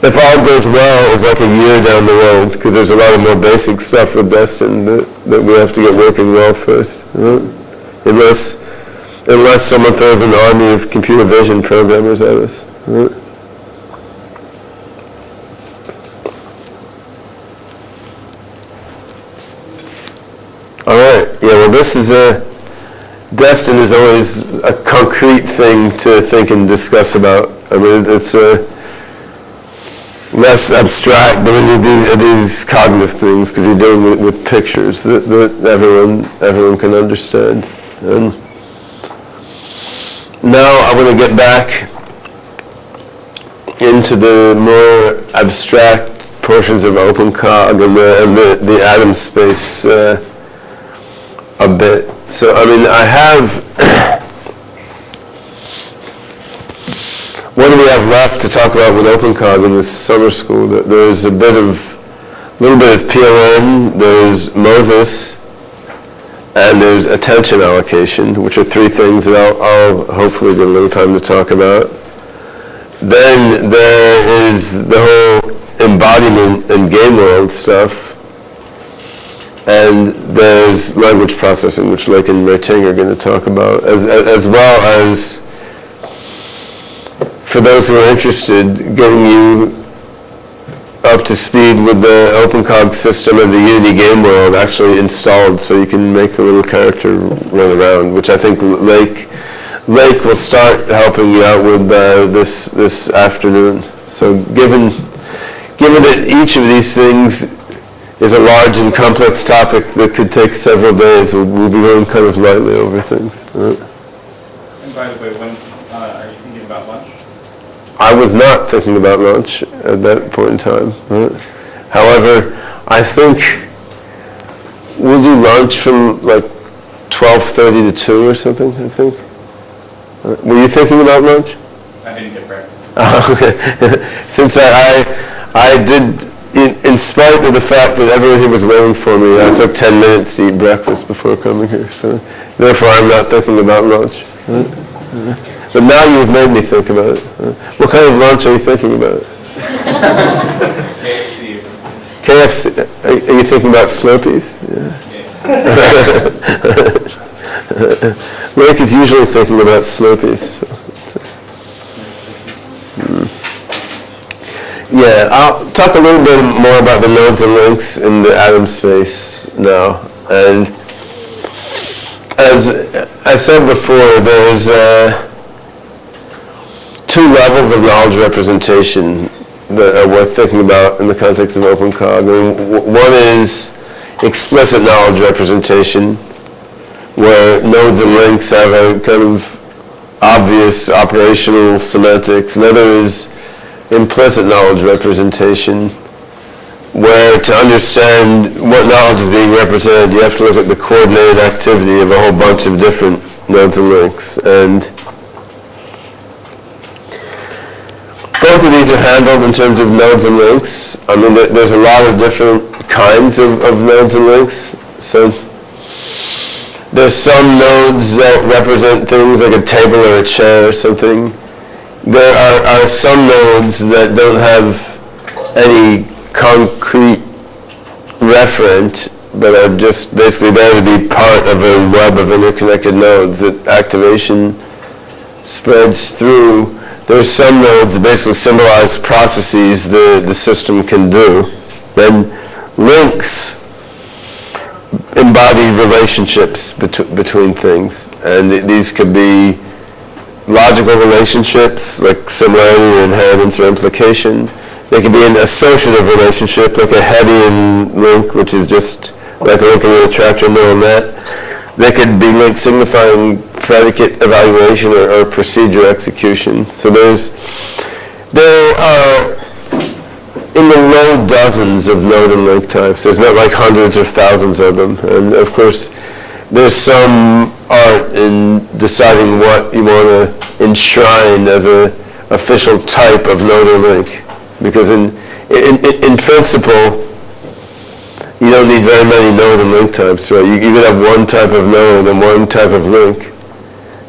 if all goes well, is like a year down the road, because there's a lot of more basic stuff with Destin that we have to get working well first. Unless someone throws an army of computer vision programmers at us. All right. Yeah. Well, Destin is always a concrete thing to think and discuss about. I mean, it's less abstract, but when you do these cognitive things, because you're dealing with pictures that everyone can understand. And now I want to get back into the more abstract portions of OpenCog and the atom space a bit. So, I mean, I have, what do we have left to talk about with OpenCog in this summer school? There's a little bit of PLN, there's Moses, and there's attention allocation, which are 3 things that I'll hopefully get a little time to talk about. Then there is the whole embodiment and game world stuff. And there's language processing, which Lake and Yiqing are going to talk about, as well as, for those who are interested, getting you up to speed with the OpenCog system and the Unity game world actually installed, so you can make the little character run around, which I think Lake will start helping you out with this afternoon. So given that each of these things is a large and complex topic that could take several days, we'll be going kind of lightly over things. And by the way, when are you thinking about lunch? I was not thinking about lunch at that point in time. However, I think we'll do lunch from like 12:30 to 2 or something, I think. Were you thinking about lunch? I didn't get breakfast. Okay. Since I did, in spite of the fact that everyone here was waiting for me, I took 10 minutes to eat breakfast before coming here. So therefore, I'm not thinking about lunch. But now you've made me think about it. What kind of lunch are you thinking about? KFC. KFC. Are you thinking about Slurpees? Yeah. Lake is usually thinking about Slurpees. So. Yeah, I'll talk a little bit more about the nodes and links in the atom space now. And as I said before, there's 2 levels of knowledge representation that are worth thinking about in the context of OpenCog. I mean, one is explicit knowledge representation, where nodes and links have a kind of obvious operational semantics. Another is implicit knowledge representation, where to understand what knowledge is being represented, you have to look at the coordinated activity of a whole bunch of different nodes and links. And both of these are handled in terms of nodes and links. I mean, there's a lot of different kinds of nodes and links. So there's some nodes that represent things like a table or a chair or something. There are some nodes that don't have any concrete referent, but are just basically there to be part of a web of interconnected nodes that activation spreads through. There's some nodes that basically symbolize processes the system can do. Then links embody relationships between things, and these could be logical relationships like similarity, inheritance, or implication. They could be an associative relationship like a Hedian link, which is just like a link in the attractor neural net. They could be links signifying predicate evaluation or procedure execution. So there are in the low dozens of node and link types. There's not like hundreds or thousands of them. And of course, there's some art in deciding what you want to enshrine as an official type of node or link. Because in principle, you don't need very many node and link types, right? You could have one type of node and one type of link,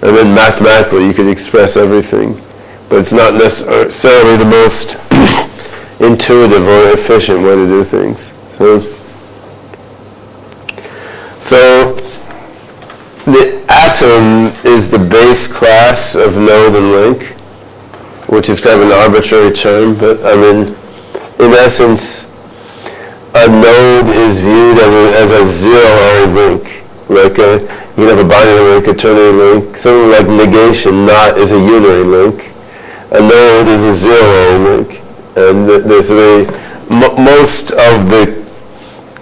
and then mathematically you could express everything. But it's not necessarily the most intuitive or efficient way to do things. So the atom is the base class of node and link, which is kind of an arbitrary term, but I mean, in essence, a node is viewed as a zero-array link. Like you can have a binary link, a ternary link, something like negation not is a unary link. A node is a zero-array link. And most of the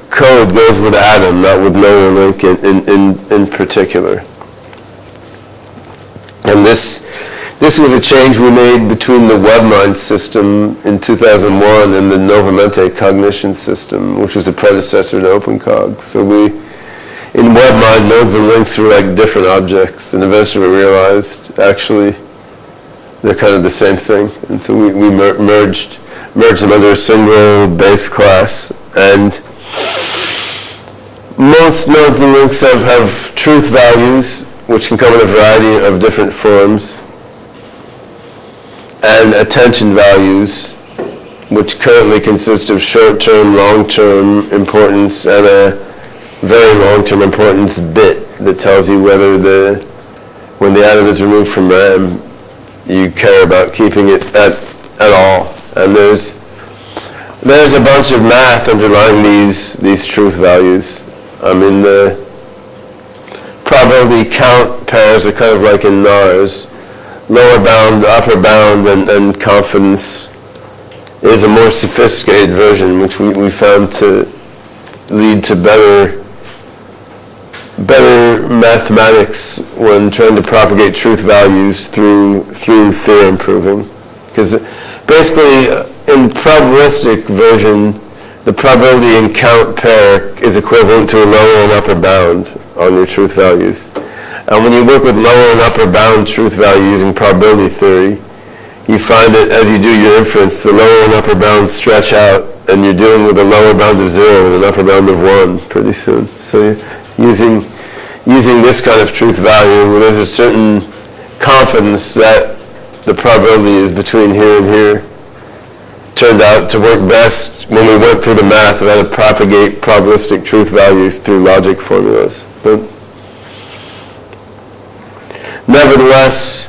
code goes with atom, not with node or link in particular. And this was a change we made between the WebMind system in 2001 and the Novamente cognition system, which was a predecessor to OpenCog. So in WebMind, nodes and links were like different objects, and eventually we realized actually they're kind of the same thing. And so we merged them under a single base class. And most nodes and links have truth values, which can come in a variety of different forms, and attention values, which currently consist of short-term, long-term importance, and a very long-term importance bit that tells you whether when the atom is removed from RAM, you care about keeping it at all. And there's a bunch of math underlying these truth values. I mean, the probability count pairs are kind of like in NARS. Lower bound, upper bound, and confidence is a more sophisticated version, which we found to lead to better mathematics when trying to propagate truth values through theorem proving. Because basically, in probabilistic version, the probability and count pair is equivalent to a lower and upper bound on your truth values. And when you work with lower and upper bound truth value using probability theory, you find that as you do your inference, the lower and upper bounds stretch out, and you're dealing with a lower bound of 0 and an upper bound of 1 pretty soon. So using this kind of truth value, where there's a certain confidence that the probability is between here and here, turned out to work best when we went through the math of how to propagate probabilistic truth values through logic formulas. But nevertheless,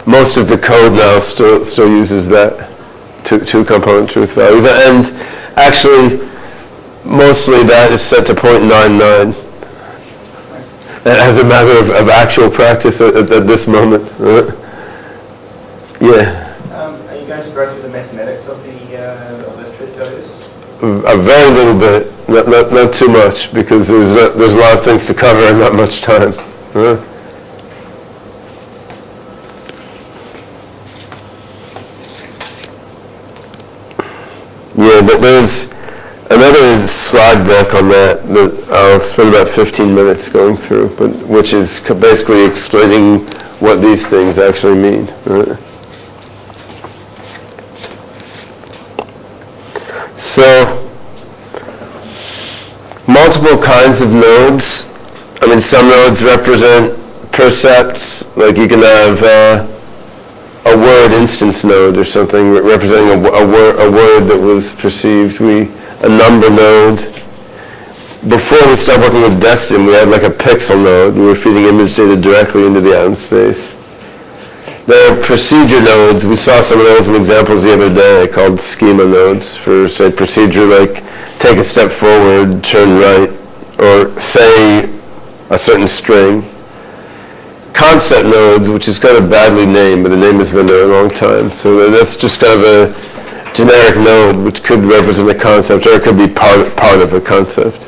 most of the code now still uses that two-component truth values, and actually, mostly that is set to 0.99 as a matter of actual practice at this moment. Yeah. Are you going to go through the mathematics of those truth values? A very little bit, not too much, because there's a lot of things to cover and not much time. Yeah, but there's another slide deck on that I'll spend about 15 minutes going through, but which is basically explaining what these things actually mean. So, multiple kinds of nodes. I mean, some nodes represent percepts, like you can have a word instance node or something representing a word that was perceived. A number node. Before we started working with Destin, we had like a pixel node. We were feeding image data directly into the atom space. There are procedure nodes. We saw some of those in examples the other day called schema nodes for, say, procedure like take a step forward, turn right, or say a certain string. Concept nodes, which is kind of badly named, but the name has been there a long time. So that's just kind of a generic node, which could represent a concept, or it could be part of a concept.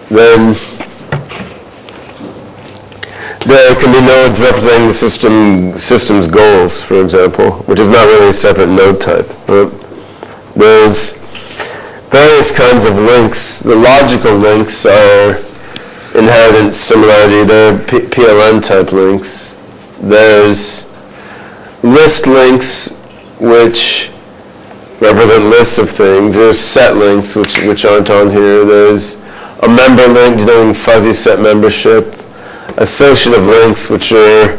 Then there can be nodes representing the system's goals, for example, which is not really a separate node type. There's various kinds of links. The logical links are inheritance similarity. They're PLN type links. There's list links, which represent lists of things. There's set links, which aren't on here. There's a member link denoting fuzzy set membership. Associative links, which are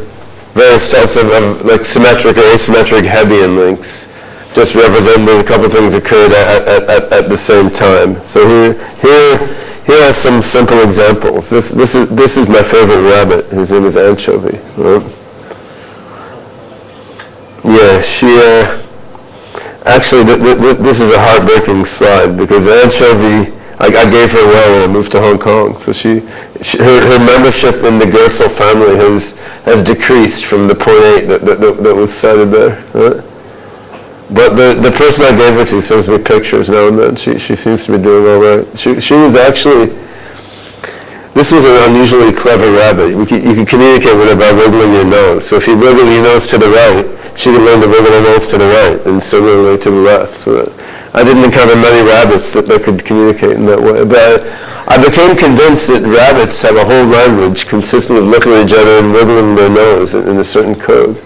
various types of like symmetric or asymmetric Hebbian links, just representing a couple things occurred at the same time. So here are some simple examples. This is my favorite rabbit. His name is Anchovy. Right? Yeah, she actually this is a heartbreaking slide because Anchovy, I gave her away when I moved to Hong Kong. So her membership in the Goertzel family has decreased from the 0.8 that was cited there. Right? But the person I gave her to sends me pictures now and then. She seems to be doing all right. She was actually, this was an unusually clever rabbit. You can communicate with her by wiggling your nose. So if you wiggle your nose to the right, she can learn to wiggle her nose to the right, and similarly to the left. So I didn't encounter many rabbits that could communicate in that way. But I became convinced that rabbits have a whole language consisting of looking at each other and wiggling their nose in a certain code.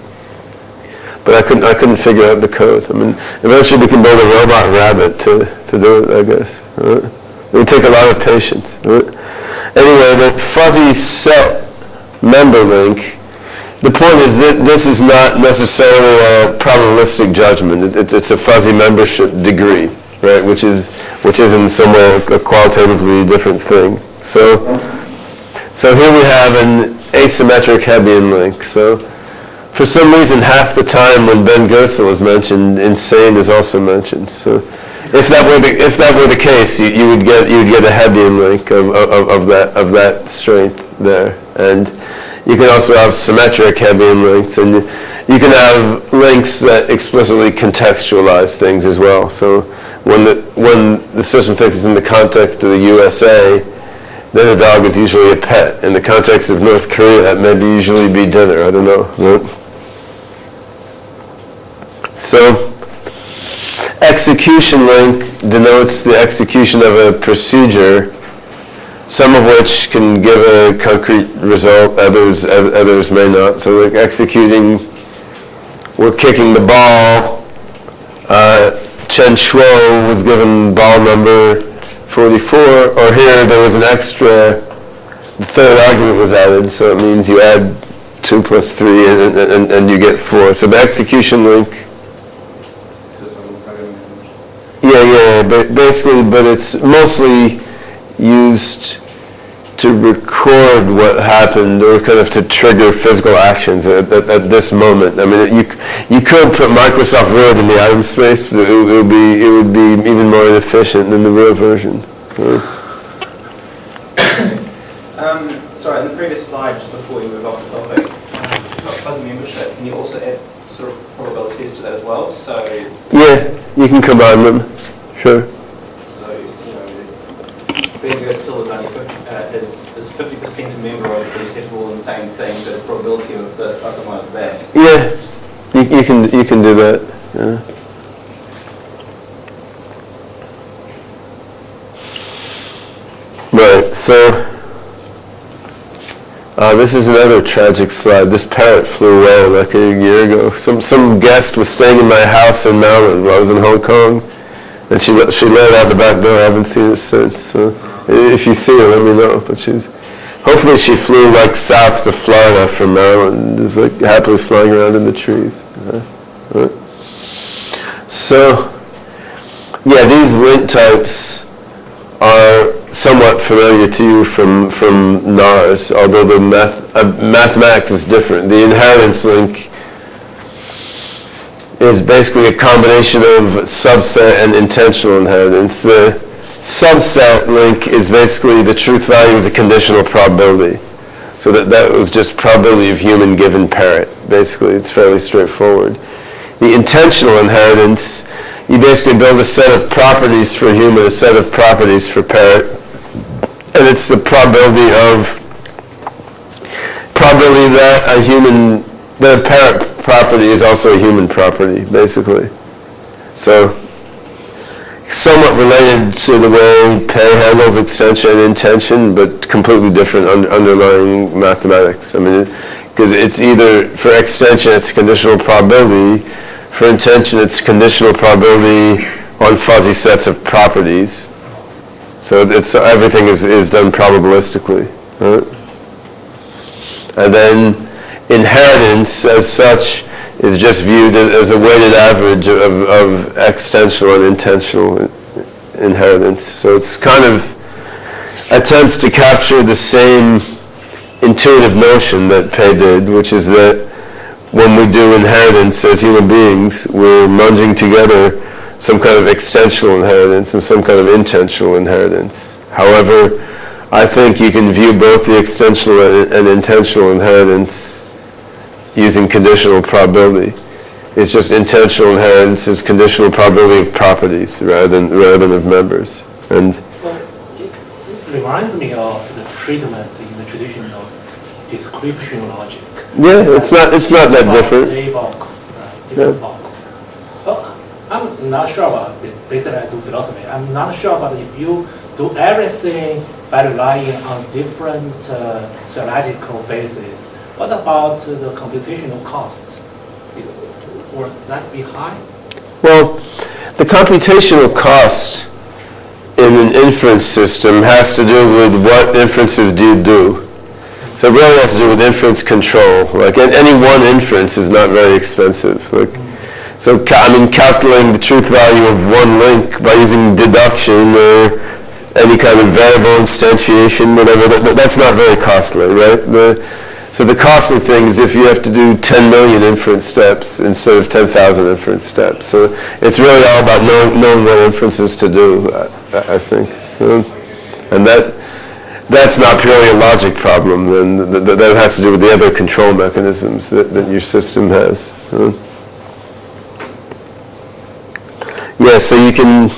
But I couldn't figure out the code. I mean, eventually we can build a robot rabbit to do it, I guess. Right? It would take a lot of patience. Right? Anyway, the fuzzy set member link, the point is that this is not necessarily a probabilistic judgment. It's a fuzzy membership degree, right? Which is in some way a qualitatively different thing. So here we have an asymmetric Hebbian link. So for some reason, half the time when Ben Goertzel is mentioned, insane is also mentioned. So if that were the case, you would get a Hebbian link of that strength there, and you can also have symmetric Hebbian links, and you can have links that explicitly contextualize things as well. So when the system thinks it's in the context of the USA, then a dog is usually a pet. In the context of North Korea, that may usually be dinner. I don't know. Right? So execution link denotes the execution of a procedure, some of which can give a concrete result, others may not. So like executing, we're kicking the ball. Chen Shuo was given ball number 44, or here there was an extra, the third argument was added, so it means you add 2 plus 3 and you get 4. So the execution link, basically, but it's mostly used to record what happened or kind of to trigger physical actions at this moment. I mean, you could put Microsoft Word in the item space, but it would be even more inefficient than the real version. Sorry, in the previous slide, just before we move off the topic, about fuzzy membership, can you also add sort of probabilities to that as well? So yeah, you can combine them. Sure. So, Ben Goertzel is 50% a member of the set of all the same things, so the probability of this plus or minus that. Yeah, you can do that. Yeah. Right. So this is another tragic slide. This parrot flew away like a year ago. Some guest was staying in my house in Maryland while I was in Hong Kong. And she let out the back door. I haven't seen it since. So if you see her, let me know. But hopefully she flew like south to Florida from Maryland, is like happily flying around in the trees. Right? So, yeah, these lint types are somewhat familiar to you from NARS, although the mathematics is different. The inheritance link is basically a combination of subset and intentional inheritance. The subset link is basically the truth value is a conditional probability. So that was just probability of human given parrot. Basically, it's fairly straightforward. The intentional inheritance, you basically build a set of properties for human, a set of properties for parrot, and it's the probability that a parrot property is also a human property, basically. So, somewhat related to the way Pei handles extension and intention, but completely different underlying mathematics. I mean, because it's either, for extension, it's conditional probability. For intention, it's conditional probability on fuzzy sets of properties. So everything is done probabilistically. Right? And then inheritance, as such, is just viewed as a weighted average of extensional and intentional inheritance. So it's kind of attempts to capture the same intuitive notion that Pei did, which is that when we do inheritance as human beings, we're munging together some kind of extensional inheritance and some kind of intentional inheritance. However, I think you can view both the extensional and intentional inheritance using conditional probability. It's just intentional inheritance is conditional probability of properties rather than of members. And well, it reminds me of the treatment in the traditional description logic. Yeah, it's not that different. A box, different box. Well, I'm not sure about it. Basically, I do philosophy. I'm not sure about if you do everything by relying on different theoretical basis. What about the computational cost? Would that be high? Well, the computational cost in an inference system has to do with what inferences do you do. So it really has to do with inference control. Like any one inference is not very expensive. So calculating the truth value of one link by using deduction or any kind of variable instantiation, whatever, that's not very costly, right? So the costly thing is if you have to do 10 million inference steps instead of 10,000 inference steps. So it's really all about knowing what inferences to do, I think. And that's not purely a logic problem, then that has to do with the other control mechanisms that your system has. Yeah, so you can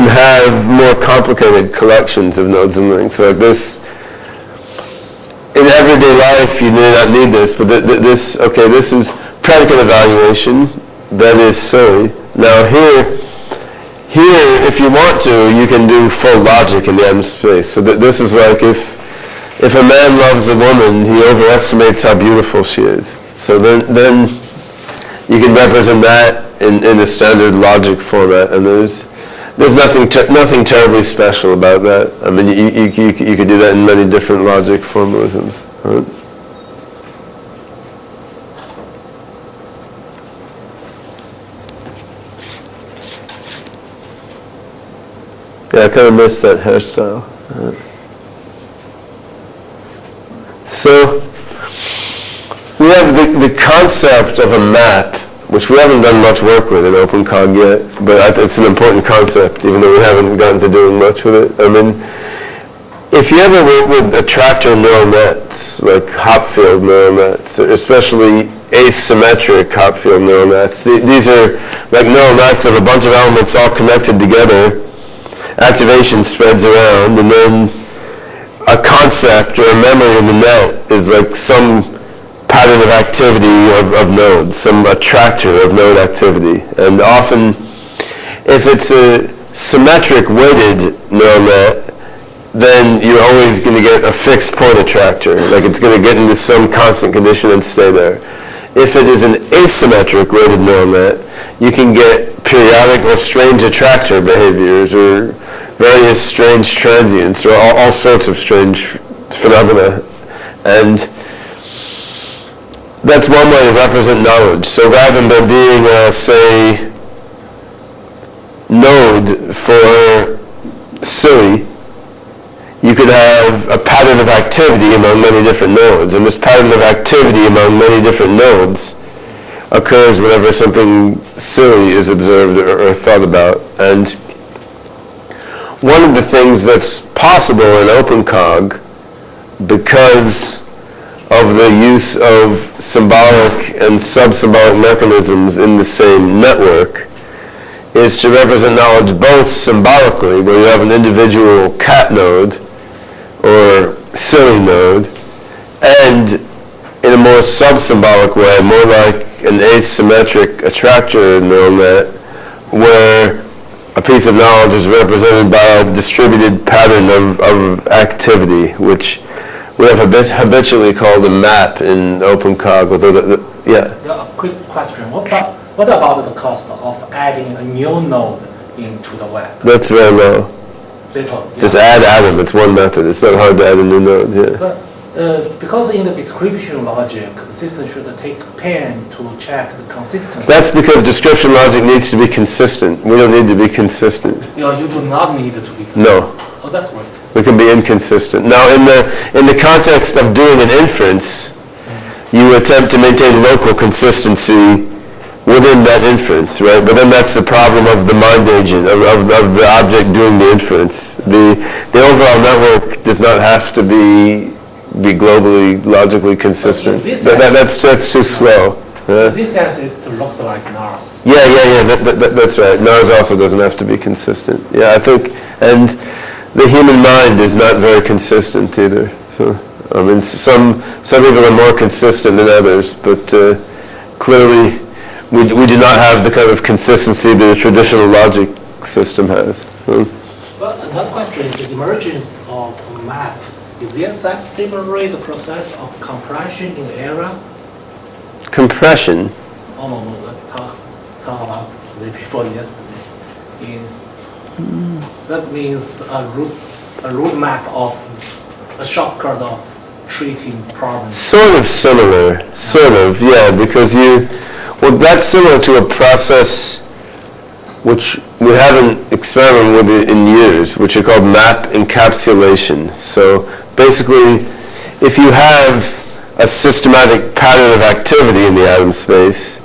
have more complicated collections of nodes and links like this. In everyday life, you may not need this, but this is predicate evaluation. That is silly. Now here, if you want to, you can do full logic in the M space. So this is like if a man loves a woman, he overestimates how beautiful she is. So then you can represent that in a standard logic format, and there's nothing terribly special about that. I mean, you could do that in many different logic formalisms. Right? Yeah, I kind of missed that hairstyle. So we have the concept of a map, which we haven't done much work with in OpenCog yet, but it's an important concept, even though we haven't gotten to doing much with it. I mean, if you ever work with attractor neural nets, like Hopfield neural nets, especially asymmetric Hopfield neural nets, these are like neural nets of a bunch of elements all connected together. Activation spreads around, and then a concept or a memory in the net is like some pattern of activity of nodes, some attractor of node activity. And often, if it's a symmetric weighted neural net, then you're always going to get a fixed point attractor. Like it's going to get into some constant condition and stay there. if it is an asymmetric weighted neural net, you can get periodic or strange attractor behaviors or various strange transients or all sorts of strange phenomena. And that's one way to represent knowledge. So rather than there being a, say, node for silly, you could have a pattern of activity among many different nodes. And this pattern of activity among many different nodes occurs whenever something silly is observed or thought about. And one of the things that's possible in OpenCog, because of the use of symbolic and sub-symbolic mechanisms in the same network, is to represent knowledge both symbolically, where you have an individual cat node or silly node, and in a more sub-symbolic way, more like an asymmetric attractor neural net, where a piece of knowledge is represented by a distributed pattern of activity, which we have habitually called a map in OpenCog. Yeah, a quick question. What about the cost of adding a new node into the web? That's very low. Little. Yeah. Just add Atom. It's one method. It's not hard to add a new node. Yeah. But because in the description logic, the system should take pain to check the consistency. That's because description logic needs to be consistent. We don't need to be consistent. Yeah, you do not need to be consistent. No. Oh, that's right. We can be inconsistent. Now, in the context of doing an inference, you attempt to maintain local consistency within that inference, right? But then that's the problem of the mind agent, of the object doing the inference. The overall network does not have to be globally, logically consistent. That's too slow. In this sense, it looks like NARS. Yeah. That's right. NARS also doesn't have to be consistent. Yeah, I think, and the human mind is not very consistent either. So, I mean, some people are more consistent than others, but clearly we do not have the kind of consistency that a traditional logic system has. But another question is the emergence of map. Is there that similarly the process of compression in era? Compression? Oh no, talk about the day before yesterday. That means a roadmap of a shortcut of treating problems. Sort of similar, yeah, because that's similar to a process which we haven't experimented with in years, which are called map encapsulation. So basically, if you have a systematic pattern of activity in the atom space,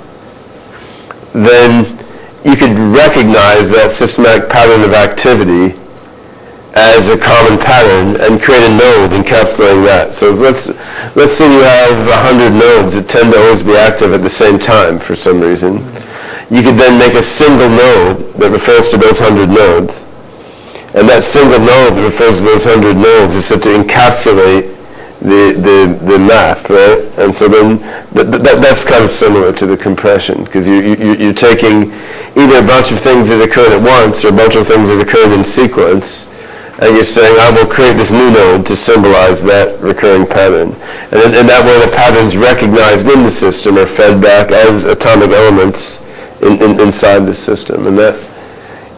then you could recognize that systematic pattern of activity as a common pattern and create a node encapsulating that. So let's say you have 100 nodes that tend to always be active at the same time for some reason. You could then make a single node that refers to those 100 nodes. And that single node that refers to those 100 nodes is said to encapsulate the map, right? And so then that's kind of similar to the compression, because you're taking either a bunch of things that occurred at once or a bunch of things that occurred in sequence, and you're saying, I will create this new node to symbolize that recurring pattern. And in that way, the patterns recognized in the system are fed back as atomic elements inside the system. And that,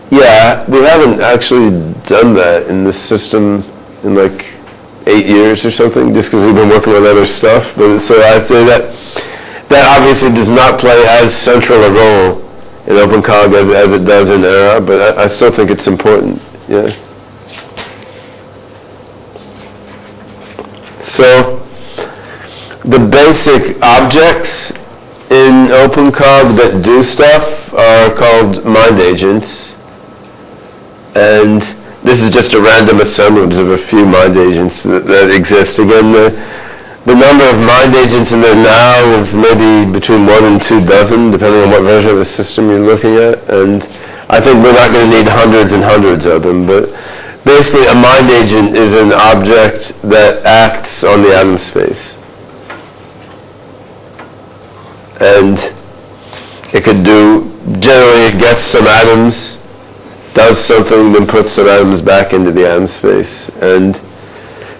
yeah, we haven't actually done that in the system in like 8 years or something, just because we've been working on other stuff. But so I'd say that obviously does not play as central a role in OpenCog as it does in ERA, but I still think it's important. Yeah. So the basic objects in OpenCog that do stuff are called mind agents, and this is just a random assemblage of a few mind agents that exist. Again, the number of mind agents in there now is maybe between 1 and 2 dozen, depending on what version of the system you're looking at. And I think we're not going to need hundreds and hundreds of them, but basically a mind agent is an object that acts on the atom space. And it could generally it gets some atoms, does something, then puts some atoms back into the atom space. And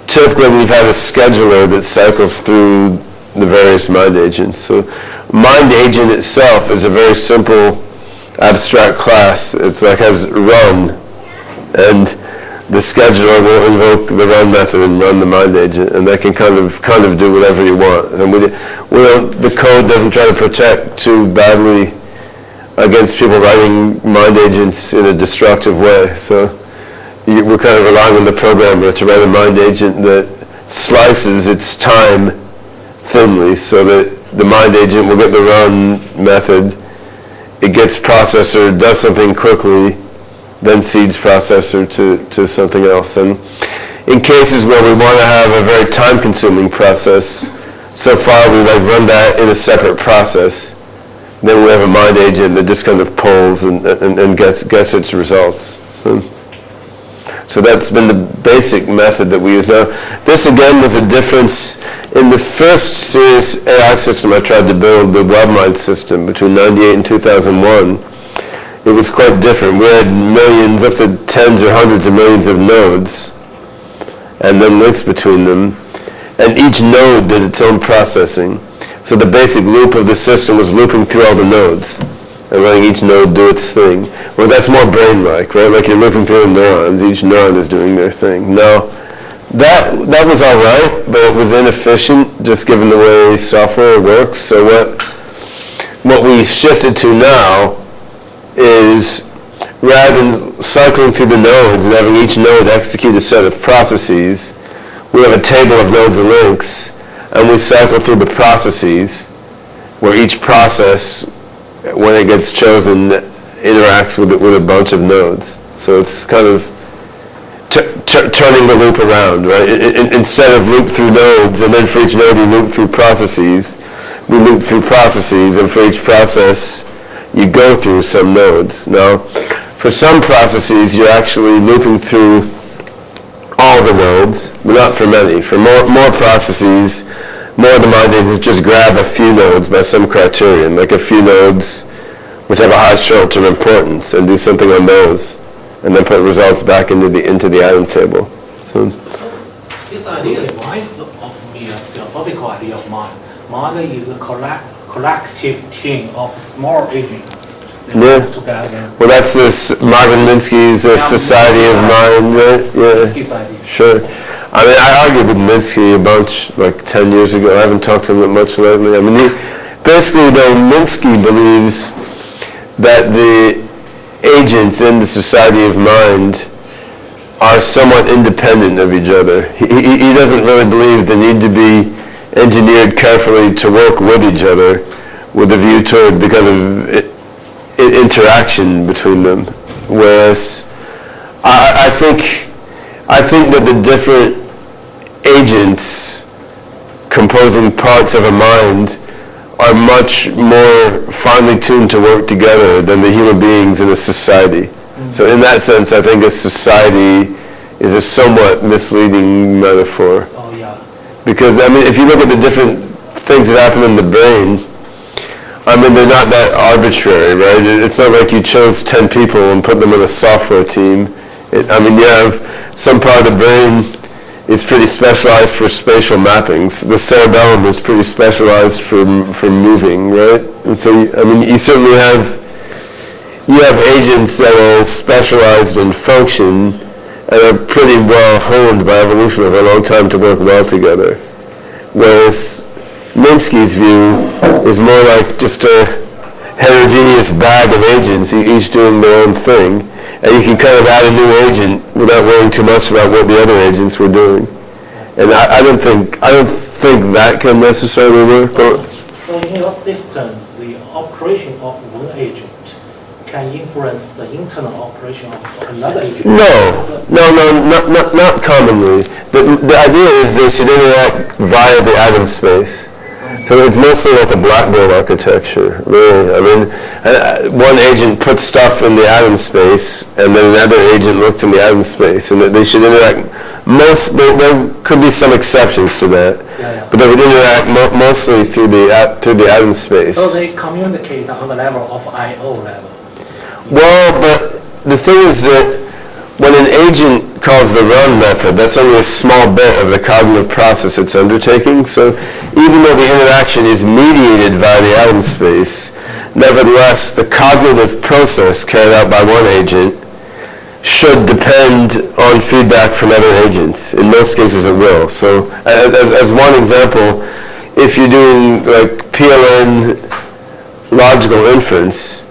typically we've had a scheduler that cycles through the various mind agents. So mind agent itself is a very simple abstract class. It's like has run, and the scheduler will invoke the run method and run the mind agent, and that can kind of do whatever you want. And the code doesn't try to protect too badly against people writing mind agents in a destructive way. So we're kind of relying on the programmer to write a mind agent that slices its time thinly, so that the mind agent will get the run method, it gets processor, does something quickly, then cedes processor to something else. And in cases where we want to have a very time-consuming process, so far we like run that in a separate process. Then we have a mind agent that just kind of pulls and gets its results. So that's been the basic method that we use. Now, this again was a difference in the first serious AI system I tried to build, the WebMind system, between 98 and 2001. It was quite different. We had millions, up to tens or hundreds of millions of nodes, and then links between them. And each node did its own processing. So the basic loop of the system was looping through all the nodes and letting each node do its thing. Well, that's more brain-like, right? Like you're looping through the neurons. Each neuron is doing their thing. Now, that was all right, but it was inefficient, just given the way software works. So what we shifted to now is, rather than cycling through the nodes and having each node execute a set of processes, we have a table of nodes and links, and we cycle through the processes, where each process, when it gets chosen, interacts with a bunch of nodes. So it's kind of turning the loop around, right? Instead of loop through nodes, and then for each node you loop through processes, we loop through processes, and for each process you go through some nodes. Now, for some processes you're actually looping through all the nodes, but not for many. For more processes, more of the mind agents just grab a few nodes by some criterion, like a few nodes which have a high short-term importance, and do something on those, and then put results back into the item table. So this idea reminds of me a philosophical idea of mind. Mind is a collective team of small agents. Yeah. Together. Well, that's this Marvin Minsky's Society of Mind, right? Yeah. Minsky's idea. Sure. I mean, I argued with Minsky a bunch, like 10 years ago. I haven't talked to him that much lately. I mean, basically, though, Minsky believes that the agents in the Society of Mind are somewhat independent of each other. He doesn't really believe they need to be engineered carefully to work with each other with a view toward the kind of interaction between them. Whereas I think that the different agents composing parts of a mind are much more finely tuned to work together than the human beings in a society. So in that sense, I think a society is a somewhat misleading metaphor. Oh, yeah. Because, I mean, if you look at the different things that happen in the brain, I mean, they're not that arbitrary, right? It's not like you chose 10 people and put them in a software team. I mean, you have some part of the brain is pretty specialized for spatial mappings. The cerebellum is pretty specialized for moving, right? And so, I mean, you certainly have agents that are specialized in function and are pretty well honed by evolution over a long time to work well together. Whereas Minsky's view is more like just a heterogeneous bag of agents, each doing their own thing, and you can kind of add a new agent without worrying too much about what the other agents were doing. And I don't think that can necessarily work. So in your systems, the operation of one agent can influence the internal operation of another agent? No, not commonly. The idea is they should interact via the atom space. So it's mostly like a blackboard architecture, really. I mean, one agent puts stuff in the atom space, and then another agent looks in the atom space, and they should interact. There could be some exceptions to that, but they would interact mostly through the atom space. So they communicate on the level of I/O level. Well, but the thing is that when an agent calls the run method, that's only a small bit of the cognitive process it's undertaking. So even though the interaction is mediated via the atom space, nevertheless, the cognitive process carried out by one agent should depend on feedback from other agents. In most cases, it will. So as one example, if you're doing like PLN logical inference,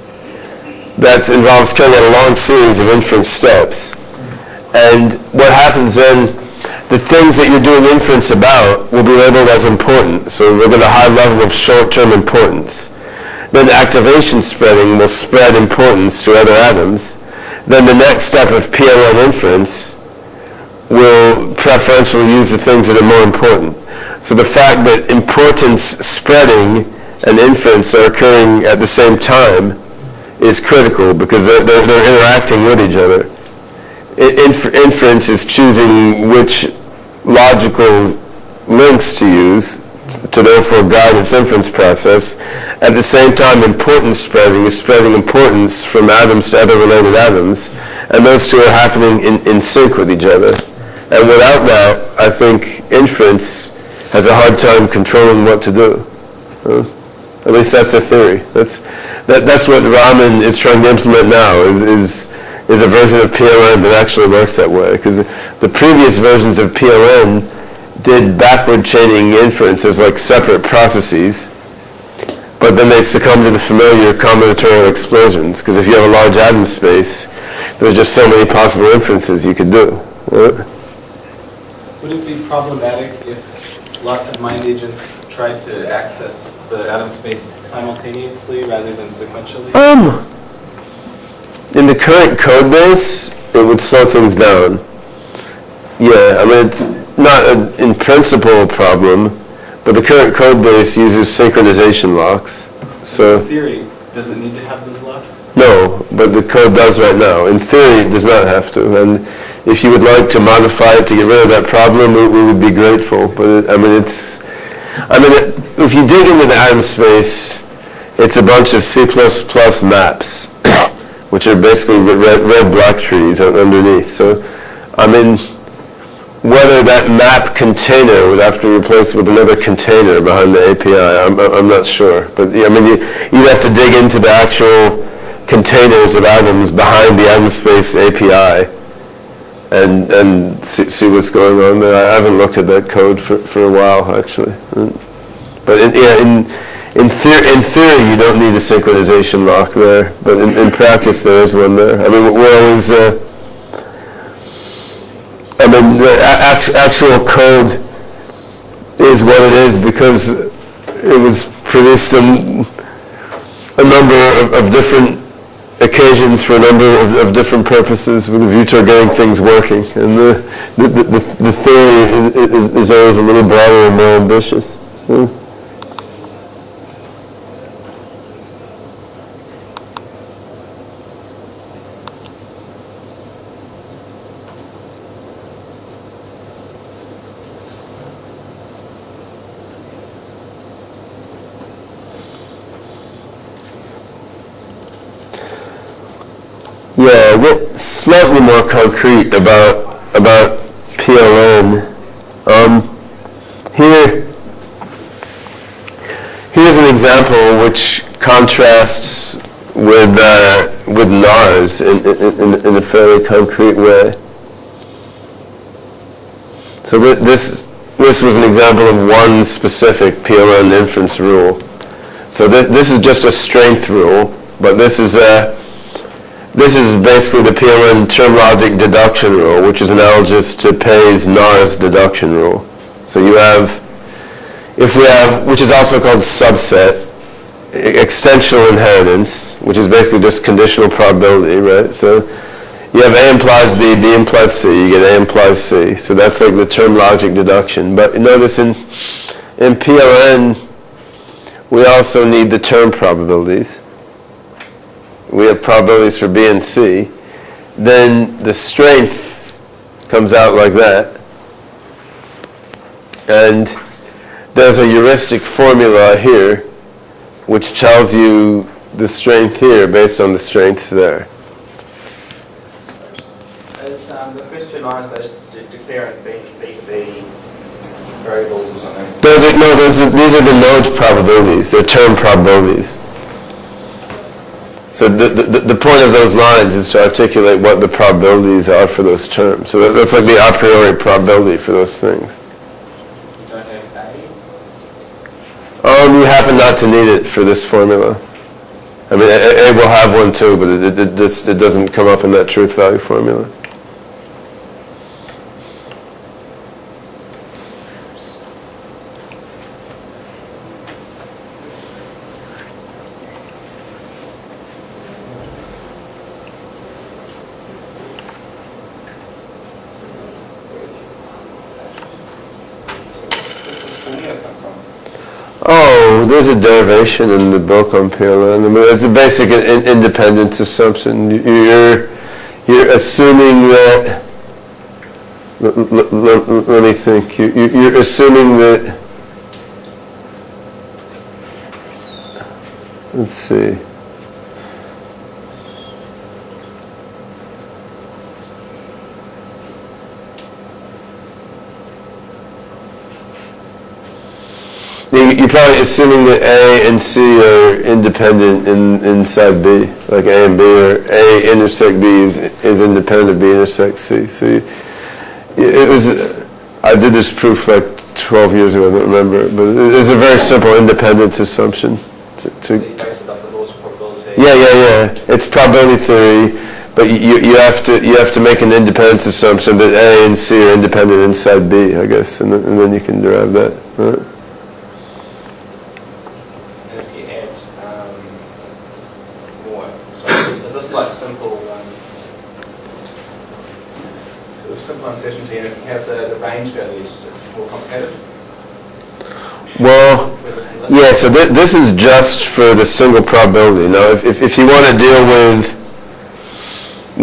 that involves carrying out a long series of inference steps. And what happens then, the things that you're doing inference about will be labeled as important. So they'll get a high level of short-term importance. Then activation spreading will spread importance to other atoms. Then the next step of PLN inference will preferentially use the things that are more important. So the fact that importance spreading and inference are occurring at the same time is critical because they're interacting with each other. Inference is choosing which logical links to use to therefore guide its inference process. At the same time, importance spreading is spreading importance from atoms to other related atoms, and those two are happening in sync with each other. And without that, I think inference has a hard time controlling what to do. At least that's the theory. That's what Raman is trying to implement now, is a version of PLN that actually works that way. Because the previous versions of PLN did backward chaining inference as like separate processes, but then they succumbed to the familiar combinatorial explosions, because if you have a large atom space, there's just so many possible inferences you could do. Would it be problematic if lots of mind agents tried to access the atom space simultaneously rather than sequentially? In the current code base, it would slow things down. Yeah, I mean, it's not in principle a problem, but the current code base uses synchronization locks. So in theory, does it need to have those locks? No, but the code does right now. In theory, it does not have to. And if you would like to modify it to get rid of that problem, we would be grateful. But if you dig into the atom space, it's a bunch of C++ maps, which are basically red block trees underneath. So, whether that map container would have to be replaced with another container behind the API, I'm not sure. But you'd have to dig into the actual containers of atoms behind the atom space API and see what's going on there. I haven't looked at that code for a while, actually. But in theory, you don't need a synchronization lock there. But in practice, there is one there. We're always... the actual code is what it is because it was produced in a number of different occasions for a number of different purposes with a view to getting things working. And the theory is always a little broader and more ambitious. So. Yeah, get slightly more concrete about PLN. Here's an example which contrasts with NARS in a fairly concrete way. So this was an example of one specific PLN inference rule. So this is just a strength rule, but this is basically the PLN term logic deduction rule, which is analogous to Pei's NARS deduction rule. So which is also called subset, extensional inheritance, which is basically just conditional probability, right? So you have A implies B, B implies C, you get A implies C. So that's like the term logic deduction. But notice in PLN, we also need the term probabilities. We have probabilities for B and C. Then the strength comes out like that. And there's a heuristic formula here which tells you the strength here based on the strengths there. As two lines declaring B and C to be variables or something? These are the node probabilities. They're term probabilities. So the point of those lines is to articulate what the probabilities are for those terms. So that's like the a priori probability for those things. You don't have A? You happen not to need it for this formula. I mean, A will have one too, but it doesn't come up in that truth value formula. Oh, there's a derivation in the book on PLN. I mean, it's a basic independence assumption. You're assuming that. Let me think. You're assuming that. Let's see. You're probably assuming that A and C are independent inside B, like A and B, or A intersect B is independent of B intersect C. So I did this proof like 12 years ago, I don't remember, but it's a very simple independence assumption. So you base it off the laws of probability? Yeah. It's probability theory, but you have to make an independence assumption that A and C are independent inside B, I guess, and then you can derive that. Right? Like simple, sort of simple uncertainty, and if you have the range values, it's more complicated. Well, yeah. So this is just for the single probability. Now, if you want to deal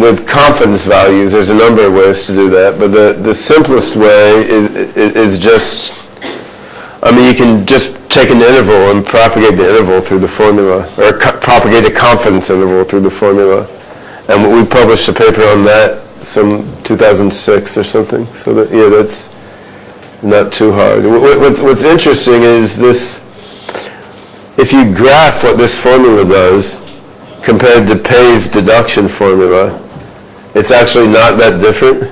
with confidence values, there's a number of ways to do that. But the simplest way is just. I mean, you can just take an interval and propagate the interval through the formula, or propagate a confidence interval through the formula. And we published a paper on that, some 2006 or something. So that's not too hard. What's interesting is this, if you graph what this formula does compared to Pei's deduction formula, it's actually not that different,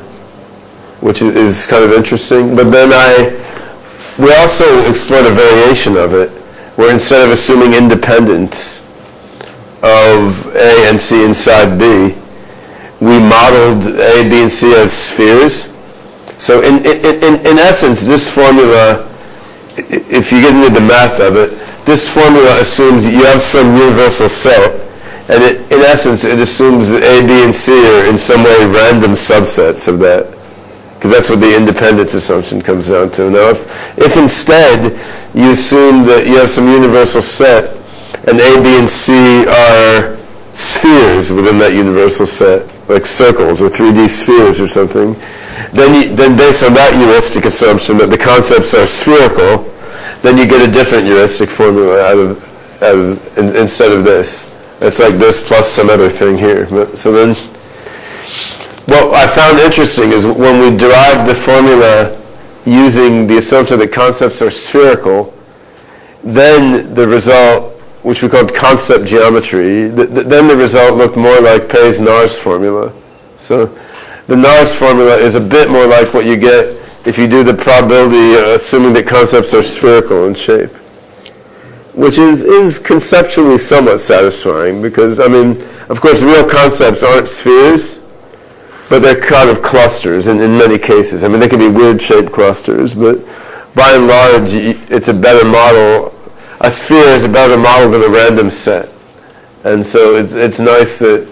which is kind of interesting. But then we also explored a variation of it, where instead of assuming independence of A and C inside B, we modeled A, B, and C as spheres. So in essence, this formula, if you get into the math of it, this formula assumes you have some universal set, and in essence, it assumes that A, B, and C are in some way random subsets of that. Because that's what the independence assumption comes down to. Now, if instead you assume that you have some universal set, and A, B, and C are spheres within that universal set, like circles or 3D spheres or something, then based on that heuristic assumption that the concepts are spherical, then you get a different heuristic formula out of instead of this. It's like this plus some other thing here. So then, what I found interesting is when we derived the formula using the assumption that concepts are spherical, then the result, which we called concept geometry, then the result looked more like Pei's NARS formula. So the NARS formula is a bit more like what you get if you do the probability assuming that concepts are spherical in shape, which is conceptually somewhat satisfying because, I mean, of course, real concepts aren't spheres, but they're kind of clusters in many cases. I mean, they can be weird-shaped clusters, but by and large, it's a better model. A sphere is a better model than a random set. And so it's nice that,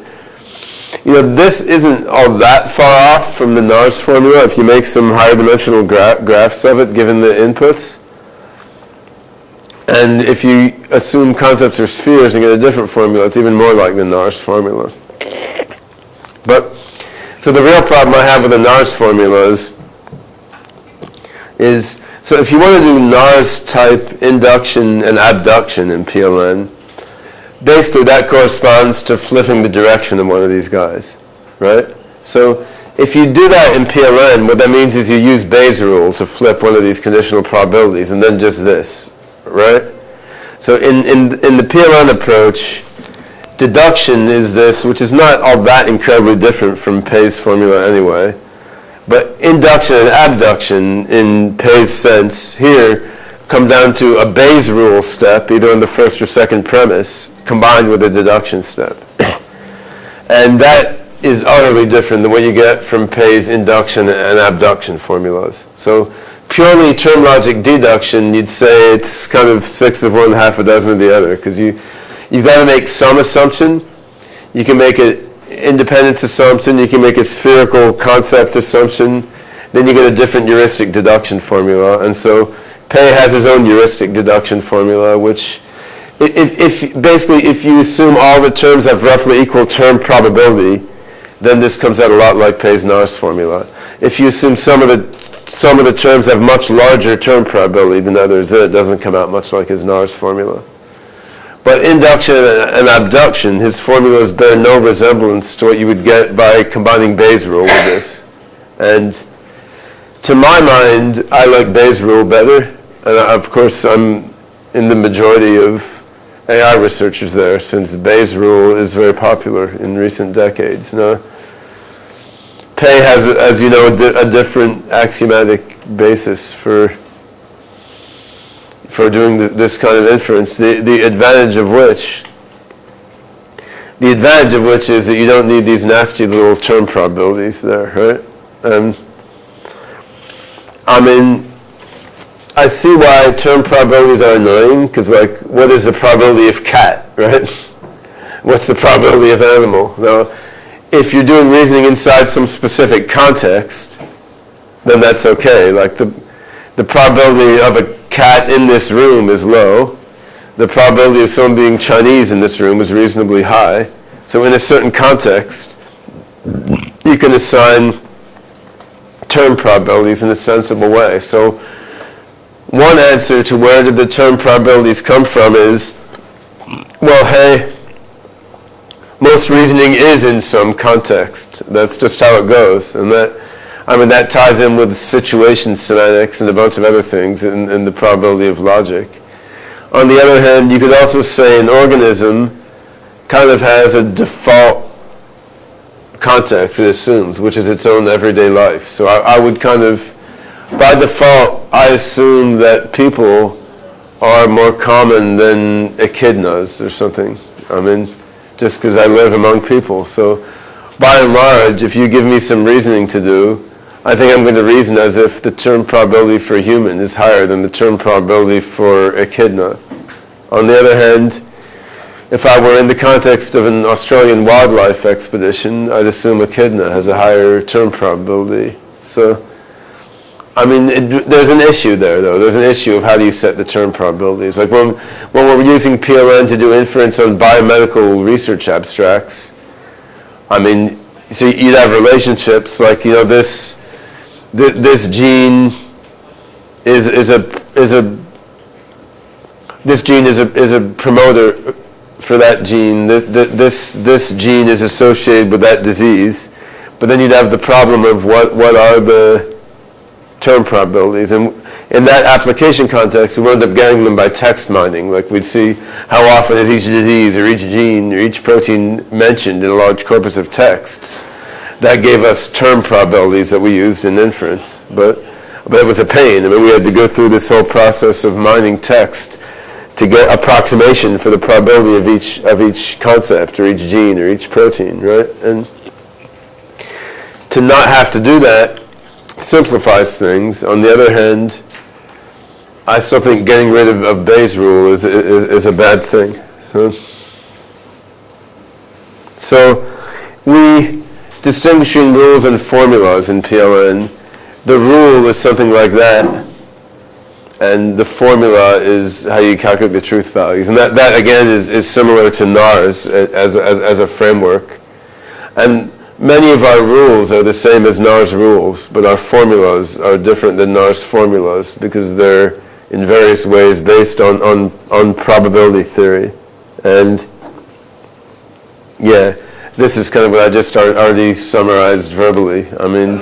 this isn't all that far off from the NARS formula if you make some higher dimensional graphs of it, given the inputs. And if you assume concepts are spheres and get a different formula, it's even more like the NARS formula. So the real problem I have with the NARS formulas is, so if you want to do NARS type induction and abduction in PLN, basically that corresponds to flipping the direction of one of these guys, right? So if you do that in PLN, what that means is you use Bayes' rule to flip one of these conditional probabilities, and then just this, right? So in the PLN approach, deduction is this, which is not all that incredibly different from Bayes' formula anyway. But induction and abduction, in Bayes' sense, here come down to a Bayes' rule step, either on the first or second premise, combined with a deduction step. And that is utterly different than what you get from Bayes' induction and abduction formulas. So purely term logic deduction, you'd say it's kind of 6 of one, half a dozen of the other, because you've got to make some assumption. You can make an independence assumption, you can make a spherical concept assumption, then you get a different heuristic deduction formula. And so Bay has his own heuristic deduction formula, which if you assume all the terms have roughly equal term probability, then this comes out a lot like Bayes-Nahr's formula. If you assume some of the terms have much larger term probability than others, then it doesn't come out much like his Nahr's formula. But induction and abduction, his formulas bear no resemblance to what you would get by combining Bayes' rule with this. And to my mind, I like Bayes' rule better. And of course, I'm in the majority of AI researchers there, since Bayes' rule is very popular in recent decades. Bay has, as you know, a different axiomatic basis for doing this kind of inference. The advantage of which is that you don't need these nasty little term probabilities there, right? I mean, I see why term probabilities are annoying, because, like, what is the probability of cat, right? What's the probability of animal? Now, if you're doing reasoning inside some specific context, then that's okay. Like, the probability of a cat in this room is low. The probability of someone being Chinese in this room is reasonably high. So in a certain context, you can assign term probabilities in a sensible way. So one answer to where did the term probabilities come from is, well, hey, most reasoning is in some context. That's just how it goes. And that ties in with situation semantics and a bunch of other things in the probability of logic. On the other hand, you could also say an organism kind of has a default context it assumes, which is its own everyday life. So I would kind of, by default, I assume that people are more common than echidnas or something. I mean, just because I live among people. So by and large, if you give me some reasoning to do, I think I'm going to reason as if the term probability for a human is higher than the term probability for echidna. On the other hand, if I were in the context of an Australian wildlife expedition, I'd assume echidna has a higher term probability. So, I mean, there's an issue there, though. There's an issue of how do you set the term probabilities. Like when we're using PLN to do inference on biomedical research abstracts, I mean, so you'd have relationships like, you know, this gene is a promoter for that gene. This gene is associated with that disease, but then you'd have the problem of what are the term probabilities, and in that application context, we wound up getting them by text mining. Like we'd see how often is each disease or each gene or each protein mentioned in a large corpus of texts. That gave us term probabilities that we used in inference, but it was a pain. I mean, we had to go through this whole process of mining text to get approximation for the probability of each concept or each gene or each protein, right? And to not have to do that simplifies things. On the other hand, I still think getting rid of Bayes' rule is a bad thing. So we distinguishing rules and formulas in PLN. The rule is something like that, and the formula is how you calculate the truth values. And that again is similar to Nahr's as a framework. And many of our rules are the same as Nahr's rules, but our formulas are different than Nahr's formulas because they're in various ways based on probability theory. And yeah, this is kind of what I just already summarized verbally. I mean,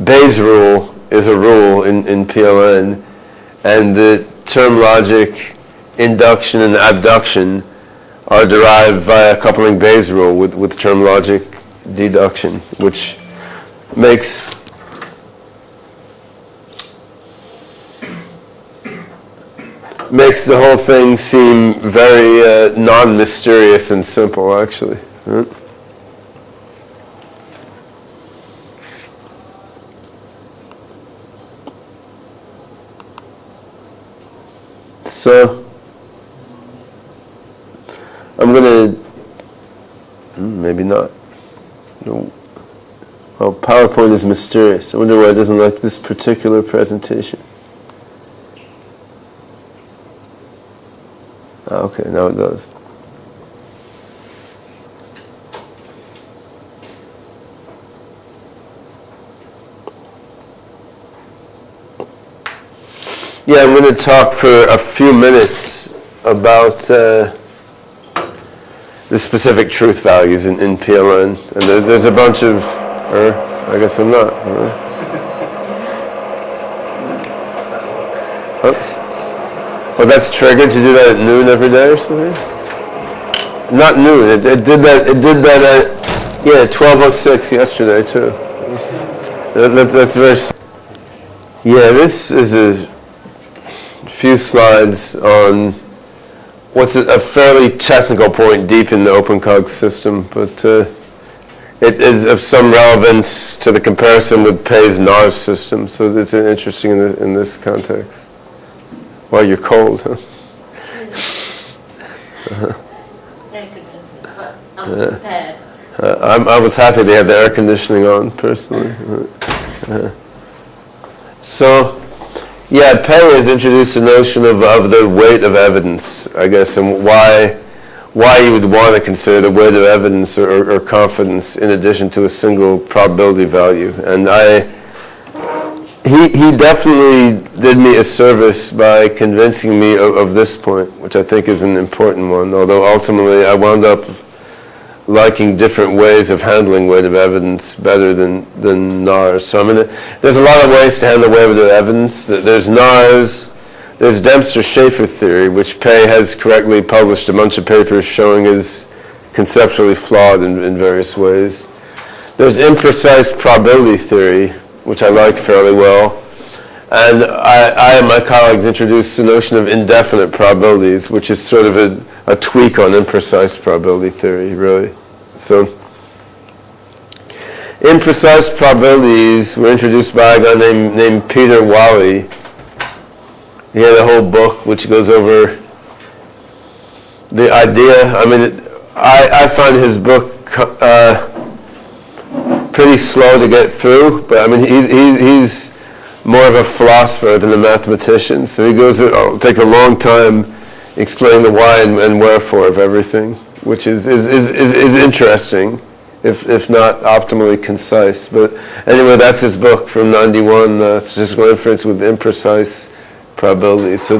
Bayes' rule is a rule in PLN, and the term logic, induction, and abduction are derived via coupling Bayes' rule with term logic deduction, which makes the whole thing seem very non-mysterious and simple, actually. So, I'm going to, maybe not. No. Well, PowerPoint is mysterious. I wonder why it doesn't like this particular presentation. Okay, now it does. Yeah, I'm going to talk for a few minutes about the specific truth values in PLN. And there's a bunch of, I guess I'm not. Oops. Well, that's triggered to do that at noon every day or something? Not noon. It did that at, 12:06 yesterday too. That's very. Yeah, this is a few slides on what's a fairly technical point deep in the OpenCog system, but it is of some relevance to the comparison with Pei's NARS system, so it's interesting in this context. Well, you're cold, huh? But I'm prepared. I was happy they had the air conditioning on, personally. So, yeah, Pei has introduced the notion of the weight of evidence, I guess, and why you would want to consider the weight of evidence or confidence in addition to a single probability value. And he definitely did me a service by convincing me of this point, which I think is an important one, although ultimately I wound up liking different ways of handling weight of evidence better than NARS. So I mean, there's a lot of ways to handle weight of evidence. There's NARS, there's Dempster-Schaefer theory, which Pei has correctly published a bunch of papers showing is conceptually flawed in various ways. There's imprecise probability theory, which I like fairly well. And I and my colleagues introduced the notion of indefinite probabilities, which is sort of a tweak on imprecise probability theory, really. So, imprecise probabilities were introduced by a guy named Peter Wally. He had a whole book which goes over the idea. I mean, I find his book pretty slow to get through, but I mean, he's more of a philosopher than a mathematician, so he takes a long time explaining the why and wherefore of everything, which is interesting, if not optimally concise. But anyway, that's his book from '91, Statistical Inference with Imprecise Probabilities. So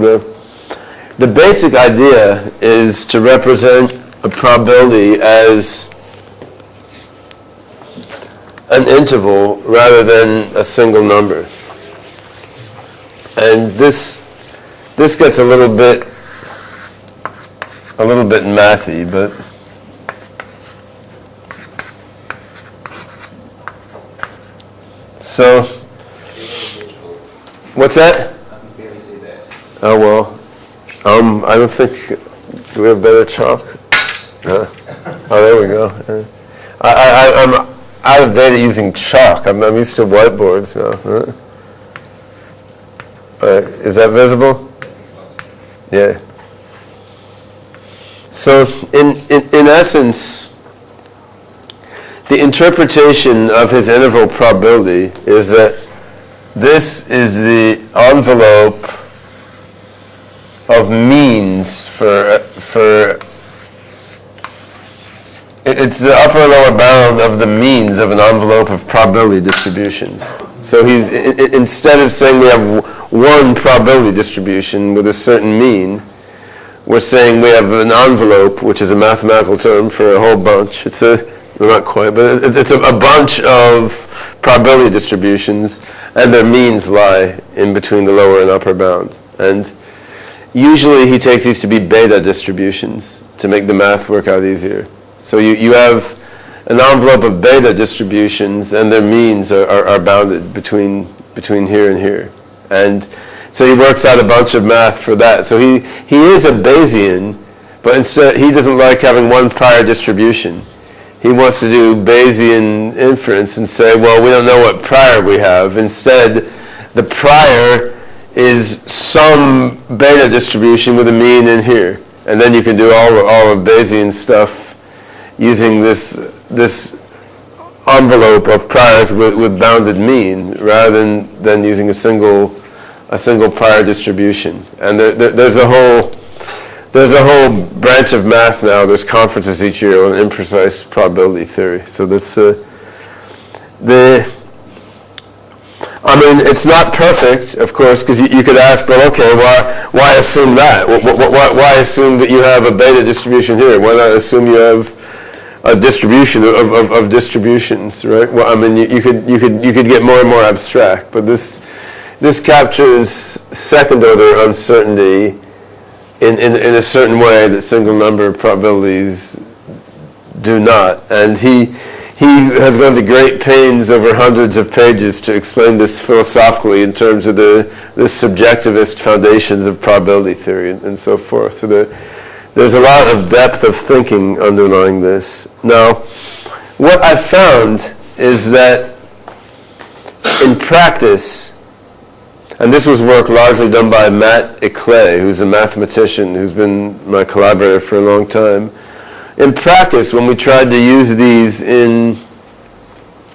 the basic idea is to represent a probability as an interval rather than a single number. And this gets a little bit mathy, but so what's that? I can barely see that. Oh well, I don't think, do we have better chalk? Oh, there we go. I'm out of date using chalk. I'm used to whiteboards now. Is that visible? Yeah. So, in essence, the interpretation of his interval probability is that this is the envelope of means for it's the upper and lower bound of the means of an envelope of probability distributions. So he's instead of saying we have one probability distribution with a certain mean, we're saying we have an envelope, which is a mathematical term for a whole bunch. It's not quite, but it's a bunch of probability distributions, and their means lie in between the lower and upper bound. And usually he takes these to be beta distributions to make the math work out easier. So you have an envelope of beta distributions, and their means are bounded between here and here. And so he works out a bunch of math for that. So he is a Bayesian, but instead he doesn't like having one prior distribution. He wants to do Bayesian inference and say, well, we don't know what prior we have. Instead, the prior is some beta distribution with a mean in here. And then you can do all of Bayesian stuff using this envelope of priors with bounded mean, rather than using a single prior distribution. And there's a whole branch of math now. There's conferences each year on imprecise probability theory. So that's it's not perfect, of course, because you could ask, well, okay, why assume that? Why assume that you have a beta distribution here? Why not assume you have a distribution of distributions, right? Well, you could get more and more abstract, but this captures second order uncertainty in a certain way that single number probabilities do not. And he has gone to great pains over hundreds of pages to explain this philosophically in terms of the subjectivist foundations of probability theory and so forth. So there's a lot of depth of thinking underlying this. Now, what I've found is that in practice, and this was work largely done by Matt Eclay, who's a mathematician who's been my collaborator for a long time. In practice, when we tried to use these in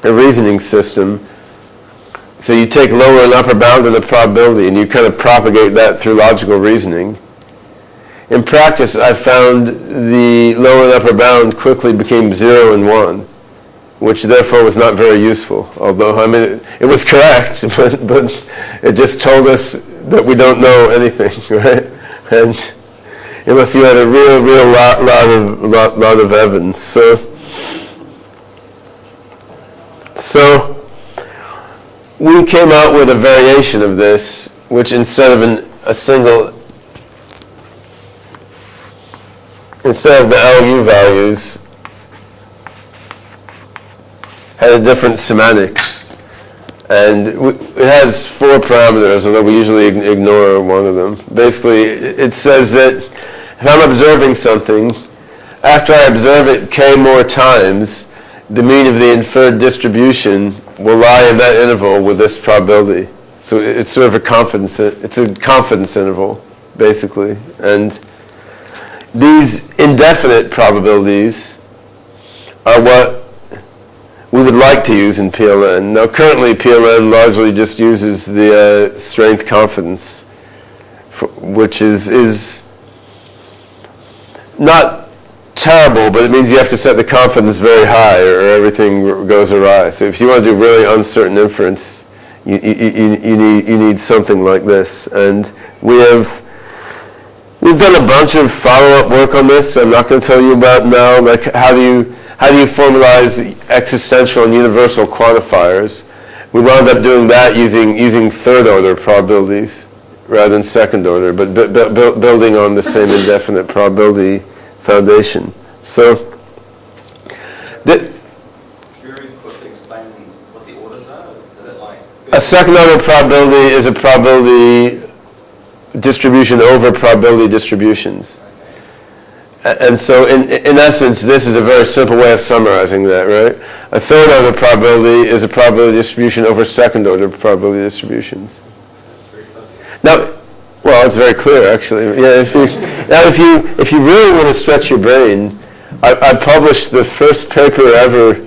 a reasoning system, so you take lower and upper bound in a probability and you kind of propagate that through logical reasoning. In practice, I found the lower and upper bound quickly became 0 and 1, which therefore was not very useful. Although, it was correct, but it just told us that we don't know anything, right? And unless you had a real lot of evidence. So we came out with a variation of this, which instead of instead of the LU values, had a different semantics. And it has 4 parameters, although we usually ignore one of them. Basically, it says that if I'm observing something, after I observe it k more times, the mean of the inferred distribution will lie in that interval with this probability. So it's sort of a confidence interval, basically. And these indefinite probabilities are what we would like to use in PLN. Now, currently, PLN largely just uses the strength confidence, which is not terrible, but it means you have to set the confidence very high or everything goes awry. So if you want to do really uncertain inference, you need something like this. And we've done a bunch of follow-up work on this. I'm not going to tell you about now, like how do you formalize existential and universal quantifiers. We wound up doing that using third order probabilities rather than second order, but building on the same indefinite probability foundation. So, Very quickly explain what the orders are. Is it like a second order probability is a probability distribution over probability distributions. And so, in essence, this is a very simple way of summarizing that, right? A third order probability is a probability distribution over second order probability distributions. Now, well, it's very clear, actually. Yeah, if you really want to stretch your brain, I published the first paper ever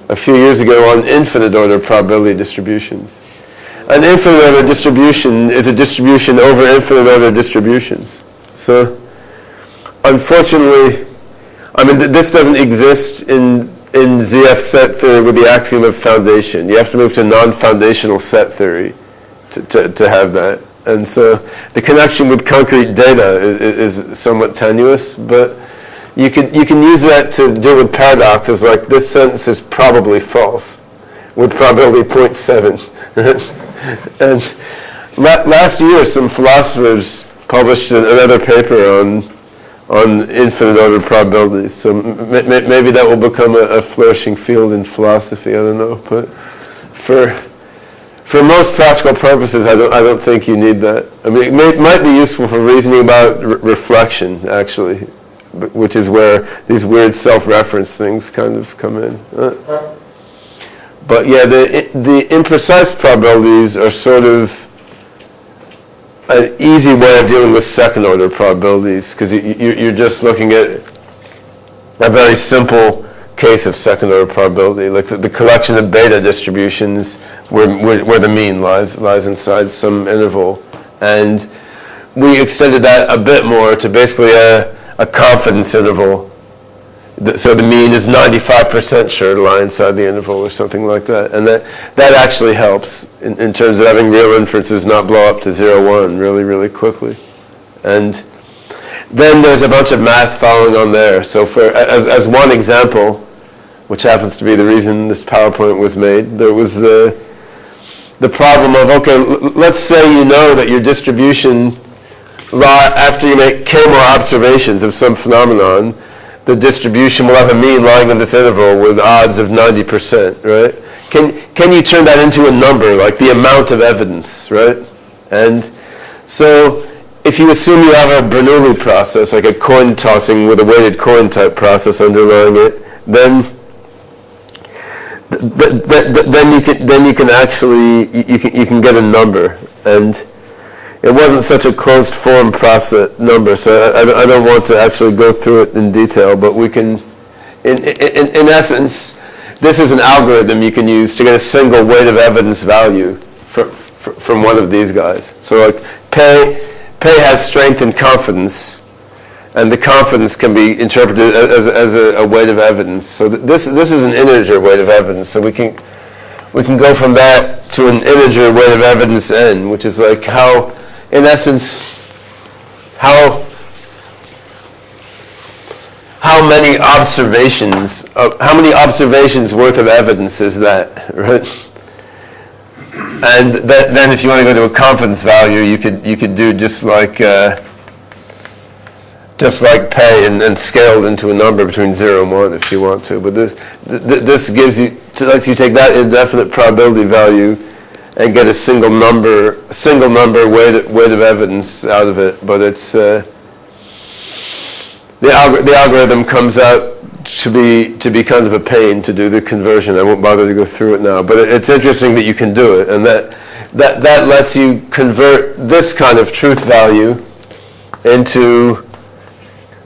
a few years ago on infinite order probability distributions. An infinite order distribution is a distribution over infinite order distributions. So, unfortunately, this doesn't exist in ZF set theory with the axiom of foundation. You have to move to non-foundational set theory to have that. And so the connection with concrete data is somewhat tenuous, but you can use that to deal with paradoxes like this sentence is probably false with probability 0.7. And last year some philosophers published another paper on infinite order probabilities. So maybe that will become a flourishing field in philosophy, I don't know. But for most practical purposes, I don't think you need that. I mean, it might be useful for reasoning about reflection, actually, which is where these weird self-reference things kind of come in. But yeah, the imprecise probabilities are sort of an easy way of dealing with second-order probabilities, because you're just looking at a very simple case of second-order probability, like the collection of beta distributions where the mean lies inside some interval. And we extended that a bit more to basically a confidence interval. So the mean is 95% sure to lie inside the interval or something like that. And that actually helps in terms of having real inferences not blow up to 0, 1 really, really quickly. And then there's a bunch of math following on there. So as one example, which happens to be the reason this PowerPoint was made, there was the problem of, okay, let's say you know that your distribution, after you make k more observations of some phenomenon, the distribution will have a mean lying in this interval with odds of 90%, right? Can you turn that into a number, like the amount of evidence, right? And so if you assume you have a Bernoulli process, like a coin tossing with a weighted coin type process underlying it, then you can actually you can get a number. And it wasn't such a closed form process number, so I don't want to actually go through it in detail, but we can, in essence, this is an algorithm you can use to get a single weight of evidence value from one of these guys. So like Pei has strength and confidence, and the confidence can be interpreted as a weight of evidence. So this is an integer weight of evidence, so we can go from that to an integer weight of evidence n, which is like how, in essence, how many observations worth of evidence is that, right? And then if you want to go to a confidence value, you could do just like Pei and scale it into a number between 0 and 1 if you want to. But this lets you take that indefinite probability value and get a single number weight of evidence out of it. But it's the algorithm comes out to be kind of a pain to do the conversion. I won't bother to go through it now. But it's interesting that you can do it, and that lets you convert this kind of truth value into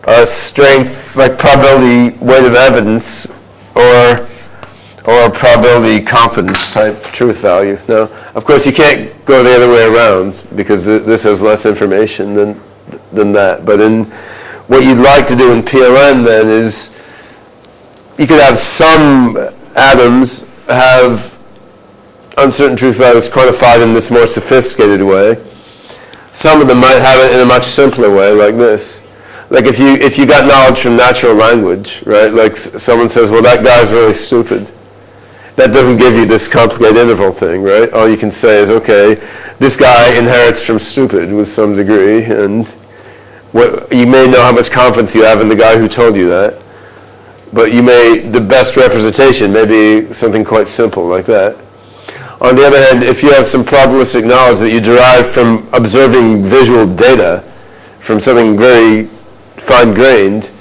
a strength like probability weight of evidence or a probability confidence type truth value. Now, of course, you can't go the other way around because this has less information than that. But what you'd like to do in PLN then is you could have some atoms have uncertain truth values quantified in this more sophisticated way. Some of them might have it in a much simpler way, like this. Like if you got knowledge from natural language, right? Like someone says, well, that guy's really stupid. That doesn't give you this complicated interval thing, right? All you can say is, okay, this guy inherits from stupid with some degree, and you may know how much confidence you have in the guy who told you that, but the best representation may be something quite simple like that. On the other hand, if you have some probabilistic knowledge that you derive from observing visual data, from something very fine-grained,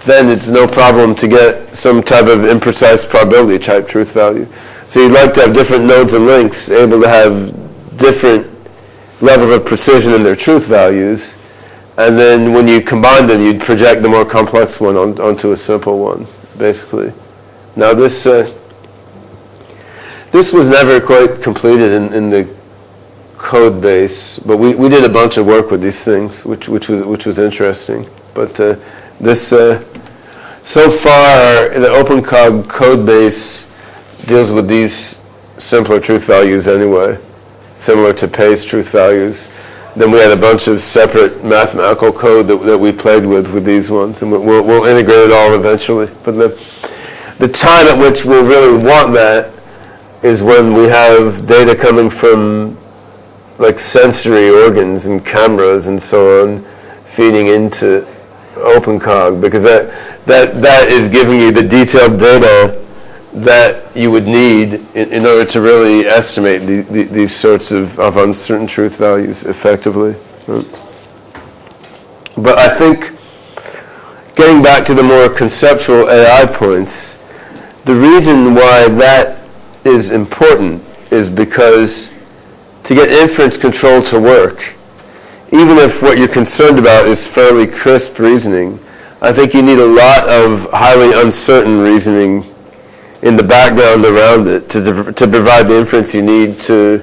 then it's no problem to get some type of imprecise probability type truth value. So you'd like to have different nodes and links able to have different levels of precision in their truth values, and then when you combine them, you'd project the more complex one onto a simple one, basically. Now this was never quite completed in the code base, but we did a bunch of work with these things, which was interesting. But so far, the OpenCog code base deals with these simpler truth values anyway, similar to Pei's truth values. then we had a bunch of separate mathematical code that we played with these ones, and we'll integrate it all eventually. But the time at which we'll really want that is when we have data coming from like sensory organs and cameras and so on feeding into OpenCog, because that is giving you the detailed data that you would need in order to really estimate these sorts of uncertain truth values effectively. But I think, getting back to the more conceptual AI points, the reason why that is important is because to get inference control to work, even if what you're concerned about is fairly crisp reasoning, I think you need a lot of highly uncertain reasoning in the background around it to provide the inference you need the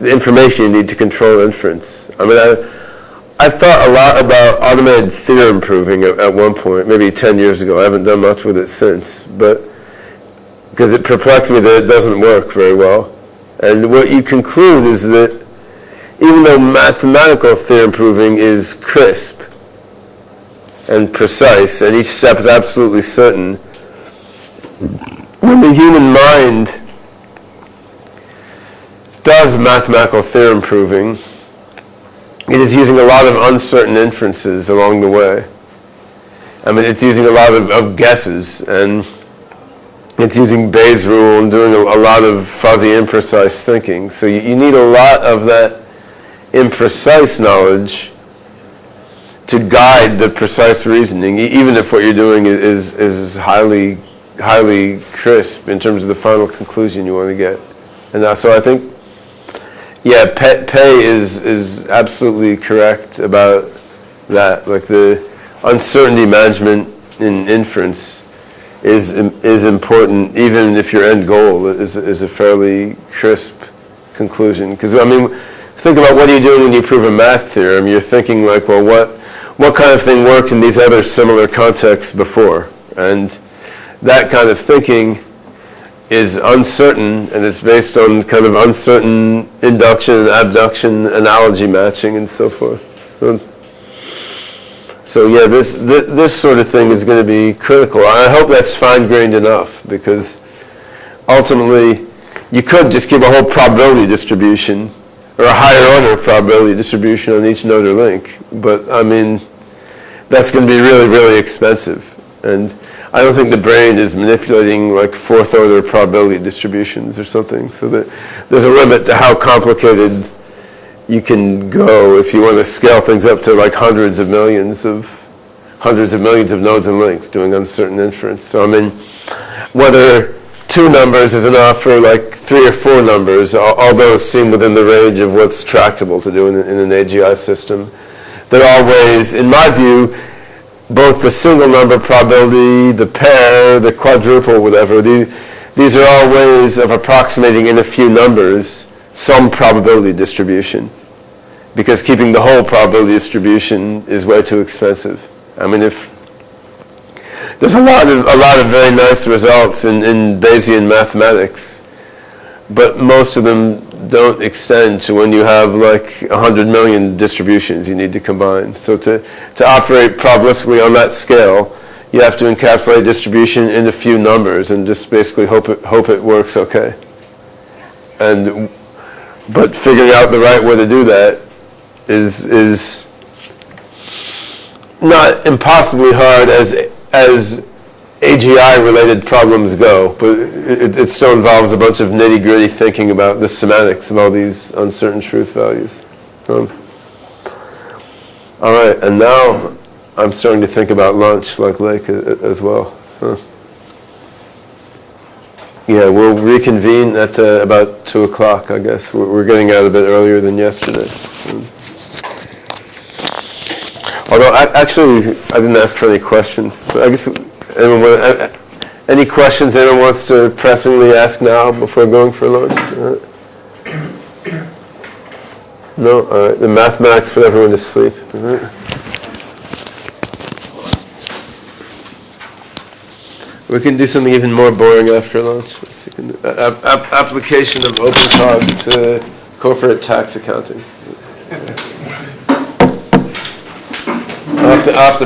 information you need to control inference. I mean, I thought a lot about automated theorem proving at one point, maybe 10 years ago. I haven't done much with it since, but because it perplexed me that it doesn't work very well. And what you conclude is that even though mathematical theorem proving is crisp and precise, and each step is absolutely certain, when the human mind does mathematical theorem proving, it is using a lot of uncertain inferences along the way. I mean, it's using a lot of guesses, and it's using Bayes' rule and doing a lot of fuzzy, imprecise thinking. So you need a lot of that imprecise knowledge to guide the precise reasoning, even if what you're doing is highly crisp in terms of the final conclusion you want to get. And so I think, yeah, Pei is absolutely correct about that. Like the uncertainty management in inference is important, even if your end goal is a fairly crisp conclusion. Because I mean, think about what are you doing when you prove a math theorem. You're thinking like, well, what kind of thing worked in these other similar contexts before? And that kind of thinking is uncertain, and it's based on kind of uncertain induction and abduction, analogy matching, and so forth. So yeah, this sort of thing is going to be critical. I hope that's fine-grained enough, because ultimately you could just give a whole probability distribution or a higher order probability distribution on each node or link, but I mean that's going to be really, really expensive, and I don't think the brain is manipulating like fourth order probability distributions or something, so that there's a limit to how complicated you can go if you want to scale things up to like hundreds of millions of nodes and links doing uncertain inference. So I mean, whether 2 numbers is enough or like 3 or 4 numbers, all those seem within the range of what's tractable to do in an AGI system. They're all ways, in my view, both the single number probability, the pair, the quadruple, whatever, these are all ways of approximating in a few numbers some probability distribution, because keeping the whole probability distribution is way too expensive. I mean, if there's a lot of very nice results in Bayesian mathematics, but most of them don't extend to when you have like 100 million distributions you need to combine. So to operate probabilistically on that scale, you have to encapsulate distribution in a few numbers and just basically hope it works okay. But figuring out the right way to do that is not impossibly hard as AGI-related problems go, but it still involves a bunch of nitty-gritty thinking about the semantics of all these uncertain truth values. All right, and now I'm starting to think about lunch, like Lake as well. So, yeah, we'll reconvene at about 2 o'clock, I guess. We're getting out a bit earlier than yesterday. Although, actually, I didn't ask for any questions. But I guess any questions anyone wants to pressingly ask now before going for lunch? No? All right. The mathematics put everyone to sleep. All right. We can do something even more boring after lunch. Let's see, application of OpenCog to corporate tax accounting. After